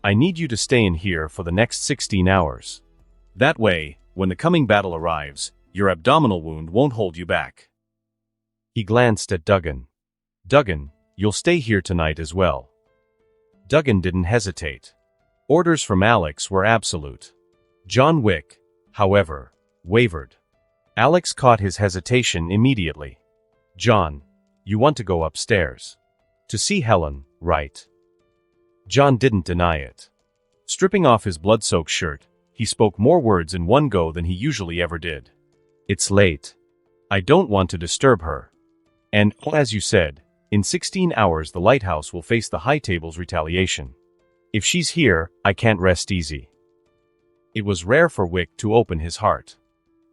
I need you to stay in here for the next 16 hours. That way, when the coming battle arrives, your abdominal wound won't hold you back." He glanced at Duggan. "Duggan, you'll stay here tonight as well." Duggan didn't hesitate. Orders from Alex were absolute. John Wick, however, wavered. Alex caught his hesitation immediately. "John, you want to go upstairs. To see Helen, right?" John didn't deny it. Stripping off his blood-soaked shirt, he spoke more words in one go than he usually ever did. "It's late. I don't want to disturb her. And, as you said, in 16 hours the Lighthouse will face the High Table's retaliation. If she's here, I can't rest easy." It was rare for Wick to open his heart.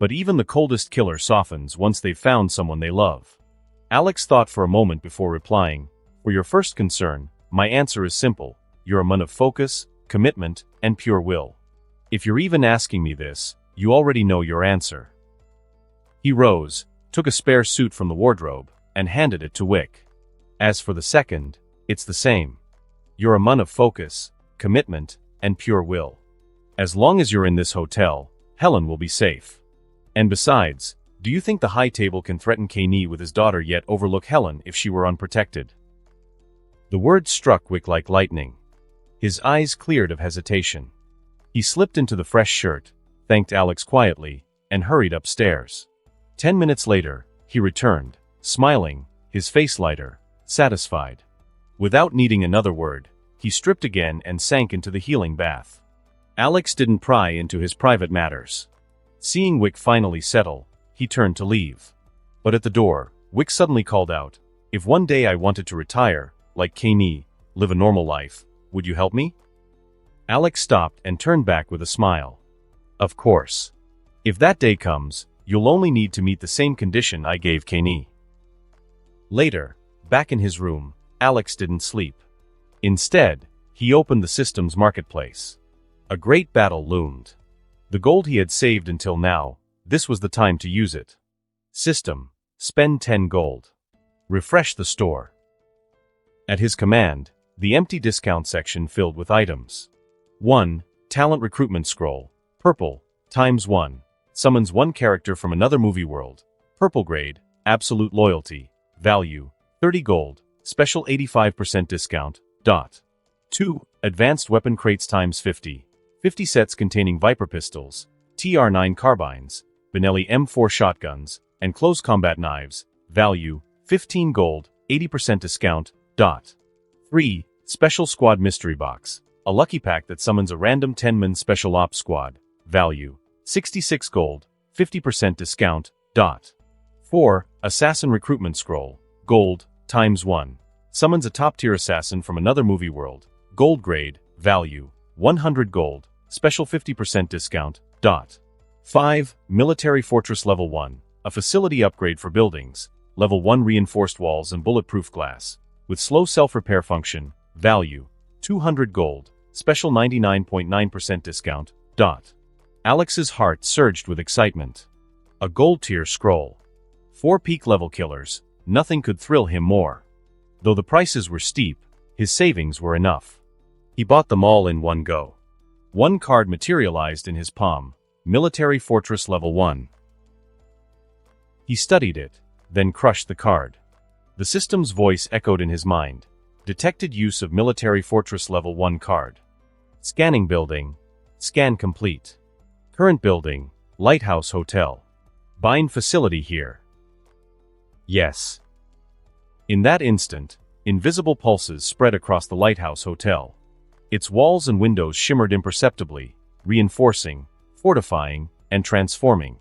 But even the coldest killer softens once they've found someone they love. Alex thought for a moment before replying, "For your first concern, my answer is simple. You're a man of focus, commitment, and pure will. If you're even asking me this, you already know your answer." He rose, took a spare suit from the wardrobe, and handed it to Wick. "As for the second, it's the same. You're a man of focus, commitment, and pure will. As long as you're in this hotel, Helen will be safe. And besides, Do you think the high table can threaten Kane with his daughter yet overlook Helen if she were unprotected? The words struck Wick like lightning. His eyes cleared of hesitation. He slipped into the fresh shirt, thanked Alex quietly, and hurried upstairs. 10 minutes later, he returned, smiling, his face lighter, satisfied. Without needing another word, he stripped again and sank into the healing bath. Alex didn't pry into his private matters. Seeing Wick finally settle, he turned to leave. But at the door, Wick suddenly called out, "If one day I wanted to retire, like Kane, live a normal life, would you help me?" Alex stopped and turned back with a smile. "Of course. If that day comes, you'll only need to meet the same condition I gave Kane." Later, back in his room, Alex didn't sleep. Instead, he opened the system's marketplace. A great battle loomed. The gold he had saved until now, this was the time to use it. System, spend 10 gold. Refresh the store. At his command, the empty discount section filled with items. 1. Talent recruitment scroll, purple, ×1. Summons one character from another movie world. Purple grade, absolute loyalty, value, 30 gold, special 85% discount, . 2. Advanced weapon crates ×50. 50 sets containing Viper pistols, TR9 carbines, Benelli M4 shotguns, and close combat knives, value, 15 gold, 80% discount, . 3. Special Squad Mystery Box, a lucky pack that summons a random 10-man Special Ops Squad, value, 66 gold, 50% discount, . 4. Assassin Recruitment Scroll, gold, ×1. Summons a top-tier assassin from another movie world, gold grade, value, 100 gold, special 50% discount, . 5. Military Fortress Level 1, a facility upgrade for buildings, Level 1 reinforced walls and bulletproof glass, with slow self-repair function, value, 200 gold, special 99.9% discount, . Alex's heart surged with excitement. A gold tier scroll. 4 peak level killers, nothing could thrill him more. Though the prices were steep, his savings were enough. He bought them all in one go. One card materialized in his palm, Military Fortress Level 1. He studied it, then crushed the card. The system's voice echoed in his mind. Detected use of Military Fortress Level 1 card. Scanning building. Scan complete. Current building, Lighthouse Hotel. Bind facility here. Yes. In that instant, invisible pulses spread across the Lighthouse Hotel. Its walls and windows shimmered imperceptibly, reinforcing, fortifying, and transforming.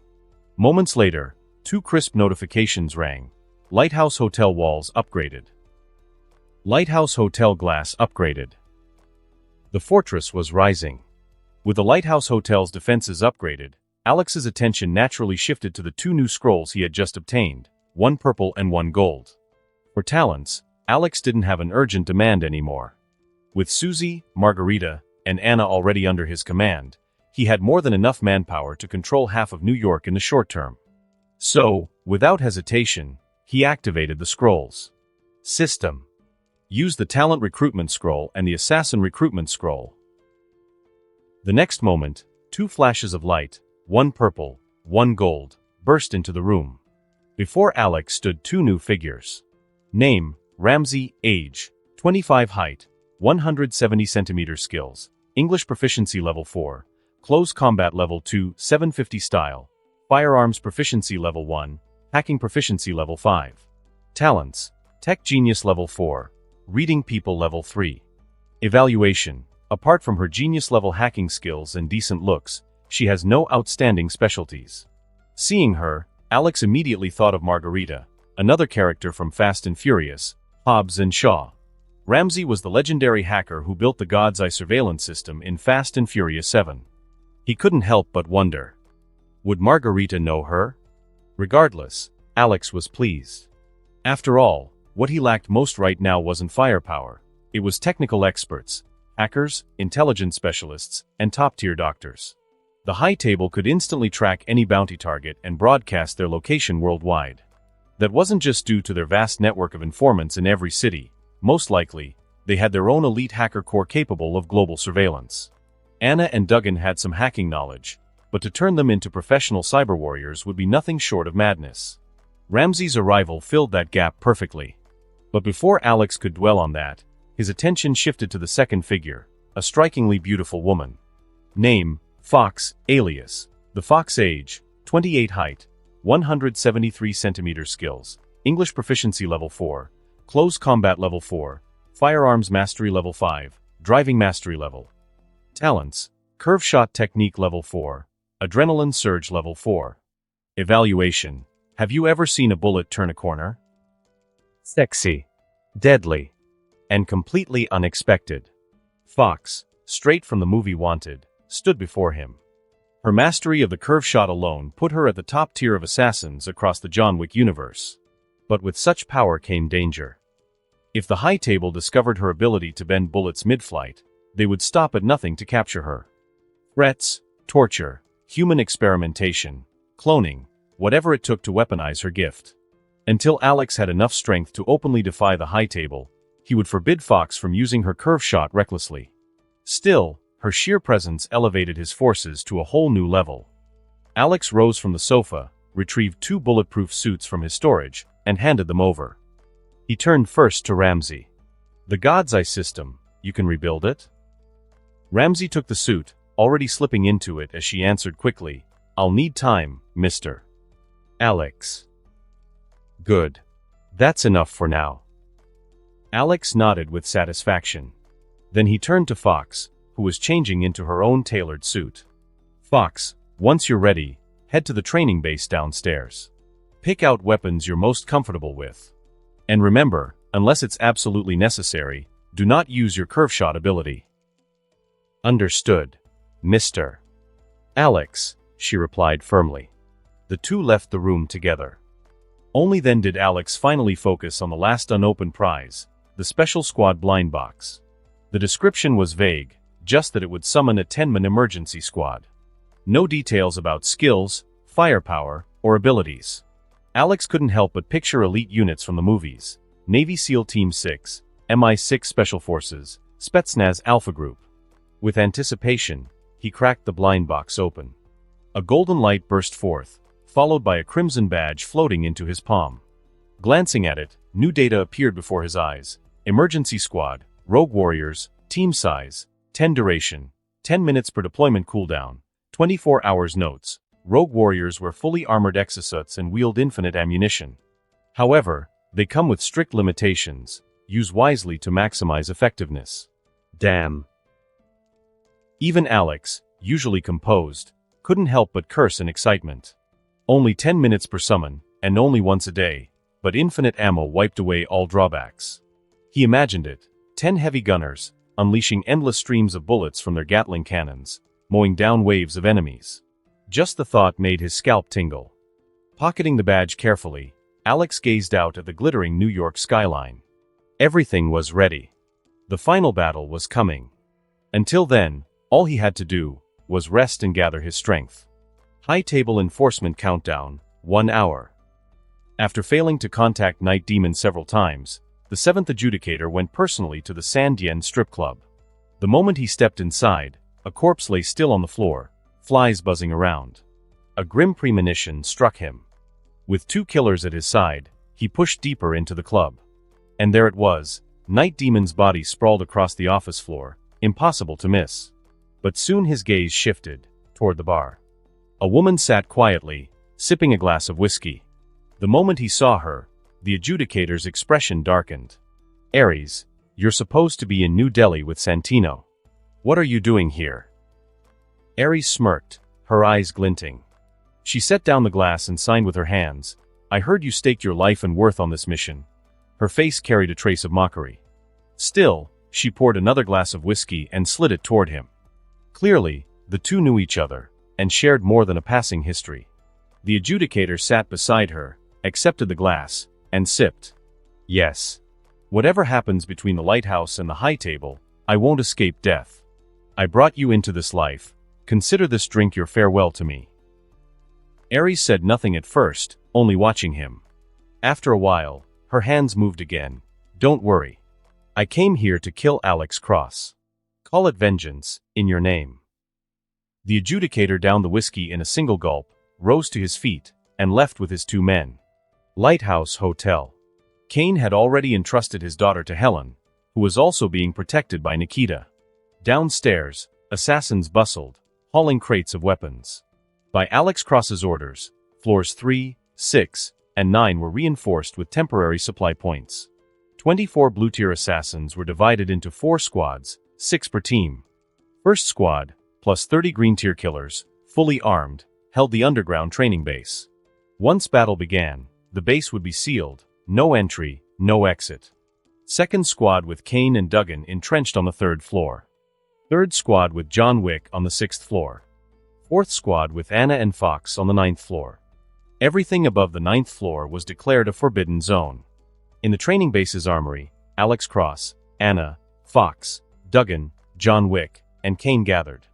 Moments later, 2 crisp notifications rang. Lighthouse Hotel walls upgraded. Lighthouse Hotel glass upgraded. The fortress was rising. With the Lighthouse Hotel's defenses upgraded, Alex's attention naturally shifted to the 2 new scrolls he had just obtained, 1 purple and 1 gold. For talents, Alex didn't have an urgent demand anymore. With Susie, Margarita, and Anna already under his command, he had more than enough manpower to control half of New York in the short term. So, without hesitation, he activated the scrolls. System. Use the Talent Recruitment Scroll and the Assassin Recruitment Scroll. The next moment, 2 flashes of light, 1 purple, 1 gold, burst into the room. Before Alex stood 2 new figures. Name, Ramsey, age, 25 height, 170 centimeters skills, English proficiency level 4, close combat level 2, 750 style, firearms proficiency level 1, hacking proficiency level 5. Talents, tech genius level 4, reading people level 3. Evaluation, apart from her genius level hacking skills and decent looks, she has no outstanding specialties. Seeing her, Alex immediately thought of Margarita, another character from Fast and Furious, Hobbs and Shaw. Ramsey was the legendary hacker who built the God's Eye surveillance system in Fast and Furious 7. He couldn't help but wonder. Would Margarita know her? Regardless, Alex was pleased. After all, what he lacked most right now wasn't firepower. It was technical experts, hackers, intelligence specialists, and top-tier doctors. The high table could instantly track any bounty target and broadcast their location worldwide. That wasn't just due to their vast network of informants in every city. Most likely, they had their own elite hacker core capable of global surveillance. Anna and Duggan had some hacking knowledge, but to turn them into professional cyber warriors would be nothing short of madness. Ramsey's arrival filled that gap perfectly. But before Alex could dwell on that, his attention shifted to the second figure, a strikingly beautiful woman. Name, Fox, alias, the Fox age, 28 height, 173 centimeters skills, English proficiency level 4, close combat level 4, firearms mastery level 5, driving mastery level. Talents, curve shot technique level 4, adrenaline surge level 4. Evaluation, have you ever seen a bullet turn a corner? Sexy, deadly, and completely unexpected. Fox, straight from the movie Wanted, stood before him. Her mastery of the curve shot alone put her at the top tier of assassins across the John Wick universe. But with such power came danger. If the High Table discovered her ability to bend bullets mid-flight, they would stop at nothing to capture her. Threats, torture, human experimentation, cloning, whatever it took to weaponize her gift. Until Alex had enough strength to openly defy the High Table, he would forbid Fox from using her curve shot recklessly. Still, her sheer presence elevated his forces to a whole new level. Alex rose from the sofa, retrieved 2 bulletproof suits from his storage, and handed them over. He turned first to Ramsey. The God's Eye system, you can rebuild it? Ramsey took the suit, already slipping into it as she answered quickly, I'll need time, mister. Alex. Good. That's enough for now. Alex nodded with satisfaction. Then he turned to Fox, who was changing into her own tailored suit. Fox, once you're ready, head to the training base downstairs. Pick out weapons you're most comfortable with. And remember, unless it's absolutely necessary, do not use your curve shot ability. Understood, mister. Alex, she replied firmly. The two left the room together. Only then did Alex finally focus on the last unopened prize, the Special Squad blind box. The description was vague, just that it would summon a 10-man emergency squad. No details about skills, firepower, or abilities. Alex couldn't help but picture elite units from the movies: Navy SEAL Team 6, MI6 Special Forces, Spetsnaz Alpha Group. With anticipation, he cracked the blind box open. A golden light burst forth, followed by a crimson badge floating into his palm. Glancing at it, new data appeared before his eyes: Emergency Squad, Rogue Warriors, Team Size, 10 Duration, 10 minutes per deployment cooldown, 24 hours notes. Rogue Warriors wear fully armored exosuits and wield infinite ammunition. However, they come with strict limitations. Use wisely to maximize effectiveness. Damn. Even Alex, usually composed, couldn't help but curse in excitement. Only 10 minutes per summon, and only once a day, but infinite ammo wiped away all drawbacks. He imagined it: 10 heavy gunners, unleashing endless streams of bullets from their Gatling cannons, mowing down waves of enemies. Just the thought made his scalp tingle. Pocketing the badge carefully, Alex gazed out at the glittering New York skyline. Everything was ready. The final battle was coming. Until then, all he had to do was rest and gather his strength. High Table Enforcement Countdown, 1 hour. After failing to contact Night Demon several times, the 7th adjudicator went personally to the Sandien strip club. The moment he stepped inside, a corpse lay still on the floor, flies buzzing around. A grim premonition struck him. With 2 killers at his side, he pushed deeper into the club. And there it was, Night Demon's body sprawled across the office floor, impossible to miss. But soon his gaze shifted, toward the bar. A woman sat quietly, sipping a glass of whiskey. The moment he saw her, the adjudicator's expression darkened. Ares, you're supposed to be in New Delhi with Santino. What are you doing here? Ares smirked, her eyes glinting. She set down the glass and signed with her hands. I heard you staked your life and worth on this mission. Her face carried a trace of mockery. Still, she poured another glass of whiskey and slid it toward him. Clearly, the two knew each other, and shared more than a passing history. The adjudicator sat beside her, accepted the glass, and sipped. Yes. Whatever happens between the lighthouse and the High Table, I won't escape death. I brought you into this life. Consider this drink your farewell to me. Ares said nothing at first, only watching him. After a while, her hands moved again. Don't worry. I came here to kill Alex Cross. Call it vengeance, in your name. The adjudicator downed the whiskey in a single gulp, rose to his feet, and left with his 2 men. Lighthouse Hotel. Kane had already entrusted his daughter to Helen, who was also being protected by Nikita. Downstairs, assassins bustled, hauling crates of weapons. By Alex Cross's orders, floors 3, 6, and 9 were reinforced with temporary supply points. 24 blue-tier assassins were divided into 4 squads, 6 per team. First squad, plus 30 green-tier killers, fully armed, held the underground training base. Once battle began, the base would be sealed, no entry, no exit. Second squad with Kane and Duggan entrenched on the 3rd floor. Third squad with John Wick on the 6th floor. Fourth squad with Anna and Fox on the 9th floor. Everything above the 9th floor was declared a forbidden zone. In the training base's armory, Alex Cross, Anna, Fox, Duggan, John Wick, and Kane gathered.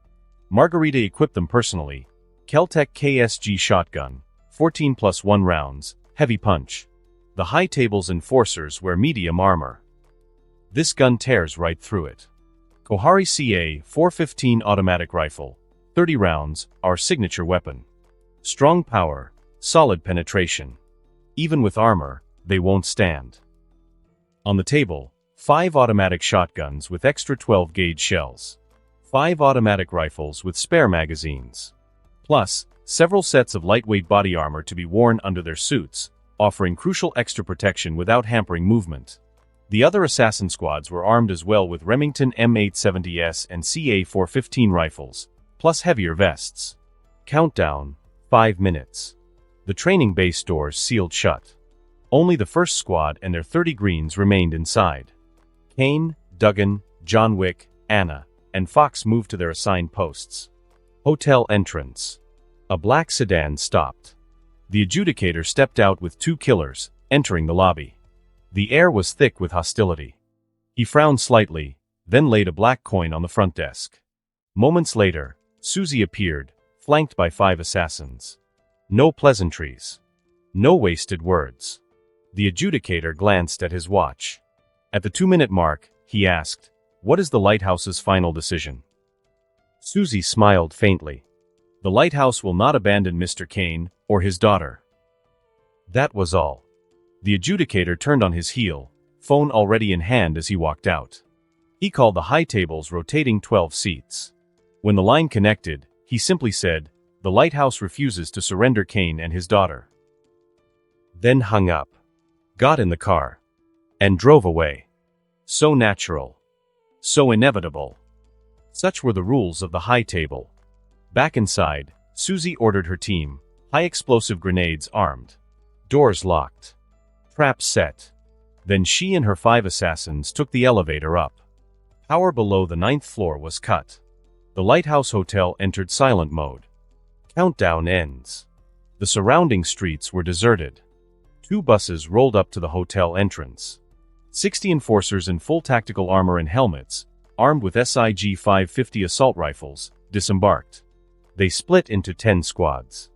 Margarita equipped them personally. Keltec KSG shotgun, 14+1 rounds, heavy punch. The high table's enforcers wear medium armor. This gun tears right through it. Kohari CA 415 automatic rifle, 30 rounds, our signature weapon. Strong power, solid penetration. Even with armor, they won't stand. On the table, 5 automatic shotguns with extra 12-gauge shells. 5 automatic rifles with spare magazines. Plus, several sets of lightweight body armor to be worn under their suits, offering crucial extra protection without hampering movement. The other assassin squads were armed as well with Remington M870S and CA415 rifles, plus heavier vests. Countdown, 5 minutes. The training base doors sealed shut. Only the first squad and their 30 greens remained inside. Kane, Duggan, John Wick, Anna, and Fox moved to their assigned posts. Hotel entrance. A black sedan stopped. The adjudicator stepped out with 2 killers, entering the lobby. The air was thick with hostility. He frowned slightly, then laid a black coin on the front desk. Moments later, Susie appeared, flanked by 5 assassins. No pleasantries. No wasted words. The adjudicator glanced at his watch. At the 2-minute mark, he asked, "What is the lighthouse's final decision?" Susie smiled faintly. "The lighthouse will not abandon Mr. Kane or his daughter." That was all. The adjudicator turned on his heel, phone already in hand as he walked out. He called the high table's rotating 12 seats. When the line connected, he simply said, "The lighthouse refuses to surrender Kane and his daughter." Then hung up, got in the car, and drove away. So natural. So inevitable. Such were the rules of the high table. Back inside, Susie ordered her team, high-explosive grenades armed. Doors locked. Traps set. Then she and her 5 assassins took the elevator up. Power below the 9th floor was cut. The Lighthouse Hotel entered silent mode. Countdown ends. The surrounding streets were deserted. 2 buses rolled up to the hotel entrance. 60 enforcers in full tactical armor and helmets, armed with SIG 550 assault rifles, disembarked. They split into 10 squads.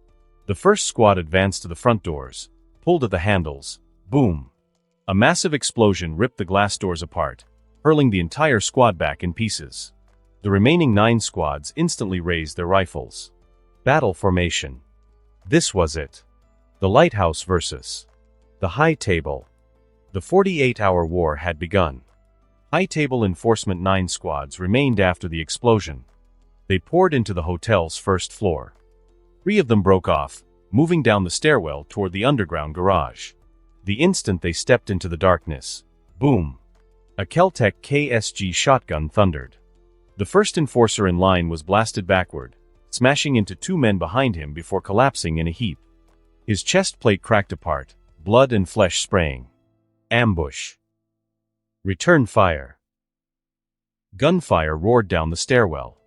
The first squad advanced to the front doors, pulled at the handles. Boom! A massive explosion ripped the glass doors apart, hurling the entire squad back in pieces. The remaining 9 squads instantly raised their rifles. Battle formation. This was it. The lighthouse versus the high table. The 48-hour war had begun. High table enforcement 9 squads remained after the explosion. They poured into the hotel's first floor. 3 of them broke off, moving down the stairwell toward the underground garage. The instant they stepped into the darkness, boom! A Keltec KSG shotgun thundered. The first enforcer in line was blasted backward, smashing into 2 men behind him before collapsing in a heap. His chest plate cracked apart, blood and flesh spraying. Ambush. Return fire. Gunfire roared down the stairwell.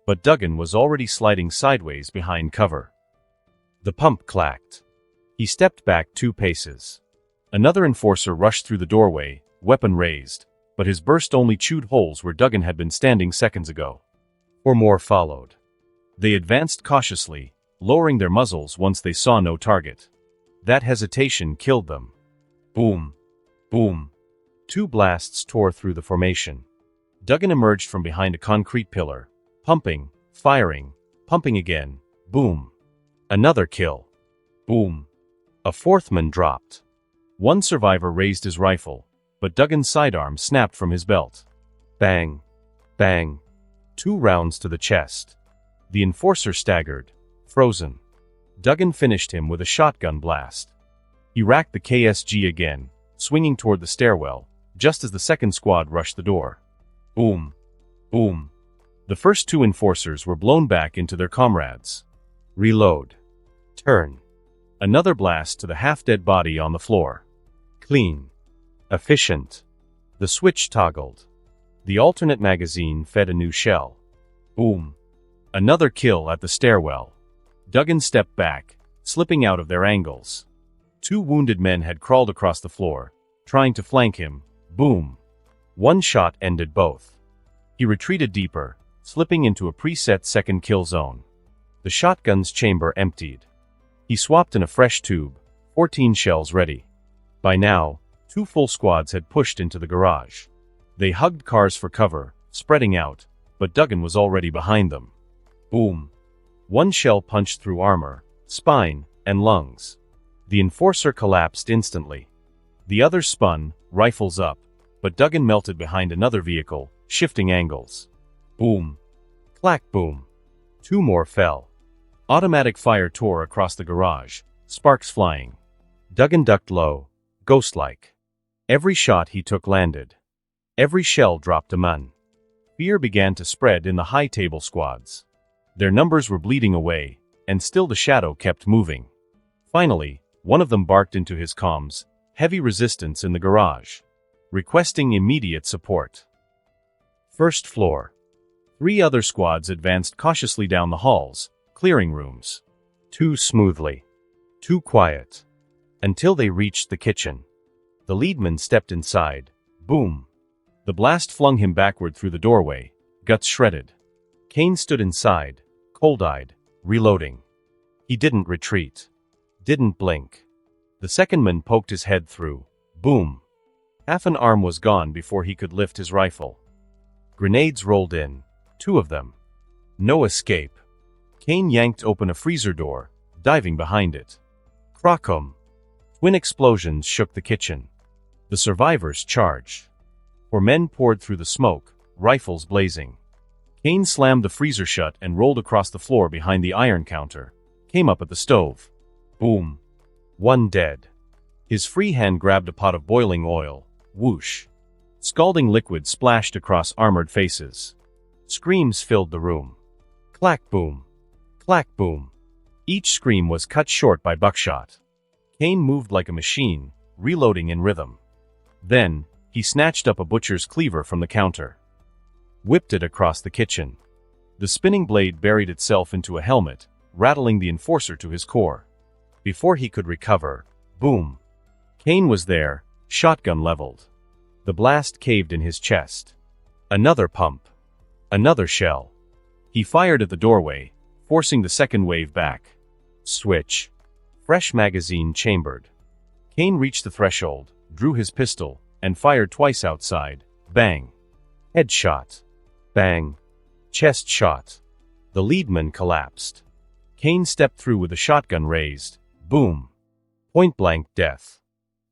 But Duggan was already sliding sideways behind cover. The pump clacked. He stepped back 2 paces. Another enforcer rushed through the doorway, weapon raised, but his burst only chewed holes where Duggan had been standing seconds ago. 4 more followed. They advanced cautiously, lowering their muzzles once they saw no target. That hesitation killed them. Boom! Boom! 2 blasts tore through the formation. Duggan emerged from behind a concrete pillar, pumping, firing, pumping again. Boom. Another kill. Boom. A fourth man dropped. One survivor raised his rifle, but Duggan's sidearm snapped from his belt. Bang. Bang. 2 rounds to the chest. The enforcer staggered, frozen. Duggan finished him with a shotgun blast. He racked the KSG again, swinging toward the stairwell, just as the second squad rushed the door. Boom. Boom. The first 2 enforcers were blown back into their comrades. Reload. Turn. Another blast to the half-dead body on the floor. Clean. Efficient. The switch toggled. The alternate magazine fed a new shell. Boom. Another kill at the stairwell. Duggan stepped back, slipping out of their angles. 2 wounded men had crawled across the floor, trying to flank him. Boom. 1 shot ended both. He retreated deeper, slipping into a preset second kill zone. The shotgun's chamber emptied. He swapped in a fresh tube, 14 shells ready. By now, 2 full squads had pushed into the garage. They hugged cars for cover, spreading out, but Duggan was already behind them. Boom. 1 shell punched through armor, spine, and lungs. The enforcer collapsed instantly. The others spun, rifles up, but Duggan melted behind another vehicle, shifting angles. Boom. Clack boom. 2 more fell. Automatic fire tore across the garage, sparks flying. Duggan ducked low, ghost-like. Every shot he took landed. Every shell dropped a mun. Fear began to spread in the high table squads. Their numbers were bleeding away, and still the shadow kept moving. Finally, one of them barked into his comms, heavy resistance in the garage, requesting immediate support. First floor. 3 other squads advanced cautiously down the halls, clearing rooms. Too smoothly. Too quiet. Until they reached the kitchen. The leadman stepped inside. Boom. The blast flung him backward through the doorway, guts shredded. Kane stood inside, cold-eyed, reloading. He didn't retreat. Didn't blink. The second man poked his head through. Boom. Half an arm was gone before he could lift his rifle. Grenades rolled in. 2 of them. No escape. Kane yanked open a freezer door, diving behind it. Crockum. Twin explosions shook the kitchen. The survivors charged. 4 men poured through the smoke, rifles blazing. Kane slammed the freezer shut and rolled across the floor behind the iron counter. Came up at the stove. Boom. 1 dead. His free hand grabbed a pot of boiling oil. Whoosh. Scalding liquid splashed across armored faces. Screams filled the room. Clack boom. Clack boom. Each scream was cut short by buckshot. Kane moved like a machine, reloading in rhythm. Then, he snatched up a butcher's cleaver from the counter. Whipped it across the kitchen. The spinning blade buried itself into a helmet, rattling the enforcer to his core. Before he could recover, boom. Kane was there, shotgun leveled. The blast caved in his chest. Another pump. Another shell. He fired at the doorway, forcing the second wave back. Switch. Fresh magazine chambered. Kane reached the threshold, drew his pistol, and fired twice outside. Bang. Headshot. Bang. Chest shot. The leadman collapsed. Kane stepped through with the shotgun raised. Boom. Point-blank death.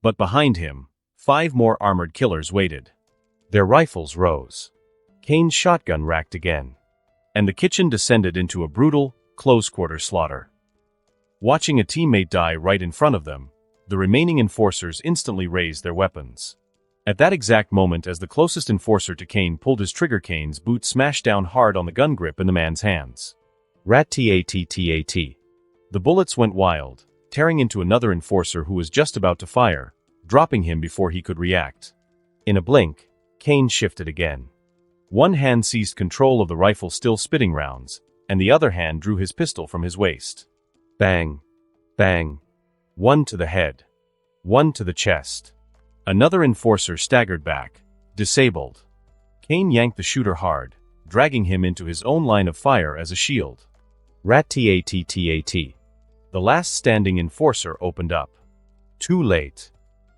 But behind him, 5 more armored killers waited. Their rifles rose. Kane's shotgun racked again. And the kitchen descended into a brutal, close-quarter slaughter. Watching a teammate die right in front of them, the remaining enforcers instantly raised their weapons. At that exact moment, as the closest enforcer to Kane pulled his trigger, Kane's boot smashed down hard on the gun grip in the man's hands. Rat-tat-tat. The bullets went wild, tearing into another enforcer who was just about to fire, dropping him before he could react. In a blink, Kane shifted again. One hand seized control of the rifle still spitting rounds, and the other hand drew his pistol from his waist. Bang. Bang. 1 to the head. 1 to the chest. Another enforcer staggered back, disabled. Kane yanked the shooter hard, dragging him into his own line of fire as a shield. Rat-tat-tat. The last standing enforcer opened up. Too late.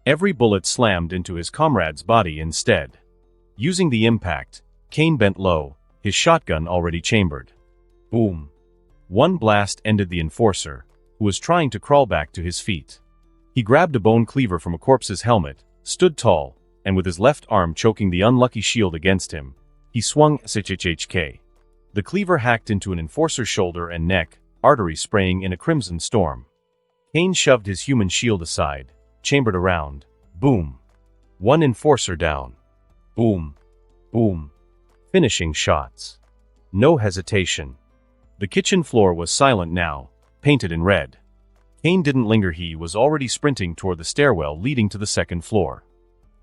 Every bullet slammed into his comrade's body instead. Using the impact, Kane bent low, his shotgun already chambered. Boom. One blast ended the enforcer, who was trying to crawl back to his feet. He grabbed a bone cleaver from a corpse's helmet, stood tall, and with his left arm choking the unlucky shield against him, he swung SHHK. The cleaver hacked into an enforcer's shoulder and neck, artery spraying in a crimson storm. Kane shoved his human shield aside, chambered around. Boom. One enforcer down. Boom. Boom. Finishing shots. No hesitation. The kitchen floor was silent now, painted in red. Kane didn't linger, he was already sprinting toward the stairwell leading to the second floor.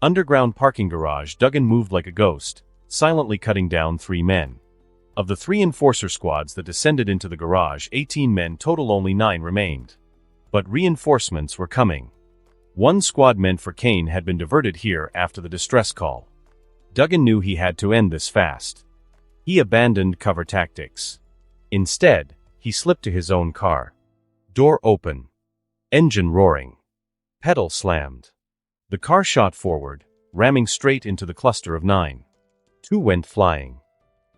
Underground parking garage, Duggan moved like a ghost, silently cutting down 3 men. Of the 3 enforcer squads that descended into the garage, 18 men total, only 9 remained. But reinforcements were coming. One squad meant for Kane had been diverted here after the distress call. Duggan knew he had to end this fast. He abandoned cover tactics. Instead, he slipped to his own car. Door open. Engine roaring. Pedal slammed. The car shot forward, ramming straight into the cluster of 9. 2 went flying.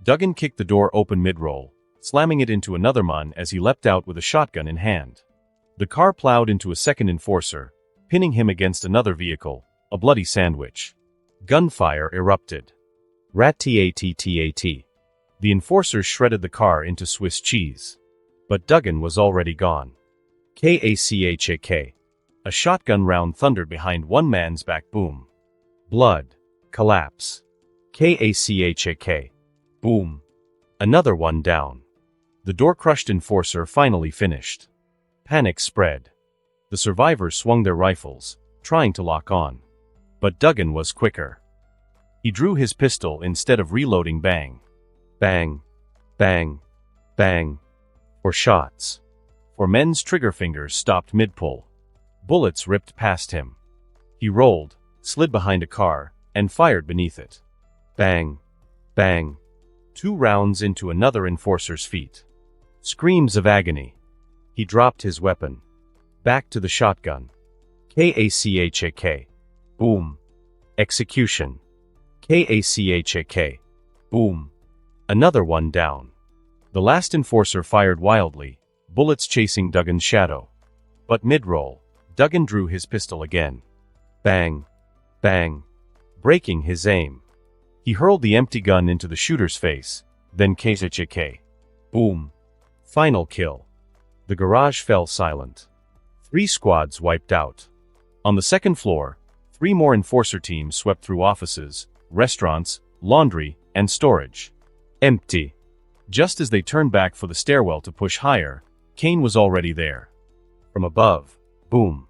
Duggan kicked the door open mid-roll, slamming it into another man as he leapt out with a shotgun in hand. The car plowed into a second enforcer, pinning him against another vehicle, a bloody sandwich. Gunfire erupted. Rat-tat-tat. The enforcers shredded the car into Swiss cheese. But Duggan was already gone. Kachk. A shotgun round thundered behind one man's back. Boom. Blood. Collapse. Kachk. Boom. Another one down. The door-crushed enforcer finally finished. Panic spread. The survivors swung their rifles, trying to lock on. But Duggan was quicker. He drew his pistol instead of reloading. Bang. Bang. Bang. Bang. 4 shots. 4 men's trigger fingers stopped mid-pull. Bullets ripped past him. He rolled, slid behind a car, and fired beneath it. Bang. Bang. 2 rounds into another enforcer's feet. Screams of agony. He dropped his weapon. Back to the shotgun. Kachk. Boom. Execution. Kachk. Boom. Another one down. The last enforcer fired wildly, bullets chasing Duggan's shadow. But mid-roll, Duggan drew his pistol again. Bang. Bang. Breaking his aim. He hurled the empty gun into the shooter's face, then Kachk. Boom. Final kill. The garage fell silent. 3 squads wiped out. On the second floor, 3 more enforcer teams swept through offices, restaurants, laundry, and storage. Empty. Just as they turned back for the stairwell to push higher, Kane was already there. From above, boom.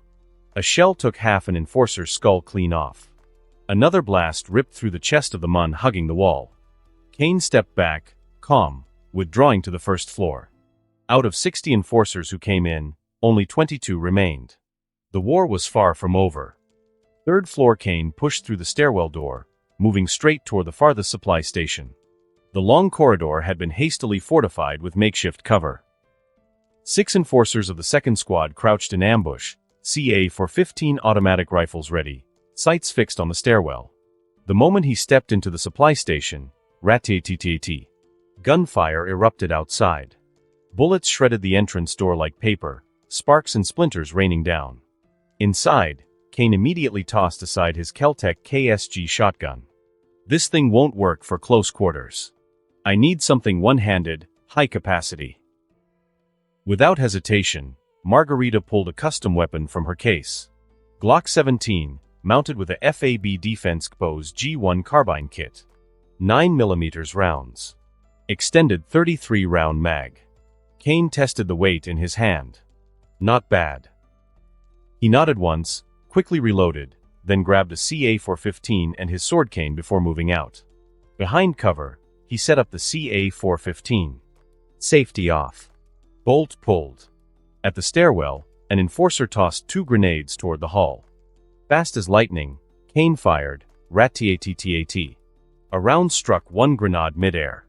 A shell took half an enforcer's skull clean off. Another blast ripped through the chest of the man hugging the wall. Kane stepped back, calm, withdrawing to the first floor. Out of 60 enforcers who came in, only 22 remained. The war was far from over. Third floor. Kane pushed through the stairwell door, moving straight toward the farthest supply station. The long corridor had been hastily fortified with makeshift cover. 6 enforcers of the second squad crouched in ambush, CA-415 automatic rifles ready, sights fixed on the stairwell. The moment he stepped into the supply station, rat-tat-tat. Gunfire erupted outside. Bullets shredded the entrance door like paper, sparks and splinters raining down. Inside, Kane immediately tossed aside his Keltec KSG shotgun. This thing won't work for close quarters. I need something one-handed, high capacity. Without hesitation, Margarita pulled a custom weapon from her case. Glock 17, mounted with a FAB Defense Bose G1 carbine kit. 9mm rounds. Extended 33-round mag. Kane tested the weight in his hand. Not bad. He nodded once, quickly reloaded, then grabbed a CA-415 and his sword cane before moving out. Behind cover, he set up the CA-415. Safety off. Bolt pulled. At the stairwell, an enforcer tossed 2 grenades toward the hall. Fast as lightning, Kane fired, rat-tat-tat. A round struck one grenade mid-air.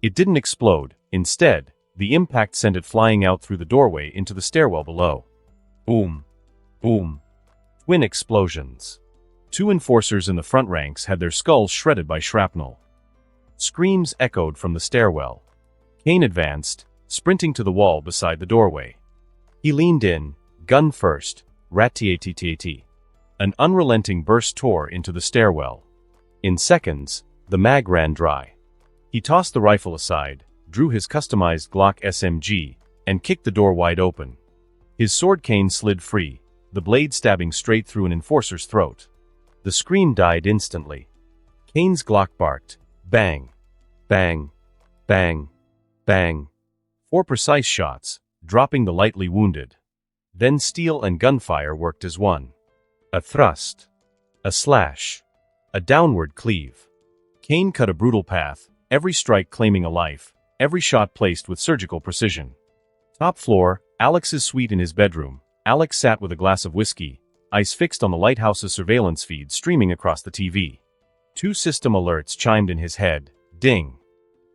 It didn't explode. Instead, the impact sent it flying out through the doorway into the stairwell below. Boom. Boom. Twin explosions. 2 enforcers in the front ranks had their skulls shredded by shrapnel. Screams echoed from the stairwell. Kane advanced, sprinting to the wall beside the doorway. He leaned in, gun first, rat-tat-tat. An unrelenting burst tore into the stairwell. In seconds, the mag ran dry. He tossed the rifle aside, drew his customized Glock SMG, and kicked the door wide open. His sword cane slid free, the blade stabbing straight through an enforcer's throat. The scream died instantly. Kane's Glock barked, bang, bang, bang, bang. 4 precise shots, dropping the lightly wounded. Then steel and gunfire worked as one. A thrust. A slash. A downward cleave. Kane cut a brutal path, every strike claiming a life, every shot placed with surgical precision. Top floor, Alex's suite in his bedroom. Alex sat with a glass of whiskey, eyes fixed on the lighthouse's surveillance feed streaming across the TV. 2 system alerts chimed in his head. Ding.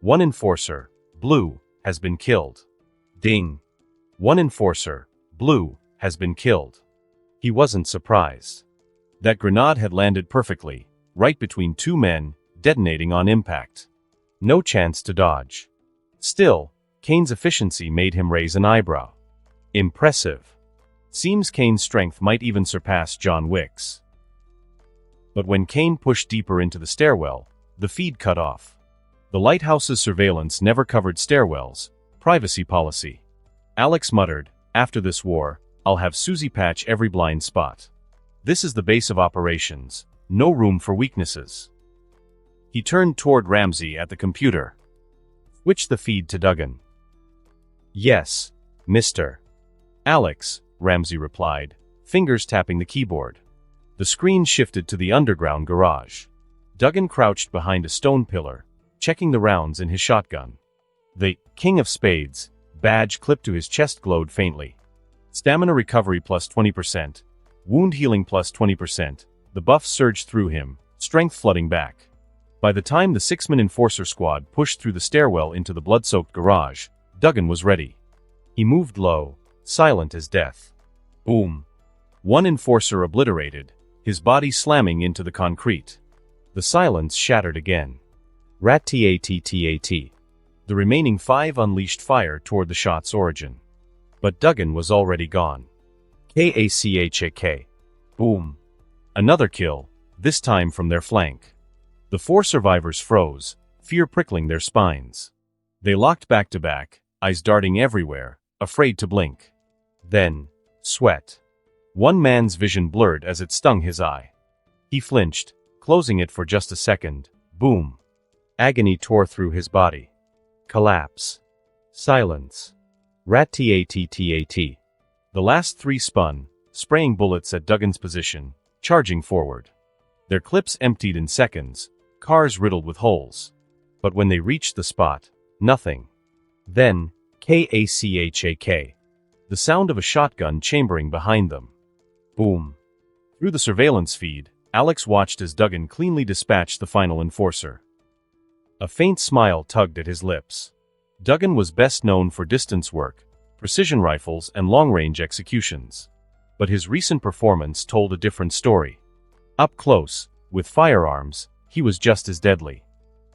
1 enforcer, Blue, has been killed. Ding. 1 enforcer, Blue, has been killed. He wasn't surprised. That grenade had landed perfectly, right between 2 men, detonating on impact. No chance to dodge. Still, Kane's efficiency made him raise an eyebrow. Impressive. Seems Kane's strength might even surpass John Wick's. But when Kane pushed deeper into the stairwell, the feed cut off. The lighthouse's surveillance never covered stairwells, privacy policy. Alex muttered, after this war, I'll have Susie patch every blind spot. This is the base of operations, no room for weaknesses. He turned toward Ramsey at the computer. Switch the feed to Duggan. Yes, Mr. Alex, Ramsey replied, fingers tapping the keyboard. The screen shifted to the underground garage. Duggan crouched behind a stone pillar, checking the rounds in his shotgun. The King of Spades badge clipped to his chest glowed faintly. Stamina recovery plus 20%, wound healing plus 20%, the buff surged through him, strength flooding back. By the time the 6-man enforcer squad pushed through the stairwell into the blood-soaked garage, Duggan was ready. He moved low, silent as death. Boom. 1 enforcer obliterated, his body slamming into the concrete. The silence shattered again. Rat-tat-tat. The remaining 5 unleashed fire toward the shot's origin. But Duggan was already gone. K-A-C-H-A-K. Boom. Another kill, this time from their flank. The 4 survivors froze, fear prickling their spines. They locked back to back, eyes darting everywhere, afraid to blink. Then, sweat. 1 man's vision blurred as it stung his eye. He flinched, closing it for just a second. Boom. Agony tore through his body. Collapse. Silence. Rat-tat-tat. The last 3 spun, spraying bullets at Duggan's position, charging forward. Their clips emptied in seconds, cars riddled with holes. But when they reached the spot, nothing. Then, K-A-C-H-A-K. The sound of a shotgun chambering behind them. Boom. Through the surveillance feed, Alex watched as Duggan cleanly dispatched the final enforcer. A faint smile tugged at his lips. Duggan was best known for distance work, precision rifles and long-range executions. But his recent performance told a different story. Up close, with firearms, he was just as deadly.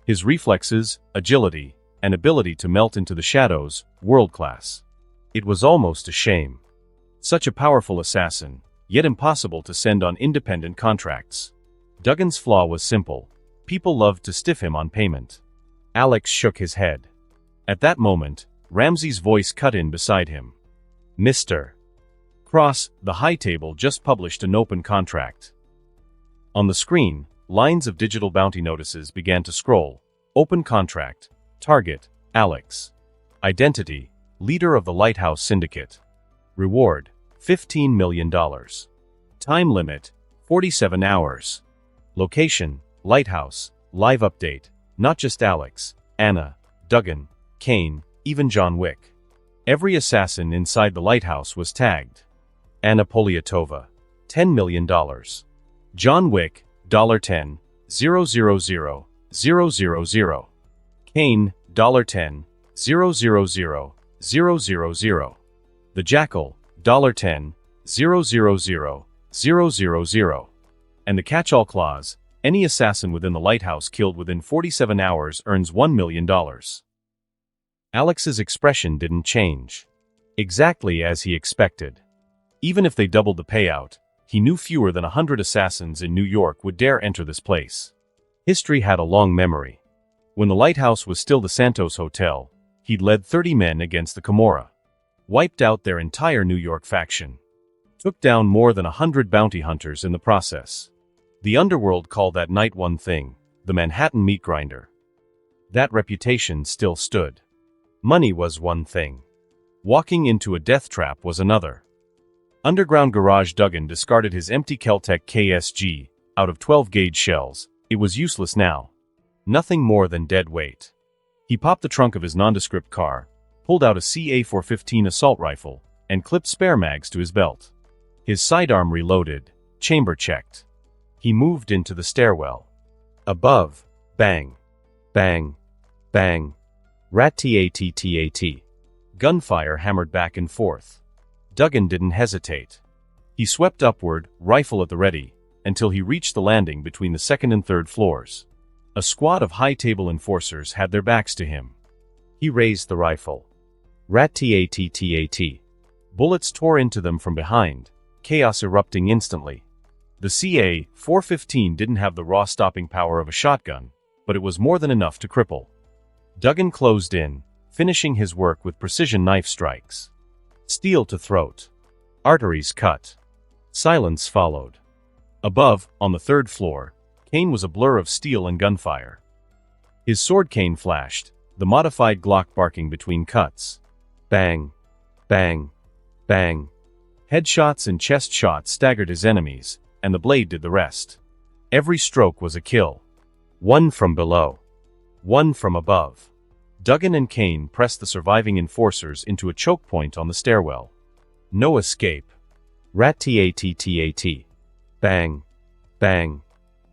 His reflexes, agility, and ability to melt into the shadows, world-class. It was almost a shame. Such a powerful assassin, yet impossible to send on independent contracts. Duggan's flaw was simple. People loved to stiff him on payment. Alex shook his head. At that moment, Ramsey's voice cut in beside him. Mr. Cross, the high table just published an open contract. On the screen, lines of digital bounty notices began to scroll. Open contract. Target, Alex. Identity, leader of the Lighthouse Syndicate. Reward, $15 million. Time limit, 47 hours. Location, Lighthouse. Live update, not just Alex, Anna, Duggan, Kane, even John Wick. Every assassin inside the lighthouse was tagged. Anna Poliatova, $10 million. John Wick, $10, 000, 000. Kane, $10, 000, 000. The Jackal, $10, 000, 000. And the catch-all clause, any assassin within the lighthouse killed within 47 hours earns $1 million. Alex's expression didn't change. Exactly as he expected. Even if they doubled the payout, he knew fewer than 100 assassins in New York would dare enter this place. History had a long memory. When the lighthouse was still the Santos Hotel, he'd led 30 men against the Camorra. Wiped out their entire New York faction. Took down more than 100 bounty hunters in the process. The underworld called that night one thing, the Manhattan meat grinder. That reputation still stood. Money was one thing. Walking into a death trap was another. Underground garage Duggan discarded his empty Keltec KSG, out of 12-gauge shells. It was useless now. Nothing more than dead weight. He popped the trunk of his nondescript car, pulled out a CA-415 assault rifle, and clipped spare mags to his belt. His sidearm reloaded, chamber checked. He moved into the stairwell. Above, bang, bang, bang, rat-tat-tat. Gunfire hammered back and forth. Duggan didn't hesitate. He swept upward, rifle at the ready, until he reached the landing between the second and third floors. A squad of high-table enforcers had their backs to him. He raised the rifle. Rat-tat-tat. Bullets tore into them from behind, chaos erupting instantly. The CA-415 didn't have the raw stopping power of a shotgun, but it was more than enough to cripple. Duggan closed in, finishing his work with precision knife strikes. Steel to throat. Arteries cut. Silence followed. Above, on the third floor, Kane was a blur of steel and gunfire. His sword cane flashed, the modified Glock barking between cuts. Bang, bang, bang. Headshots and chest shots staggered his enemies, and the blade did the rest. Every stroke was a kill. One from below. One from above. Duggan and Kane pressed the surviving enforcers into a choke point on the stairwell. No escape. Rat-tat-tat. Bang. Bang.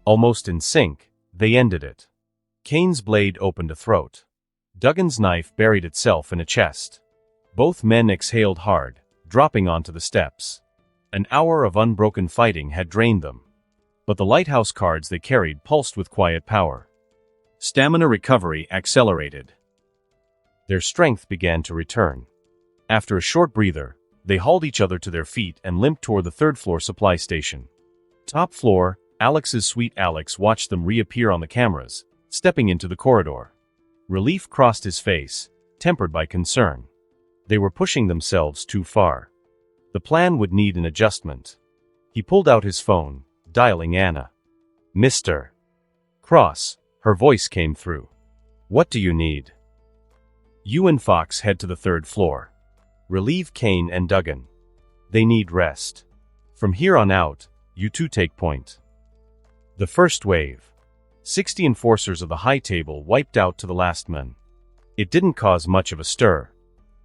Almost in sync, they ended it. Kane's blade opened a throat. Duggan's knife buried itself in a chest. Both men exhaled hard, dropping onto the steps. An hour of unbroken fighting had drained them. But the lighthouse cards they carried pulsed with quiet power. Stamina recovery accelerated. Their strength began to return. After a short breather, they hauled each other to their feet and limped toward the third-floor supply station. Top floor, Alex's sweet Alex watched them reappear on the cameras, stepping into the corridor. Relief crossed his face, tempered by concern. They were pushing themselves too far. The plan would need an adjustment. He pulled out his phone, dialing Anna. Mr. Cross, her voice came through. What do you need? You and Fox head to the third floor. Relieve Kane and Duggan. They need rest. From here on out, you two take point. The first wave. 60 enforcers of the high table wiped out to the last man. It didn't cause much of a stir.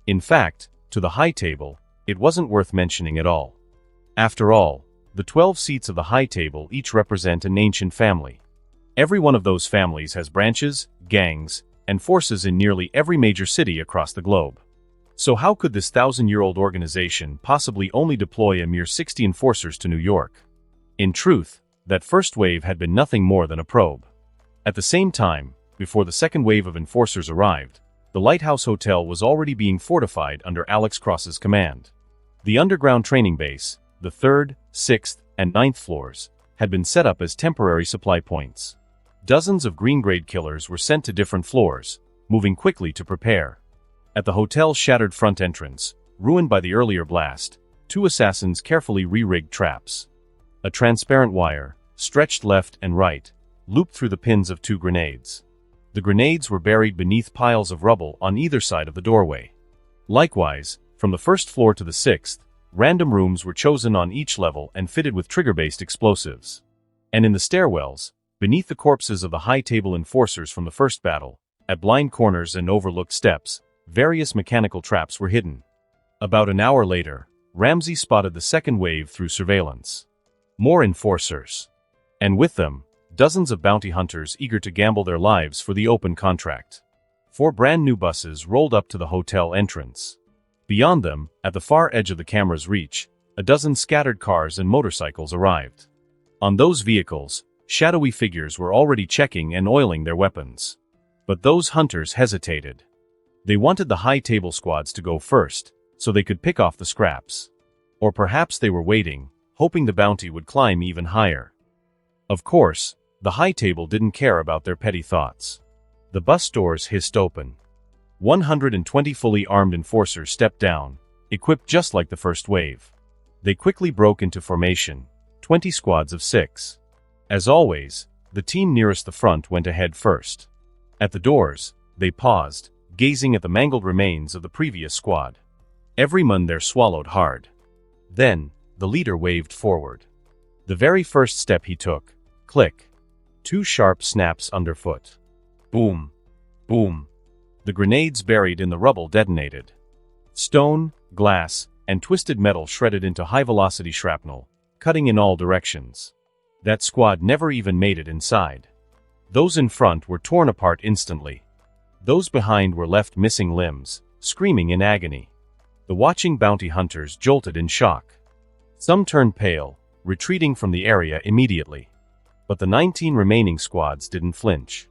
In fact, to the high table, it wasn't worth mentioning at all. After all, the 12 seats of the high table each represent an ancient family. Every one of those families has branches, gangs, and forces in nearly every major city across the globe. So how could this 1,000-year-old organization possibly only deploy a mere 60 enforcers to New York? In truth, that first wave had been nothing more than a probe. At the same time, before the second wave of enforcers arrived, the Lighthouse Hotel was already being fortified under Alex Cross's command. The underground training base, the 3rd, 6th, and 9th floors, had been set up as temporary supply points. Dozens of green-grade killers were sent to different floors, moving quickly to prepare. At the hotel's shattered front entrance, ruined by the earlier blast, 2 assassins carefully re-rigged traps. A transparent wire, stretched left and right, looped through the pins of 2 grenades. The grenades were buried beneath piles of rubble on either side of the doorway. Likewise, from the 1st floor to the 6th, random rooms were chosen on each level and fitted with trigger-based explosives. And in the stairwells, beneath the corpses of the high-table enforcers from the first battle, at blind corners and overlooked steps, various mechanical traps were hidden. About an hour later, Ramsey spotted the second wave through surveillance. More enforcers. And with them, dozens of bounty hunters eager to gamble their lives for the open contract. 4 brand new buses rolled up to the hotel entrance. Beyond them, at the far edge of the camera's reach, a dozen scattered cars and motorcycles arrived. On those vehicles, shadowy figures were already checking and oiling their weapons. But those hunters hesitated. They wanted the high table squads to go first, so they could pick off the scraps. Or perhaps they were waiting, hoping the bounty would climb even higher. Of course, the high table didn't care about their petty thoughts. The bus doors hissed open. 120 fully armed enforcers stepped down, equipped just like the first wave. They quickly broke into formation, 20 squads of 6. As always, the team nearest the front went ahead first. At the doors, they paused, gazing at the mangled remains of the previous squad. Every man there swallowed hard. Then, the leader waved forward. The very first step he took, click. 2 sharp snaps underfoot. Boom. Boom. The grenades buried in the rubble detonated. Stone, glass, and twisted metal shredded into high-velocity shrapnel, cutting in all directions. That squad never even made it inside. Those in front were torn apart instantly. Those behind were left missing limbs, screaming in agony. The watching bounty hunters jolted in shock. Some turned pale, retreating from the area immediately. But the 19 remaining squads didn't flinch.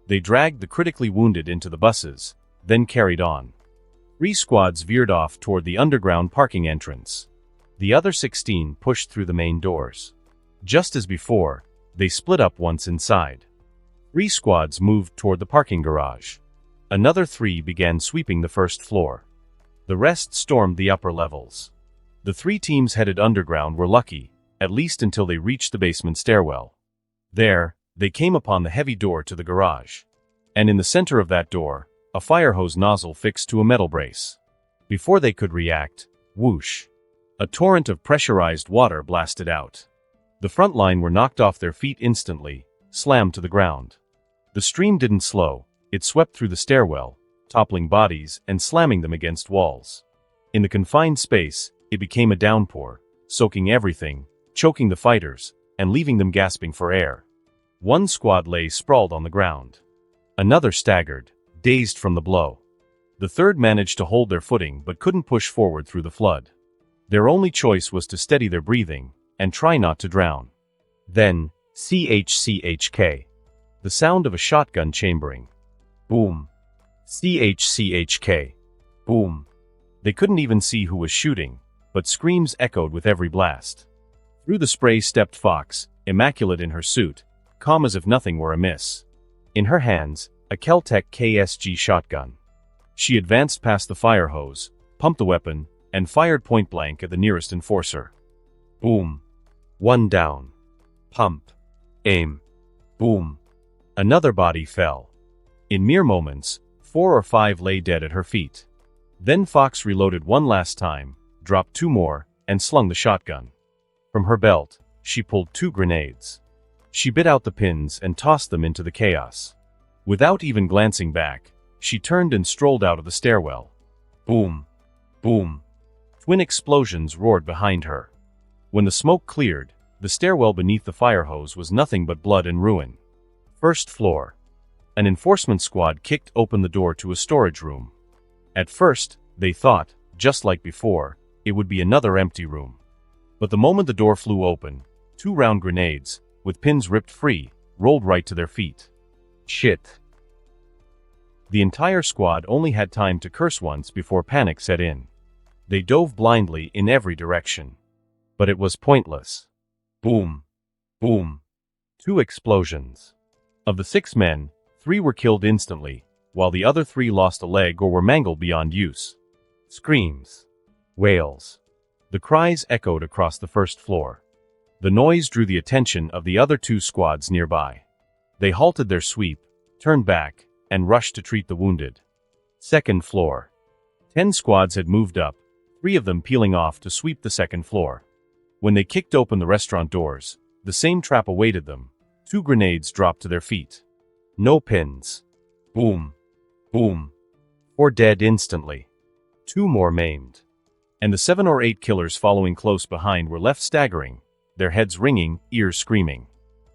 They dragged the critically wounded into the buses, then carried on. 3 squads veered off toward the underground parking entrance. The other 16 pushed through the main doors. Just as before, they split up once inside. 3 squads moved toward the parking garage. Another 3 began sweeping the first floor. The rest stormed the upper levels. The 3 teams headed underground were lucky, at least until they reached the basement stairwell. There, they came upon the heavy door to the garage. And in the center of that door, a fire hose nozzle fixed to a metal brace. Before they could react, whoosh! A torrent of pressurized water blasted out. The front line were knocked off their feet instantly, slammed to the ground. The stream didn't slow, it swept through the stairwell, toppling bodies and slamming them against walls. In the confined space, it became a downpour, soaking everything, choking the fighters, and leaving them gasping for air. 1 squad lay sprawled on the ground. Another staggered, dazed from the blow. The 3rd managed to hold their footing but couldn't push forward through the flood. Their only choice was to steady their breathing and try not to drown. Then, CHCHK. The sound of a shotgun chambering. Boom. CHCHK. Boom. They couldn't even see who was shooting, but screams echoed with every blast. Through the spray stepped Fox, immaculate in her suit, calm as if nothing were amiss. In her hands, a Keltec KSG shotgun. She advanced past the fire hose, pumped the weapon, and fired point-blank at the nearest enforcer. Boom. 1 down. Pump. Aim. Boom. Another body fell. In mere moments, 4 or 5 lay dead at her feet. Then Fox reloaded 1 last time, dropped 2 more, and slung the shotgun. From her belt, she pulled 2 grenades. She bit out the pins and tossed them into the chaos. Without even glancing back, she turned and strolled out of the stairwell. Boom. Boom. Twin explosions roared behind her. When the smoke cleared, the stairwell beneath the fire hose was nothing but blood and ruin. First floor. An enforcement squad kicked open the door to a storage room. At first, they thought, just like before, it would be another empty room. But the moment the door flew open, 2 round grenades, with pins ripped free, rolled right to their feet. Shit. The entire squad only had time to curse once before panic set in. They dove blindly in every direction. But it was pointless. Boom. Boom. 2 explosions. Of the 6 men, 3 were killed instantly, while the other 3 lost a leg or were mangled beyond use. Screams. Wails. The cries echoed across the first floor. The noise drew the attention of the other 2 squads nearby. They halted their sweep, turned back, and rushed to treat the wounded. Second floor. 10 squads had moved up, 3 of them peeling off to sweep the second floor. When they kicked open the restaurant doors, the same trap awaited them. 2 grenades dropped to their feet. No pins. Boom. Boom. 4 dead instantly. 2 more maimed. And the 7 or 8 killers following close behind were left staggering, their heads ringing, ears screaming.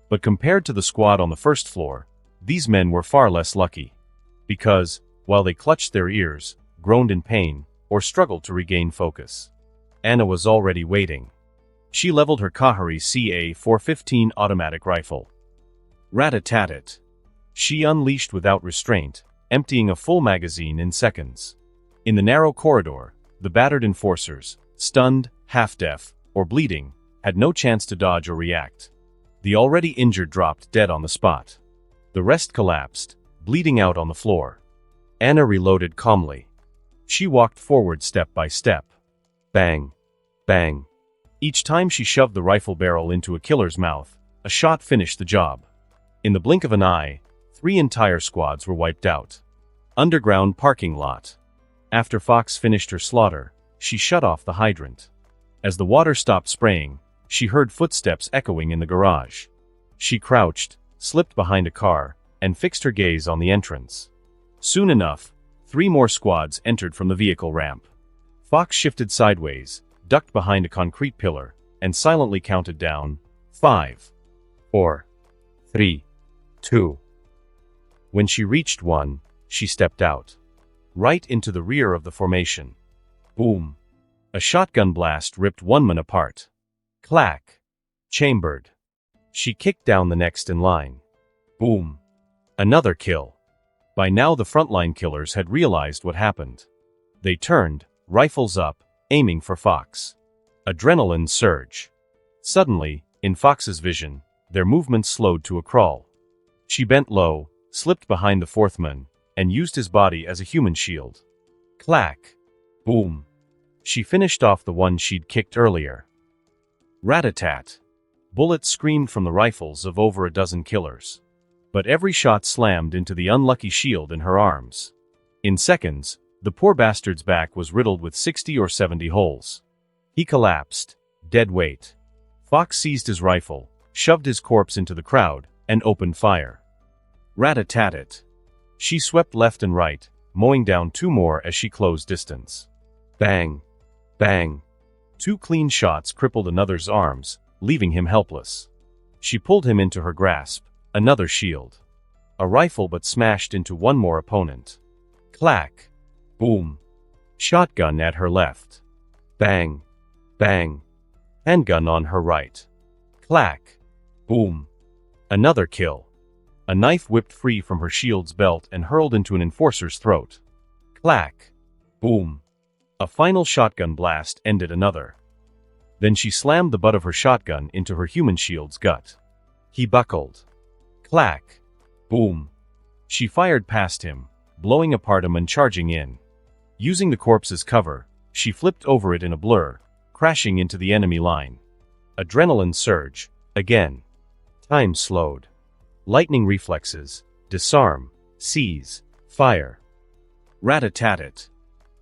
But compared to the squad on the first floor, these men were far less lucky. Because, while they clutched their ears, groaned in pain, or struggled to regain focus, Anna was already waiting. She leveled her Kahari CA-415 automatic rifle. Rat-a-tat-tat. She unleashed without restraint, emptying a full magazine in seconds. In the narrow corridor, the battered enforcers, stunned, half-deaf, or bleeding, had no chance to dodge or react. The already injured dropped dead on the spot. The rest collapsed, bleeding out on the floor. Anna reloaded calmly. She walked forward step by step. Bang. Bang. Each time she shoved the rifle barrel into a killer's mouth, a shot finished the job. In the blink of an eye, 3 entire squads were wiped out. Underground parking lot. After Fox finished her slaughter, she shut off the hydrant. As the water stopped spraying, she heard footsteps echoing in the garage. She crouched, slipped behind a car, and fixed her gaze on the entrance. Soon enough, 3 more squads entered from the vehicle ramp. Fox shifted sideways, ducked behind a concrete pillar, and silently counted down, 5, 4, 3, 2. When she reached 1, she stepped out. Right into the rear of the formation. Boom. A shotgun blast ripped one man apart. Clack. Chambered. She kicked down the next in line. Boom. Another kill. By now the frontline killers had realized what happened. They turned, rifles up, aiming for Fox. Adrenaline surge. Suddenly, in Fox's vision, their movements slowed to a crawl. She bent low, slipped behind the 4th man, and used his body as a human shield. Clack. Boom. She finished off the one she'd kicked earlier. Rat-a-tat. Bullets screamed from the rifles of over a dozen killers. But every shot slammed into the unlucky shield in her arms. In seconds, the poor bastard's back was riddled with 60 or 70 holes. He collapsed, dead weight. Fox seized his rifle, shoved his corpse into the crowd, and opened fire. Rat-a-tat-it. She swept left and right, mowing down 2 more as she closed distance. Bang. Bang. 2 clean shots crippled another's arms, leaving him helpless. She pulled him into her grasp, another shield. A rifle but smashed into 1 more opponent. Clack. Boom. Shotgun at her left. Bang. Bang. Handgun on her right. Clack. Boom. Another kill. A knife whipped free from her shield's belt and hurled into an enforcer's throat. Clack. Boom. A final shotgun blast ended another. Then she slammed the butt of her shotgun into her human shield's gut. He buckled. Clack. Boom. She fired past him, blowing apart a man charging in. Using the corpse as cover, she flipped over it in a blur, crashing into the enemy line. Adrenaline surge, again. Time slowed. Lightning reflexes, disarm, seize, fire. Rat-a-tat-it.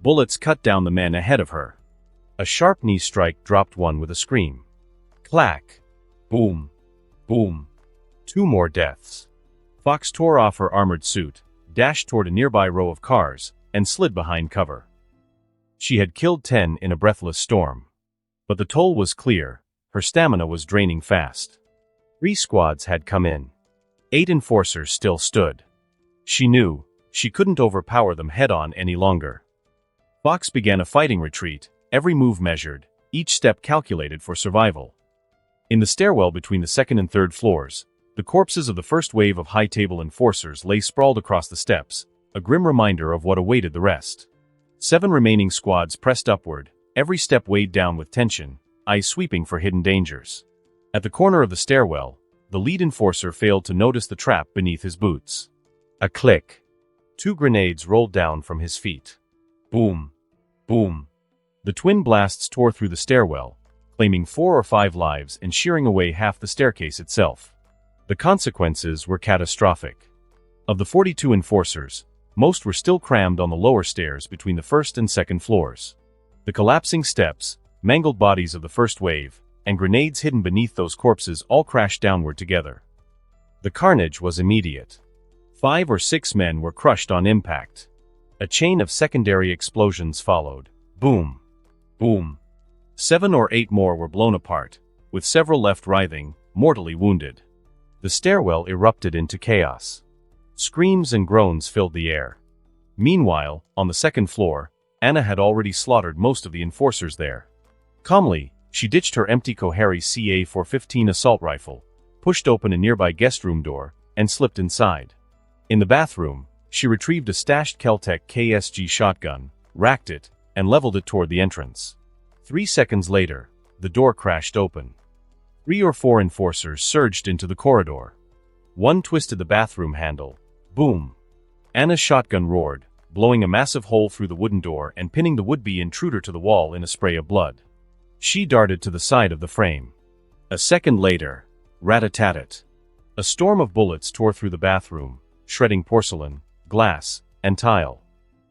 Bullets cut down the man ahead of her. A sharp knee strike dropped one with a scream. Clack. Boom. Boom. 2 more deaths. Fox tore off her armored suit, dashed toward a nearby row of cars, and slid behind cover. She had killed 10 in a breathless storm. But the toll was clear, her stamina was draining fast. 3 squads had come in. 8 enforcers still stood. She knew she couldn't overpower them head-on any longer. Fox began a fighting retreat, every move measured, each step calculated for survival. In the stairwell between the 2nd and 3rd floors, the corpses of the first wave of high-table enforcers lay sprawled across the steps, a grim reminder of what awaited the rest. 7 remaining squads pressed upward, every step weighed down with tension, eyes sweeping for hidden dangers. At the corner of the stairwell, the lead enforcer failed to notice the trap beneath his boots. A click. 2 grenades rolled down from his feet. Boom. Boom. The twin blasts tore through the stairwell, claiming 4 or 5 lives and shearing away half the staircase itself. The consequences were catastrophic. Of the 42 enforcers, most were still crammed on the lower stairs between the 1st and 2nd floors. The collapsing steps, mangled bodies of the first wave, and grenades hidden beneath those corpses all crashed downward together. The carnage was immediate. 5 or 6 men were crushed on impact. A chain of secondary explosions followed. Boom. Boom. 7 or 8 more were blown apart, with several left writhing, mortally wounded. The stairwell erupted into chaos. Screams and groans filled the air. Meanwhile, on the 2nd floor, Anna had already slaughtered most of the enforcers there. Calmly, she ditched her empty Kohari CA-415 assault rifle, pushed open a nearby guest room door, and slipped inside. In the bathroom, She retrieved a stashed Keltec KSG shotgun, racked it, and leveled it toward the entrance. 3 seconds later, the door crashed open. 3 or 4 enforcers surged into the corridor. One twisted the bathroom handle. Boom! Anna's shotgun roared, blowing a massive hole through the wooden door and pinning the would-be intruder to the wall in a spray of blood. She darted to the side of the frame. A second later, rat-a-tat-tat. A storm of bullets tore through the bathroom, shredding porcelain, glass, and tile.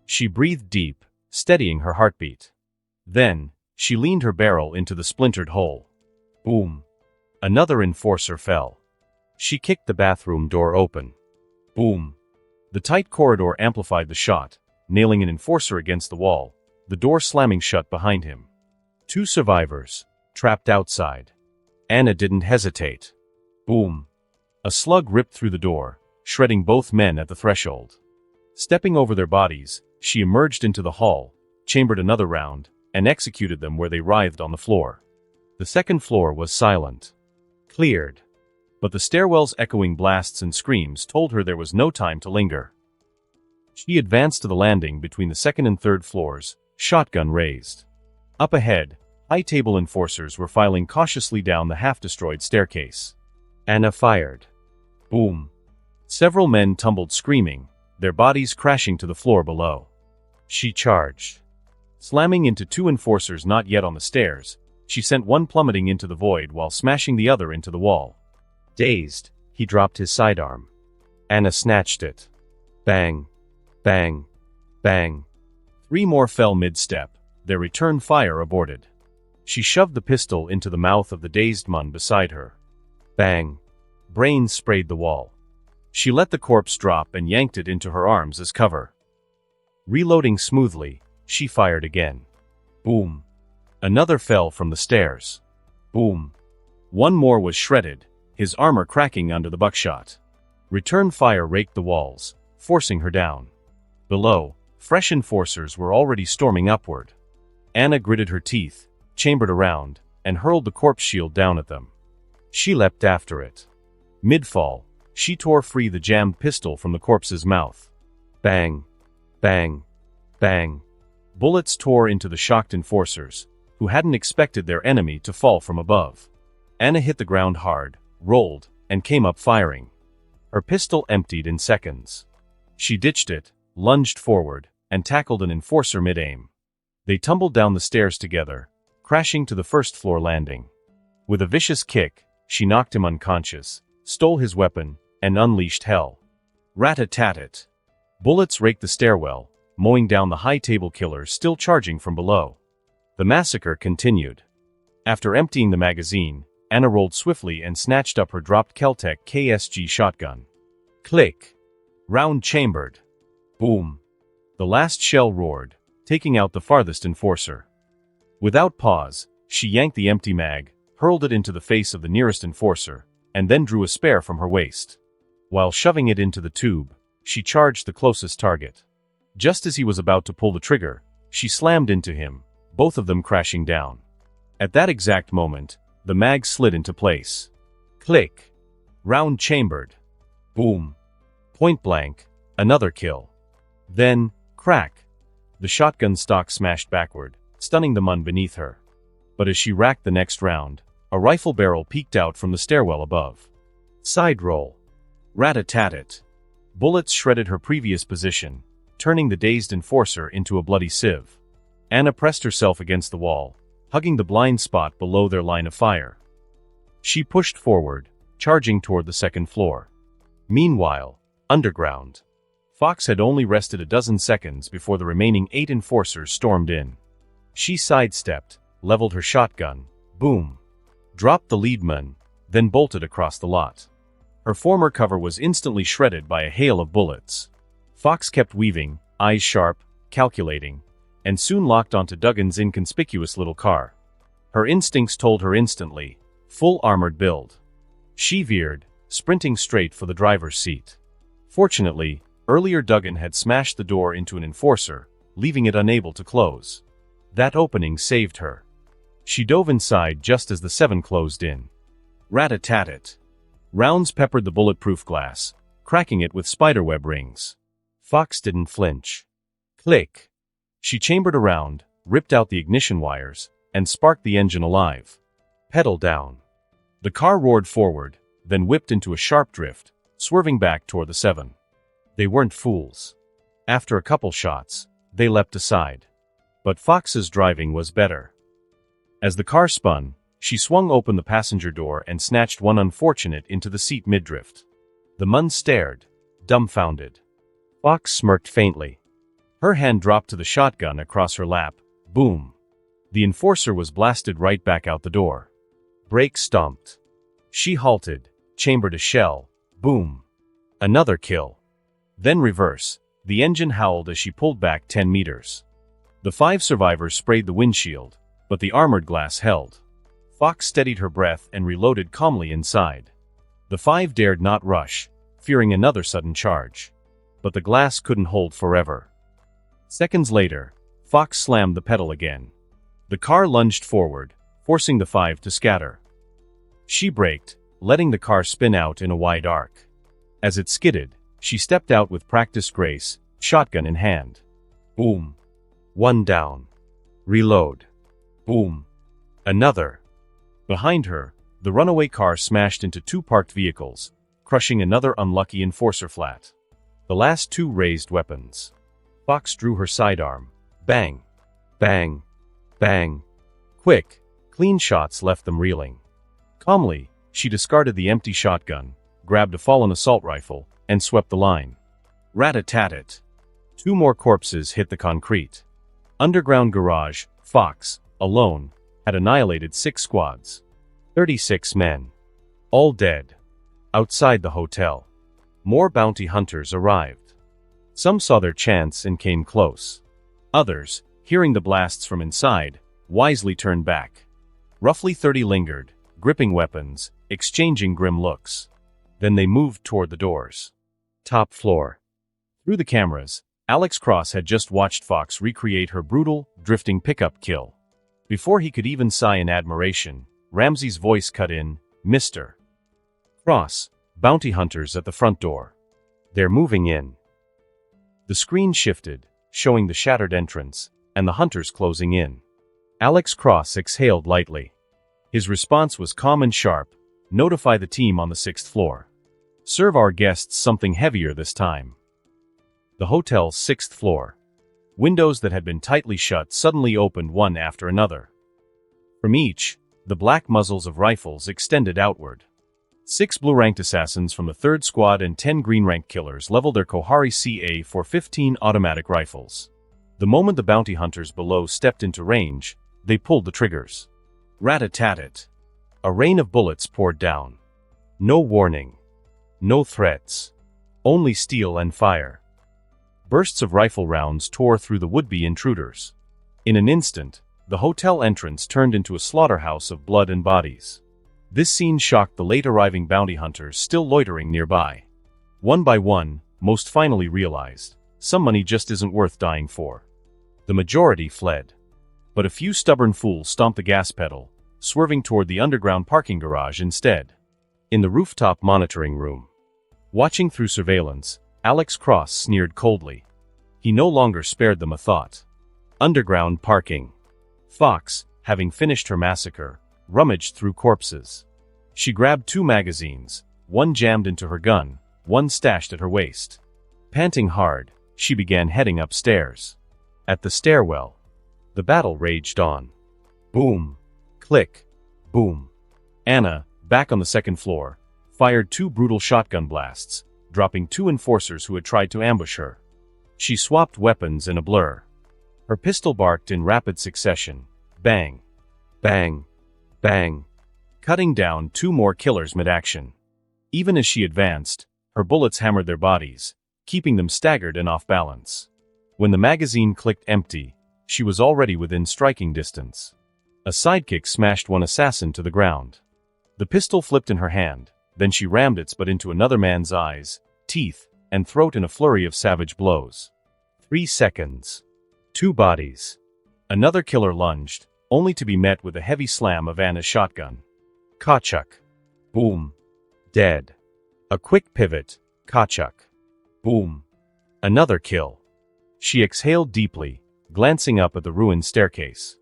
She breathed deep, steadying her heartbeat. Then, she leaned her barrel into the splintered hole. Boom! Another enforcer fell. She kicked the bathroom door open. Boom! The tight corridor amplified the shot, nailing an enforcer against the wall, the door slamming shut behind him. 2 survivors, trapped outside. Anna didn't hesitate. Boom! A slug ripped through the door, shredding both men at the threshold. Stepping over their bodies, she emerged into the hall, chambered another round, and executed them where they writhed on the floor. The second floor was silent. Cleared. But the stairwell's echoing blasts and screams told her there was no time to linger. She advanced to the landing between the second and third floors, shotgun raised. Up ahead, high-table enforcers were filing cautiously down the half-destroyed staircase. Anna fired. Boom! Several men tumbled screaming, their bodies crashing to the floor below. She charged. Slamming into 2 enforcers not yet on the stairs, she sent one plummeting into the void while smashing the other into the wall. Dazed, he dropped his sidearm. Anna snatched it. Bang! Bang! Bang! 3 more fell mid-step, their return fire aborted. She shoved the pistol into the mouth of the dazed man beside her. Bang! Brains sprayed the wall. She let the corpse drop and yanked it into her arms as cover. Reloading smoothly, she fired again. Boom! Another fell from the stairs. Boom! One more was shredded, his armor cracking under the buckshot. Return fire raked the walls, forcing her down. Below, fresh enforcers were already storming upward. Anna gritted her teeth, chambered around, and hurled the corpse shield down at them. She leapt after it. Mid-fall, she tore free the jammed pistol from the corpse's mouth. Bang! Bang! Bang! Bullets tore into the shocked enforcers, who hadn't expected their enemy to fall from above. Anna hit the ground hard, rolled, and came up firing. Her pistol emptied in seconds. She ditched it, lunged forward, and tackled an enforcer mid-aim. They tumbled down the stairs together, crashing to the first-floor landing. With a vicious kick, she knocked him unconscious, stole his weapon, and unleashed hell. Rat-a-tat-tat. Bullets raked the stairwell, mowing down the high-table killers still charging from below. The massacre continued. After emptying the magazine, Anna rolled swiftly and snatched up her dropped Keltec KSG shotgun. Click! Round chambered. Boom! The last shell roared, taking out the farthest enforcer. Without pause, she yanked the empty mag, hurled it into the face of the nearest enforcer, and then drew a spare from her waist. While shoving it into the tube, she charged the closest target. Just as he was about to pull the trigger, she slammed into him, both of them crashing down. At that exact moment, the mag slid into place. Click! Round chambered. Boom! Point blank, another kill. Then, crack! The shotgun stock smashed backward, stunning the man beneath her. But as she racked the next round, a rifle barrel peeked out from the stairwell above. Side roll. Rat-a-tat-tat. Bullets shredded her previous position, turning the dazed enforcer into a bloody sieve. Anna pressed herself against the wall, hugging the blind spot below their line of fire. She pushed forward, charging toward the second floor. Meanwhile, underground. Fox had only rested a dozen seconds before the remaining 8 enforcers stormed in. She sidestepped, leveled her shotgun, boom. Dropped the leadman, then bolted across the lot. Her former cover was instantly shredded by a hail of bullets. Fox kept weaving, eyes sharp, calculating, and soon locked onto Duggan's inconspicuous little car. Her instincts told her instantly, full armored build. She veered, sprinting straight for the driver's seat. Fortunately, earlier Duggan had smashed the door into an enforcer, leaving it unable to close. That opening saved her. She dove inside just as the 7 closed in. Rat-a-tat-tat. Rounds peppered the bulletproof glass, cracking it with spiderweb rings. Fox didn't flinch. Click. She chambered around, ripped out the ignition wires, and sparked the engine alive. Pedal down. The car roared forward, then whipped into a sharp drift, swerving back toward the 7. They weren't fools. After a couple shots, they leapt aside. But Fox's driving was better. As the car spun, she swung open the passenger door and snatched one unfortunate into the seat mid-drift. The Mun stared, dumbfounded. Fox smirked faintly. Her hand dropped to the shotgun across her lap. Boom. The enforcer was blasted right back out the door. Brakes stomped. She halted, chambered a shell. Boom. Another kill. Then reverse. The engine howled as she pulled back 10 meters. The 5 survivors sprayed the windshield, but the armored glass held. Fox steadied her breath and reloaded calmly inside. The 5 dared not rush, fearing another sudden charge. But the glass couldn't hold forever. Seconds later, Fox slammed the pedal again. The car lunged forward, forcing the 5 to scatter. She braked, letting the car spin out in a wide arc. As it skidded, she stepped out with practiced grace, shotgun in hand. Boom. 1 down. Reload. Boom. Another. Behind her, the runaway car smashed into 2 parked vehicles, crushing another unlucky enforcer flat. The last 2 raised weapons. Fox drew her sidearm. Bang. Bang. Bang. Quick, clean shots left them reeling. Calmly, she discarded the empty shotgun, grabbed a fallen assault rifle, and swept the line. Rat-a-tat-tat. 2 more corpses hit the concrete. Underground garage, Fox, alone, had annihilated 6 squads. 36 men. All dead. Outside the hotel, more bounty hunters arrived. Some saw their chance and came close. Others, hearing the blasts from inside, wisely turned back. Roughly 30 lingered, gripping weapons, exchanging grim looks. Then they moved toward the doors. Top floor. Through the cameras, Alex Cross had just watched Fox recreate her brutal, drifting pickup kill. Before he could even sigh in admiration, Ramsey's voice cut in, "Mr. Cross, bounty hunters at the front door. They're moving in." The screen shifted, showing the shattered entrance, and the hunters closing in. Alex Cross exhaled lightly. His response was calm and sharp. "Notify the team on the 6th floor. Serve our guests something heavier this time." The hotel's 6th floor. Windows that had been tightly shut suddenly opened one after another. From each, the black muzzles of rifles extended outward. 6 blue-ranked assassins from the 3rd Squad and 10 green-ranked killers leveled their Kohari CA-415 automatic rifles. The moment the bounty hunters below stepped into range, they pulled the triggers. Rat-a-tat-tat. A rain of bullets poured down. No warning. No threats. Only steel and fire. Bursts of rifle rounds tore through the would-be intruders. In an instant, the hotel entrance turned into a slaughterhouse of blood and bodies. This scene shocked the late-arriving bounty hunters still loitering nearby. One by one, most finally realized, some money just isn't worth dying for. The majority fled. But a few stubborn fools stomped the gas pedal, swerving toward the underground parking garage instead. In the rooftop monitoring room, watching through surveillance, Alex Cross sneered coldly. He no longer spared them a thought. Underground parking. Fox, having finished her massacre, rummaged through corpses. She grabbed 2 magazines, one jammed into her gun, one stashed at her waist. Panting hard, she began heading upstairs. At the stairwell, the battle raged on. Boom. Click. Boom. Anna, back on the 2nd floor, fired 2 brutal shotgun blasts, dropping 2 enforcers who had tried to ambush her. She swapped weapons in a blur. Her pistol barked in rapid succession. Bang. Bang. Bang. Cutting down 2 more killers mid-action. Even as she advanced, her bullets hammered their bodies, keeping them staggered and off balance. When the magazine clicked empty, she was already within striking distance. A sidekick smashed one assassin to the ground. The pistol flipped in her hand, then she rammed its butt into another man's eyes, teeth, and throat in a flurry of savage blows. 3 seconds. 2 bodies. Another killer lunged, only to be met with a heavy slam of Anna's shotgun. Kachuk. Boom. Dead. A quick pivot. Kachuk. Boom. Another kill. She exhaled deeply, glancing up at the ruined staircase.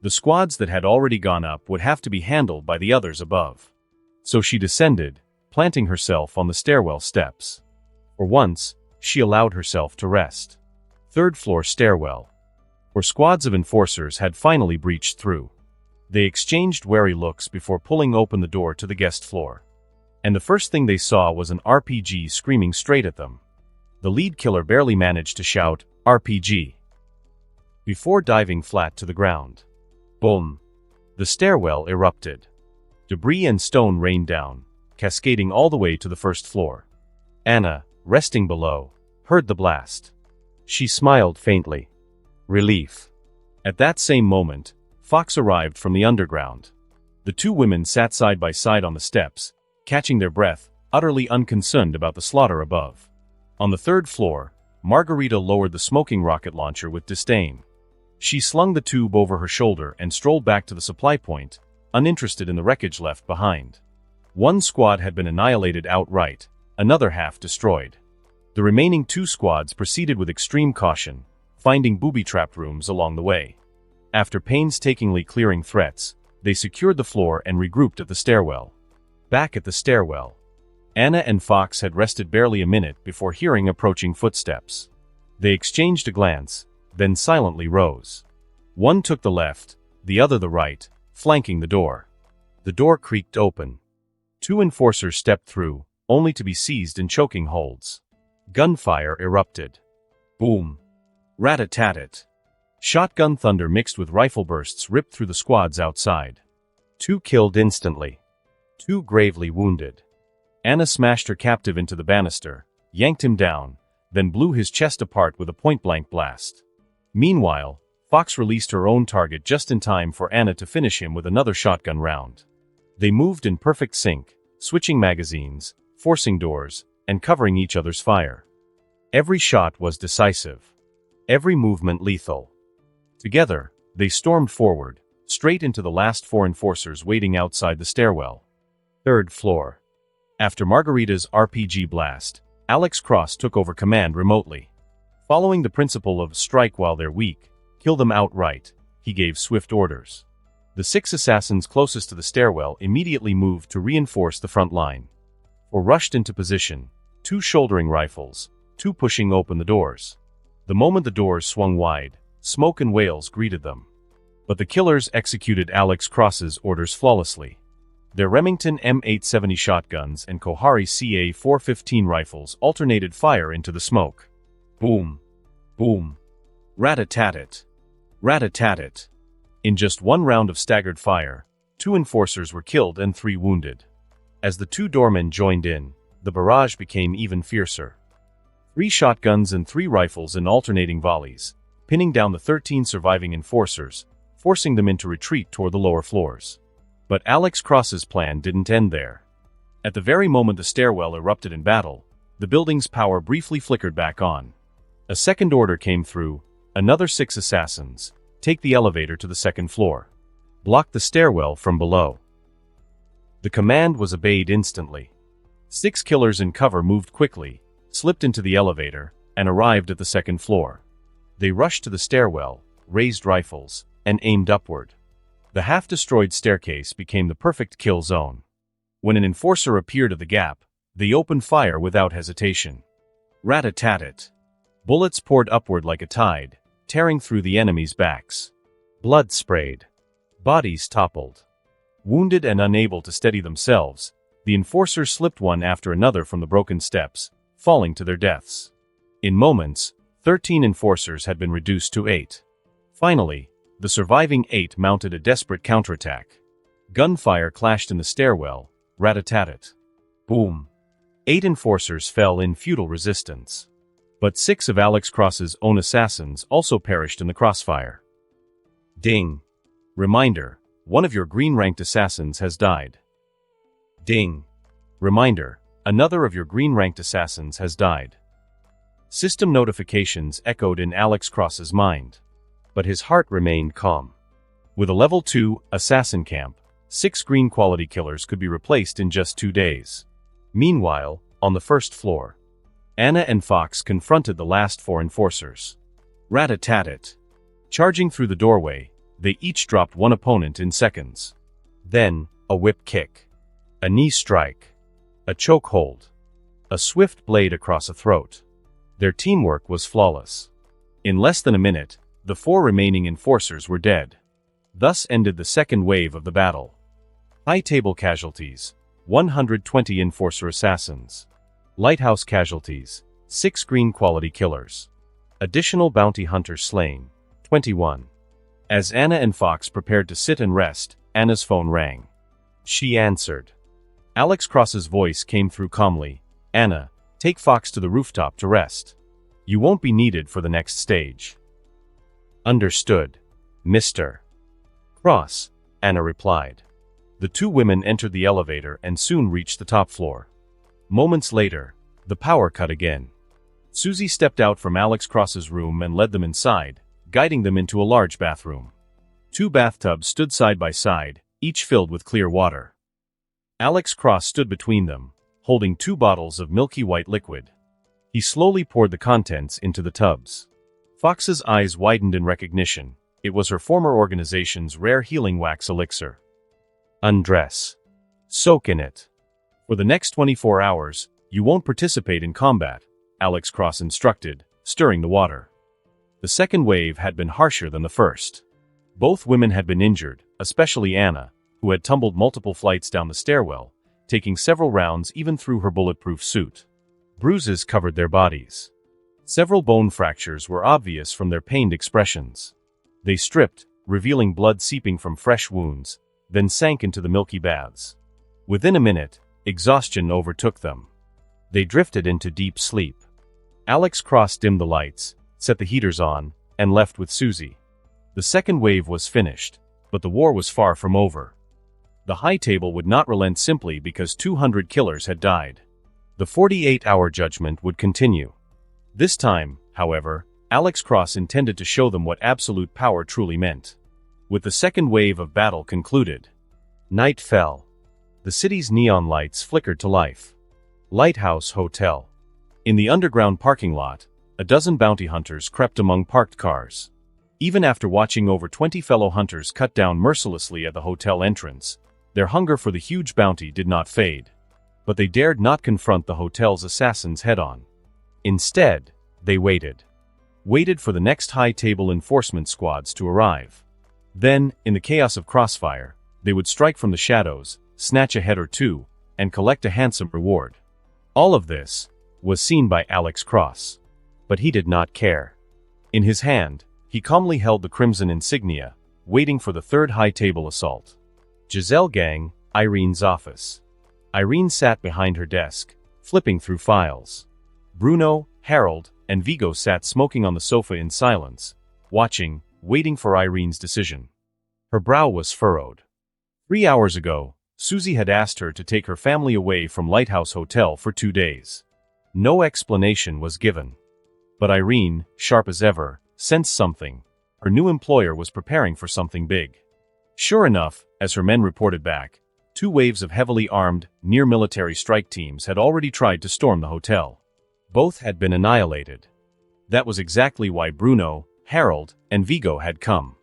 The squads that had already gone up would have to be handled by the others above. So she descended, planting herself on the stairwell steps. For once, she allowed herself to rest. Third floor stairwell, where squads of enforcers had finally breached through. They exchanged wary looks before pulling open the door to the guest floor. And the first thing they saw was an RPG screaming straight at them. The lead killer barely managed to shout, "RPG," before diving flat to the ground. Boom! The stairwell erupted. Debris and stone rained down, cascading all the way to the first floor. Anna, resting below, heard the blast. She smiled faintly. Relief. At that same moment, Fox arrived from the underground. The two women sat side by side on the steps, catching their breath, utterly unconcerned about the slaughter above. On the third floor, Margarita lowered the smoking rocket launcher with disdain. She slung the tube over her shoulder and strolled back to the supply point, uninterested in the wreckage left behind. One squad had been annihilated outright, another half destroyed. The remaining two squads proceeded with extreme caution, finding booby-trapped rooms along the way. After painstakingly clearing threats, they secured the floor and regrouped at the stairwell. Back at the stairwell, Anna and Fox had rested barely a minute before hearing approaching footsteps. They exchanged a glance, then silently rose. One took the left, the other the right, flanking the door. The door creaked open. Two enforcers stepped through, only to be seized in choking holds. Gunfire erupted. Boom! Rat-a-tat-tat. Shotgun thunder mixed with rifle bursts ripped through the squads outside. Two killed instantly. Two gravely wounded. Anna smashed her captive into the banister, yanked him down, then blew his chest apart with a point-blank blast. Meanwhile, Fox released her own target just in time for Anna to finish him with another shotgun round. They moved in perfect sync, switching magazines, forcing doors, and covering each other's fire. Every shot was decisive. Every movement lethal. Together, they stormed forward, straight into the last four enforcers waiting outside the stairwell. Third floor. After Margarita's RPG blast, Alex Cross took over command remotely. Following the principle of strike while they're weak, kill them outright, he gave swift orders. The 6 assassins closest to the stairwell immediately moved to reinforce the front line. Or rushed into position, 2 shouldering rifles, 2 pushing open the doors. The moment the doors swung wide, smoke and wails greeted them. But the killers executed Alex Cross's orders flawlessly. Their Remington M870 shotguns and Kohari CA415 rifles alternated fire into the smoke. Boom! Boom! Rat-a-tat-tat! Rat-a-tat-tat! In just one round of staggered fire, 2 enforcers were killed and 3 wounded. As the 2 doormen joined in, the barrage became even fiercer. 3 shotguns and 3 rifles in alternating volleys, pinning down the 13 surviving enforcers, forcing them into retreat toward the lower floors. But Alex Cross's plan didn't end there. At the very moment the stairwell erupted in battle, the building's power briefly flickered back on. A second order came through, another 6 assassins, take the elevator to the second floor. Block the stairwell from below. The command was obeyed instantly. 6 killers in cover moved quickly, slipped into the elevator, and arrived at the second floor. They rushed to the stairwell, raised rifles, and aimed upward. The half-destroyed staircase became the perfect kill zone. When an enforcer appeared at the gap, they opened fire without hesitation. Rat-a-tat-tat. Bullets poured upward like a tide, tearing through the enemy's backs. Blood sprayed. Bodies toppled. Wounded and unable to steady themselves, the enforcers slipped one after another from the broken steps, falling to their deaths. In moments, 13 enforcers had been reduced to 8. Finally, the surviving 8 mounted a desperate counterattack. Gunfire clashed in the stairwell, rat-a-tat-tat. Boom. 8 enforcers fell in futile resistance. But 6 of Alex Cross's own assassins also perished in the crossfire. Ding. Reminder, one of your green-ranked assassins has died. Ding. Reminder, another of your green-ranked assassins has died. System notifications echoed in Alex Cross's mind. But his heart remained calm. With a level 2 assassin camp, 6 green quality killers could be replaced in just 2 days. Meanwhile, on the first floor, Anna and Fox confronted the last 4 enforcers. Rat-a-tat-tat. Charging through the doorway, they each dropped one opponent in seconds. Then, a whip kick. A knee strike. A choke hold. A swift blade across a throat. Their teamwork was flawless. In less than a minute, the 4 remaining enforcers were dead. Thus ended the second wave of the battle. High table casualties, 120 enforcer assassins. Lighthouse casualties, 6 green quality killers. Additional bounty hunters slain, 21. As Anna and Fox prepared to sit and rest, Anna's phone rang. She answered. Alex Cross's voice came through calmly. Anna, take Fox to the rooftop to rest. You won't be needed for the next stage. Understood, Mr. Cross, Anna replied. The 2 women entered the elevator and soon reached the top floor. Moments later, the power cut again. Susie stepped out from Alex Cross's room and led them inside, guiding them into a large bathroom. 2 bathtubs stood side by side, each filled with clear water. Alex Cross stood between them, holding 2 bottles of milky white liquid. He slowly poured the contents into the tubs. Fox's eyes widened in recognition. It was her former organization's rare healing wax elixir. Undress. Soak in it. For the next 24 hours, you won't participate in combat, Alex Cross instructed, stirring the water. The second wave had been harsher than the first. Both women had been injured, especially Anna, who had tumbled multiple flights down the stairwell, taking several rounds even through her bulletproof suit. Bruises covered their bodies. Several bone fractures were obvious from their pained expressions. They stripped, revealing blood seeping from fresh wounds, then sank into the milky baths. Within a minute, exhaustion overtook them. They drifted into deep sleep. Alex Cross dimmed the lights, set the heaters on, and left with Susie. The second wave was finished, but the war was far from over. The high table would not relent simply because 200 killers had died. The 48-hour judgment would continue. This time, however, Alex Cross intended to show them what absolute power truly meant. With the second wave of battle concluded, night fell. The city's neon lights flickered to life. Lighthouse Hotel. In the underground parking lot, a dozen bounty hunters crept among parked cars. Even after watching over 20 fellow hunters cut down mercilessly at the hotel entrance, their hunger for the huge bounty did not fade. But they dared not confront the hotel's assassins head-on. Instead, they waited. Waited for the next high-table enforcement squads to arrive. Then, in the chaos of crossfire, they would strike from the shadows, snatch a head or two, and collect a handsome reward. All of this was seen by Alex Cross. But he did not care. In his hand, he calmly held the crimson insignia, waiting for the third high-table assault. Giselle Gang, Irene's office. Irene sat behind her desk, flipping through files. Bruno, Harold, and Vigo sat smoking on the sofa in silence, watching, waiting for Irene's decision. Her brow was furrowed. 3 hours ago, Susie had asked her to take her family away from Lighthouse Hotel for 2 days. No explanation was given. But Irene, sharp as ever, sensed something. Her new employer was preparing for something big. Sure enough, as her men reported back, 2 waves of heavily armed, near-military strike teams had already tried to storm the hotel. Both had been annihilated. That was exactly why Bruno, Harold, and Vigo had come.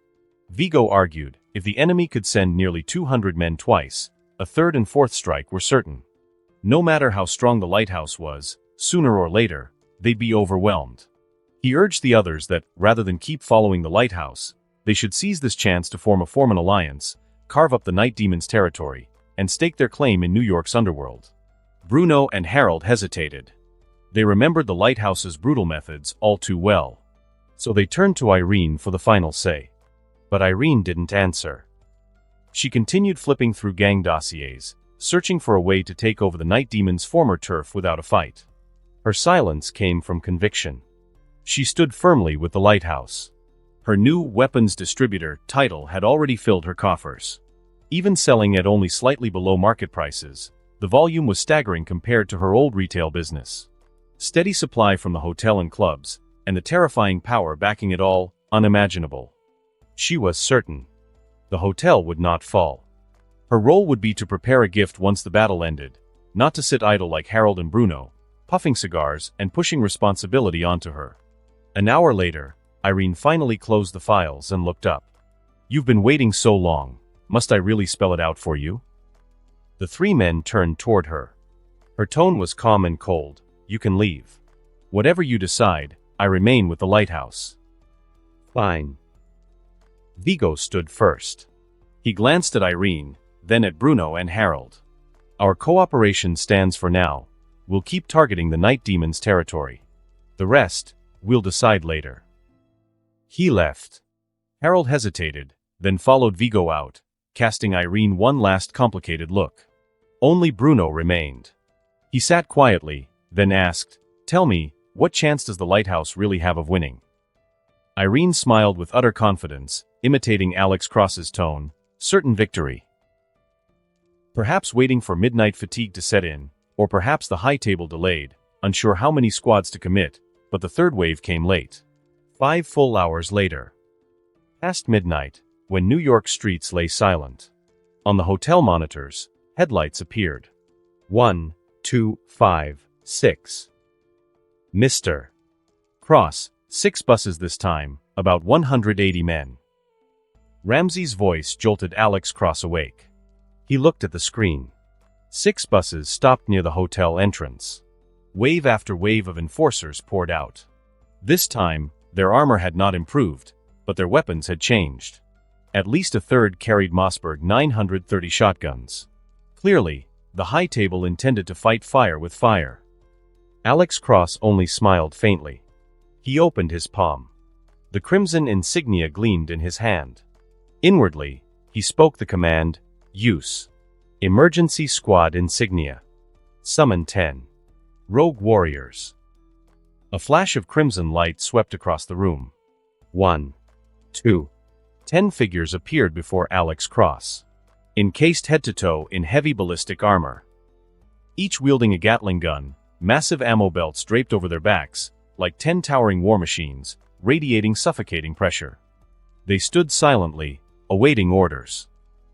Vigo argued, if the enemy could send nearly 200 men twice, a third and fourth strike were certain. No matter how strong the lighthouse was, sooner or later, they'd be overwhelmed. He urged the others that, rather than keep following the lighthouse, they should seize this chance to form an alliance, carve up the Night Demon's territory, and stake their claim in New York's underworld. Bruno and Harold hesitated. They remembered the lighthouse's brutal methods all too well. So they turned to Irene for the final say. But Irene didn't answer. She continued flipping through gang dossiers, searching for a way to take over the Night Demon's former turf without a fight. Her silence came from conviction. She stood firmly with the lighthouse. Her new weapons distributor title had already filled her coffers. Even selling at only slightly below market prices, the volume was staggering compared to her old retail business. Steady supply from the hotel and clubs, and the terrifying power backing it all, unimaginable. She was certain. The hotel would not fall. Her role would be to prepare a gift once the battle ended, not to sit idle like Harold and Bruno, puffing cigars and pushing responsibility onto her. An hour later, Irene finally closed the files and looked up. "You've been waiting so long. Must I really spell it out for you?" The three men turned toward her. Her tone was calm and cold. "You can leave. Whatever you decide, I remain with the lighthouse." "Fine." Vigo stood first. He glanced at Irene, then at Bruno and Harold. "Our cooperation stands for now. We'll keep targeting the Night Demon's territory. The rest, we'll decide later." He left. Harold hesitated, then followed Vigo out, casting Irene one last complicated look. Only Bruno remained. He sat quietly, then asked, "Tell me, what chance does the lighthouse really have of winning?" Irene smiled with utter confidence, imitating Alex Cross's tone, "Certain victory. Perhaps waiting for midnight fatigue to set in, or perhaps the high table delayed, unsure how many squads to commit, but the third wave came late. 5 full hours later. Past midnight, when New York streets lay silent. On the hotel monitors, headlights appeared. 1, 2, 5, 6. Mr. Cross, 6 buses this time, about 180 men. Ramsey's voice jolted Alex Cross awake. He looked at the screen. 6 buses stopped near the hotel entrance. Wave after wave of enforcers poured out. This time, their armor had not improved, but their weapons had changed. At least a third carried Mossberg 930 shotguns. Clearly, the high table intended to fight fire with fire. Alex Cross only smiled faintly. He opened his palm. The crimson insignia gleamed in his hand. Inwardly, he spoke the command, "Use. Emergency Squad Insignia. Summon 10. Rogue Warriors." A flash of crimson light swept across the room. 1, 2. 10 figures appeared before Alex Cross, encased head to toe in heavy ballistic armor. Each wielding a Gatling gun, massive ammo belts draped over their backs, like 10 towering war machines, radiating suffocating pressure. They stood silently, awaiting orders.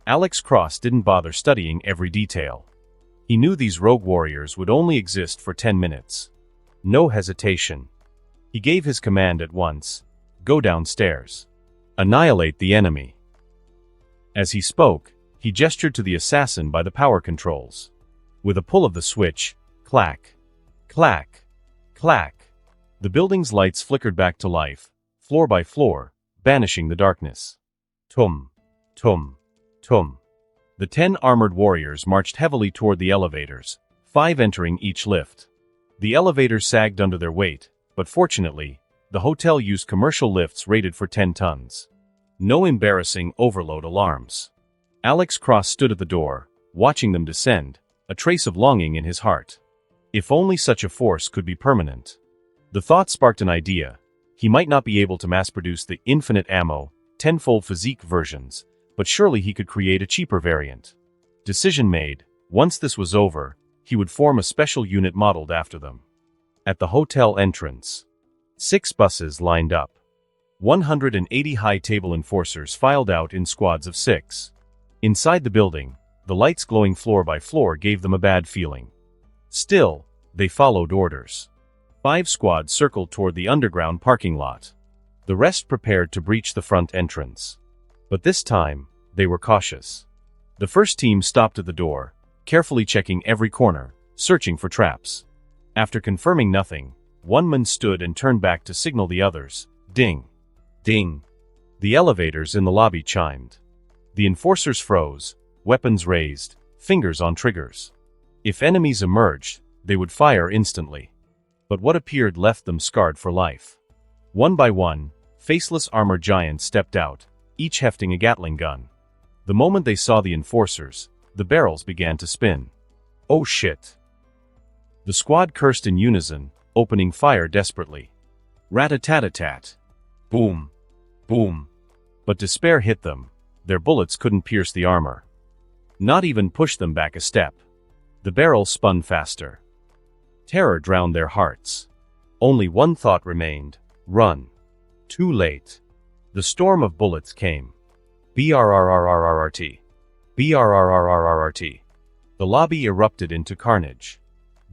Alex Cross didn't bother studying every detail. He knew these rogue warriors would only exist for 10 minutes. No hesitation. He gave his command at once, "Go downstairs. Annihilate the enemy." As he spoke, he gestured to the assassin by the power controls. With a pull of the switch, clack, clack, clack. The building's lights flickered back to life, floor by floor, banishing the darkness. Tum, tum, tum. The 10 armored warriors marched heavily toward the elevators, 5 entering each lift. The elevators sagged under their weight, but fortunately, the hotel used commercial lifts rated for 10 tons. No embarrassing overload alarms. Alex Cross stood at the door, watching them descend, a trace of longing in his heart. If only such a force could be permanent. The thought sparked an idea. He might not be able to mass-produce the infinite ammo, 10-fold physique versions, but surely he could create a cheaper variant. Decision made. Once this was over, he would form a special unit modeled after them. At the hotel entrance, 6 buses lined up. 180 high-table enforcers filed out in squads of 6. Inside the building, the lights glowing floor by floor gave them a bad feeling. Still, they followed orders. 5 squads circled toward the underground parking lot. The rest prepared to breach the front entrance. But this time, they were cautious. The first team stopped at the door, carefully checking every corner, searching for traps. After confirming nothing, one man stood and turned back to signal the others. Ding. Ding. The elevators in the lobby chimed. The enforcers froze, weapons raised, fingers on triggers. If enemies emerged, they would fire instantly. But what appeared left them scarred for life. One by one, faceless armored giants stepped out, each hefting a Gatling gun. The moment they saw the enforcers, the barrels began to spin. "Oh shit!" The squad cursed in unison, opening fire desperately. Rat-a-tat-a-tat. Boom. Boom. But despair hit them. Their bullets couldn't pierce the armor. Not even push them back a step. The barrels spun faster. Terror drowned their hearts. Only one thought remained: run. Too late. The storm of bullets came. BRRRRRRT. BRRRRRRT. The lobby erupted into carnage.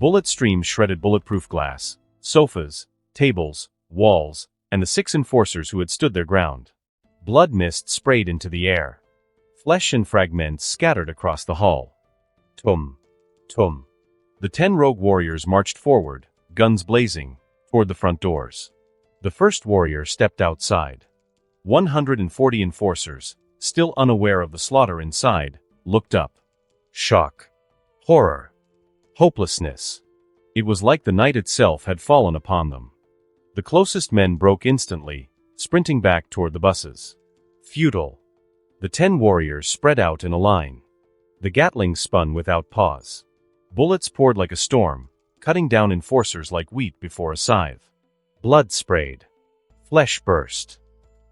Bullet streams shredded bulletproof glass, sofas, tables, walls, and the 6 enforcers who had stood their ground. Blood mist sprayed into the air. Flesh and fragments scattered across the hall. Tum. Tum. The 10 rogue warriors marched forward, guns blazing, toward the front doors. The first warrior stepped outside. 140 enforcers, still unaware of the slaughter inside, looked up. Shock. Horror. Hopelessness. It was like the night itself had fallen upon them. The closest men broke instantly, sprinting back toward the buses. Futile. The 10 warriors spread out in a line. The Gatling spun without pause. Bullets poured like a storm, cutting down enforcers like wheat before a scythe. Blood sprayed. Flesh burst.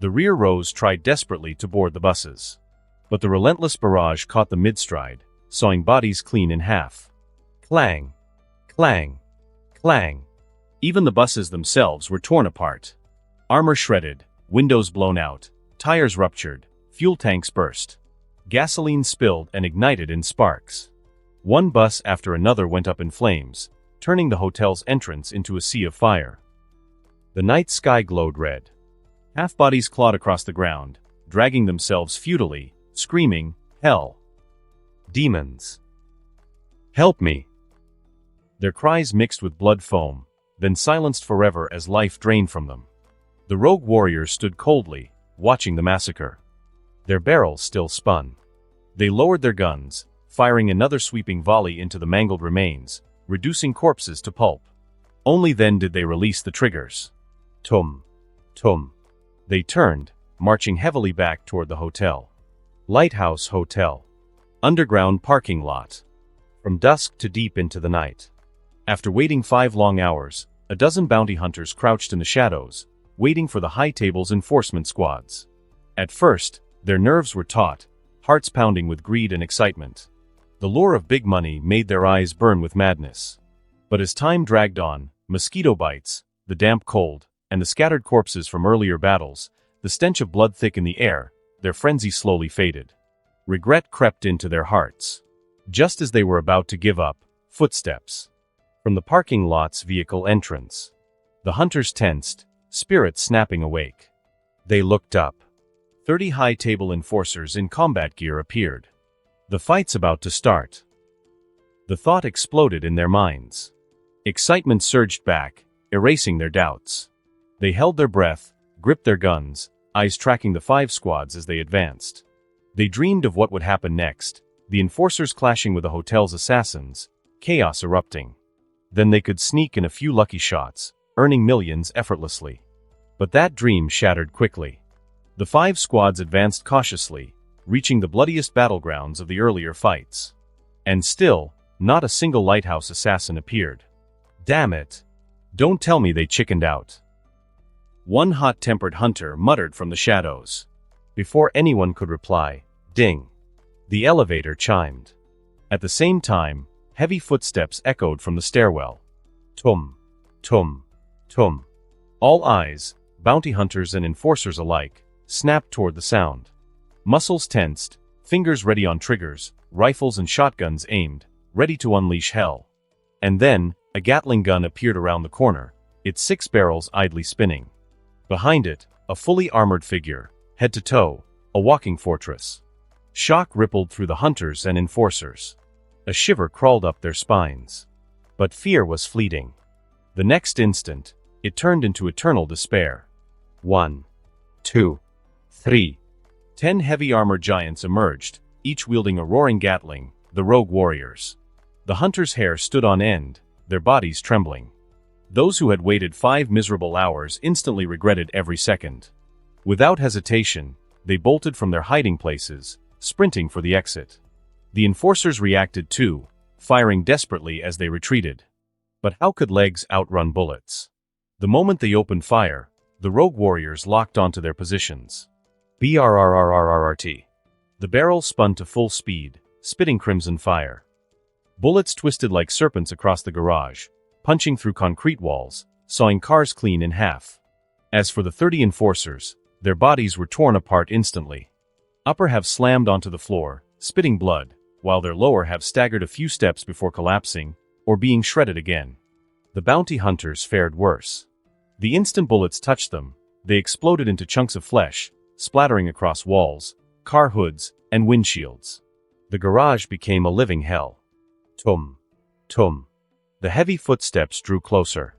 The rear rows tried desperately to board the buses. But the relentless barrage caught them mid-stride, sawing bodies clean in half. Clang. Clang. Clang. Even the buses themselves were torn apart. Armor shredded, windows blown out, tires ruptured, fuel tanks burst. Gasoline spilled and ignited in sparks. One bus after another went up in flames, turning the hotel's entrance into a sea of fire. The night sky glowed red. Half-bodies clawed across the ground, dragging themselves futilely, screaming, "Hell! Demons! Help me!" Their cries mixed with blood foam, then silenced forever as life drained from them. The rogue warriors stood coldly, watching the massacre. Their barrels still spun. They lowered their guns, firing another sweeping volley into the mangled remains, reducing corpses to pulp. Only then did they release the triggers. Tum. Tum. They turned, marching heavily back toward the hotel. Lighthouse Hotel. Underground parking lot. From dusk to deep into the night. After waiting 5 long hours, a dozen bounty hunters crouched in the shadows, waiting for the high table's enforcement squads. At first, their nerves were taut, hearts pounding with greed and excitement. The lure of big money made their eyes burn with madness. But as time dragged on, mosquito bites, the damp cold, and the scattered corpses from earlier battles, the stench of blood thick in the air, their frenzy slowly faded. Regret crept into their hearts. Just as they were about to give up, footsteps. From the parking lot's vehicle entrance. The hunters tensed, spirits snapping awake. They looked up. 30 high-table enforcers in combat gear appeared. The fight's about to start. The thought exploded in their minds. Excitement surged back, erasing their doubts. They held their breath, gripped their guns, eyes tracking the 5 squads as they advanced. They dreamed of what would happen next, the enforcers clashing with the hotel's assassins, chaos erupting. Then they could sneak in a few lucky shots, earning millions effortlessly. But that dream shattered quickly. The 5 squads advanced cautiously, reaching the bloodiest battlegrounds of the earlier fights. And still, not a single lighthouse assassin appeared. Damn it! Don't tell me they chickened out. One hot-tempered hunter muttered from the shadows. Before anyone could reply, ding! The elevator chimed. At the same time, heavy footsteps echoed from the stairwell. Tum! Tum! Tum! All eyes, bounty hunters and enforcers alike, snapped toward the sound. Muscles tensed, fingers ready on triggers, rifles and shotguns aimed, ready to unleash hell. And then, a Gatling gun appeared around the corner, its 6 barrels idly spinning. Behind it, a fully armored figure, head to toe, a walking fortress. Shock rippled through the hunters and enforcers. A shiver crawled up their spines. But fear was fleeting. The next instant, it turned into eternal despair. 1, 2, 3. 10 heavy armored giants emerged, each wielding a roaring Gatling, the rogue warriors. The hunters' hair stood on end, their bodies trembling. Those who had waited 5 miserable hours instantly regretted every second. Without hesitation, they bolted from their hiding places, sprinting for the exit. The enforcers reacted too, firing desperately as they retreated. But how could legs outrun bullets? The moment they opened fire, the rogue warriors locked onto their positions. BRRRRRRT. The barrel spun to full speed, spitting crimson fire. Bullets twisted like serpents across the garage, punching through concrete walls, sawing cars clean in half. As for the 30 enforcers, their bodies were torn apart instantly. Upper halves slammed onto the floor, spitting blood, while their lower halves staggered a few steps before collapsing, or being shredded again. The bounty hunters fared worse. The instant bullets touched them, they exploded into chunks of flesh, splattering across walls, car hoods, and windshields. The garage became a living hell. Tum. Tum. The heavy footsteps drew closer.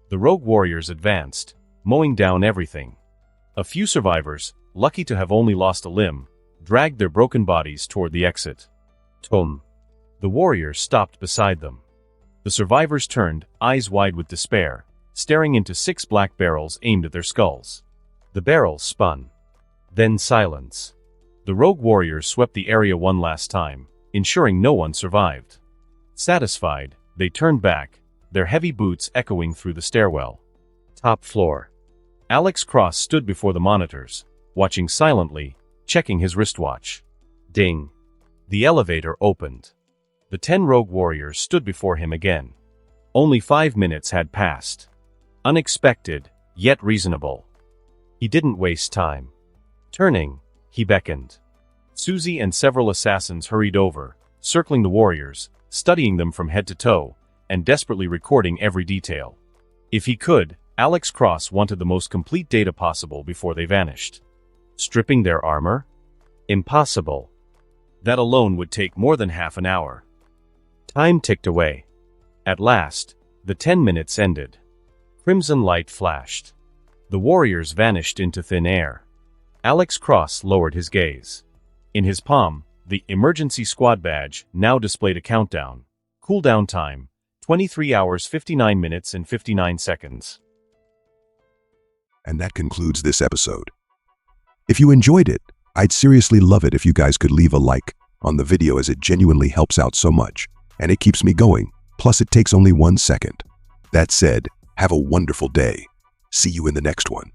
The rogue warriors advanced, mowing down everything. A few survivors, lucky to have only lost a limb, dragged their broken bodies toward the exit. Tum. The warriors stopped beside them. The survivors turned, eyes wide with despair, staring into 6 black barrels aimed at their skulls. The barrels spun. Then silence. The rogue warriors swept the area one last time, ensuring no one survived. Satisfied, they turned back, their heavy boots echoing through the stairwell. Top floor. Alex Cross stood before the monitors, watching silently, checking his wristwatch. Ding. The elevator opened. The 10 rogue warriors stood before him again. Only 5 minutes had passed. Unexpected, yet reasonable. He didn't waste time. Turning, he beckoned. Susie and several assassins hurried over, circling the warriors, studying them from head to toe, and desperately recording every detail. If he could, Alex Cross wanted the most complete data possible before they vanished. Stripping their armor? Impossible. That alone would take more than half an hour. Time ticked away. At last, the 10 minutes ended. Crimson light flashed. The warriors vanished into thin air. Alex Cross lowered his gaze. In his palm, the emergency squad badge now displayed a countdown. Cooldown time, 23 hours 59 minutes and 59 seconds. And that concludes this episode. If you enjoyed it, I'd seriously love it if you guys could leave a like on the video, as it genuinely helps out so much, and it keeps me going, plus it takes only 1 second. That said, have a wonderful day. See you in the next one.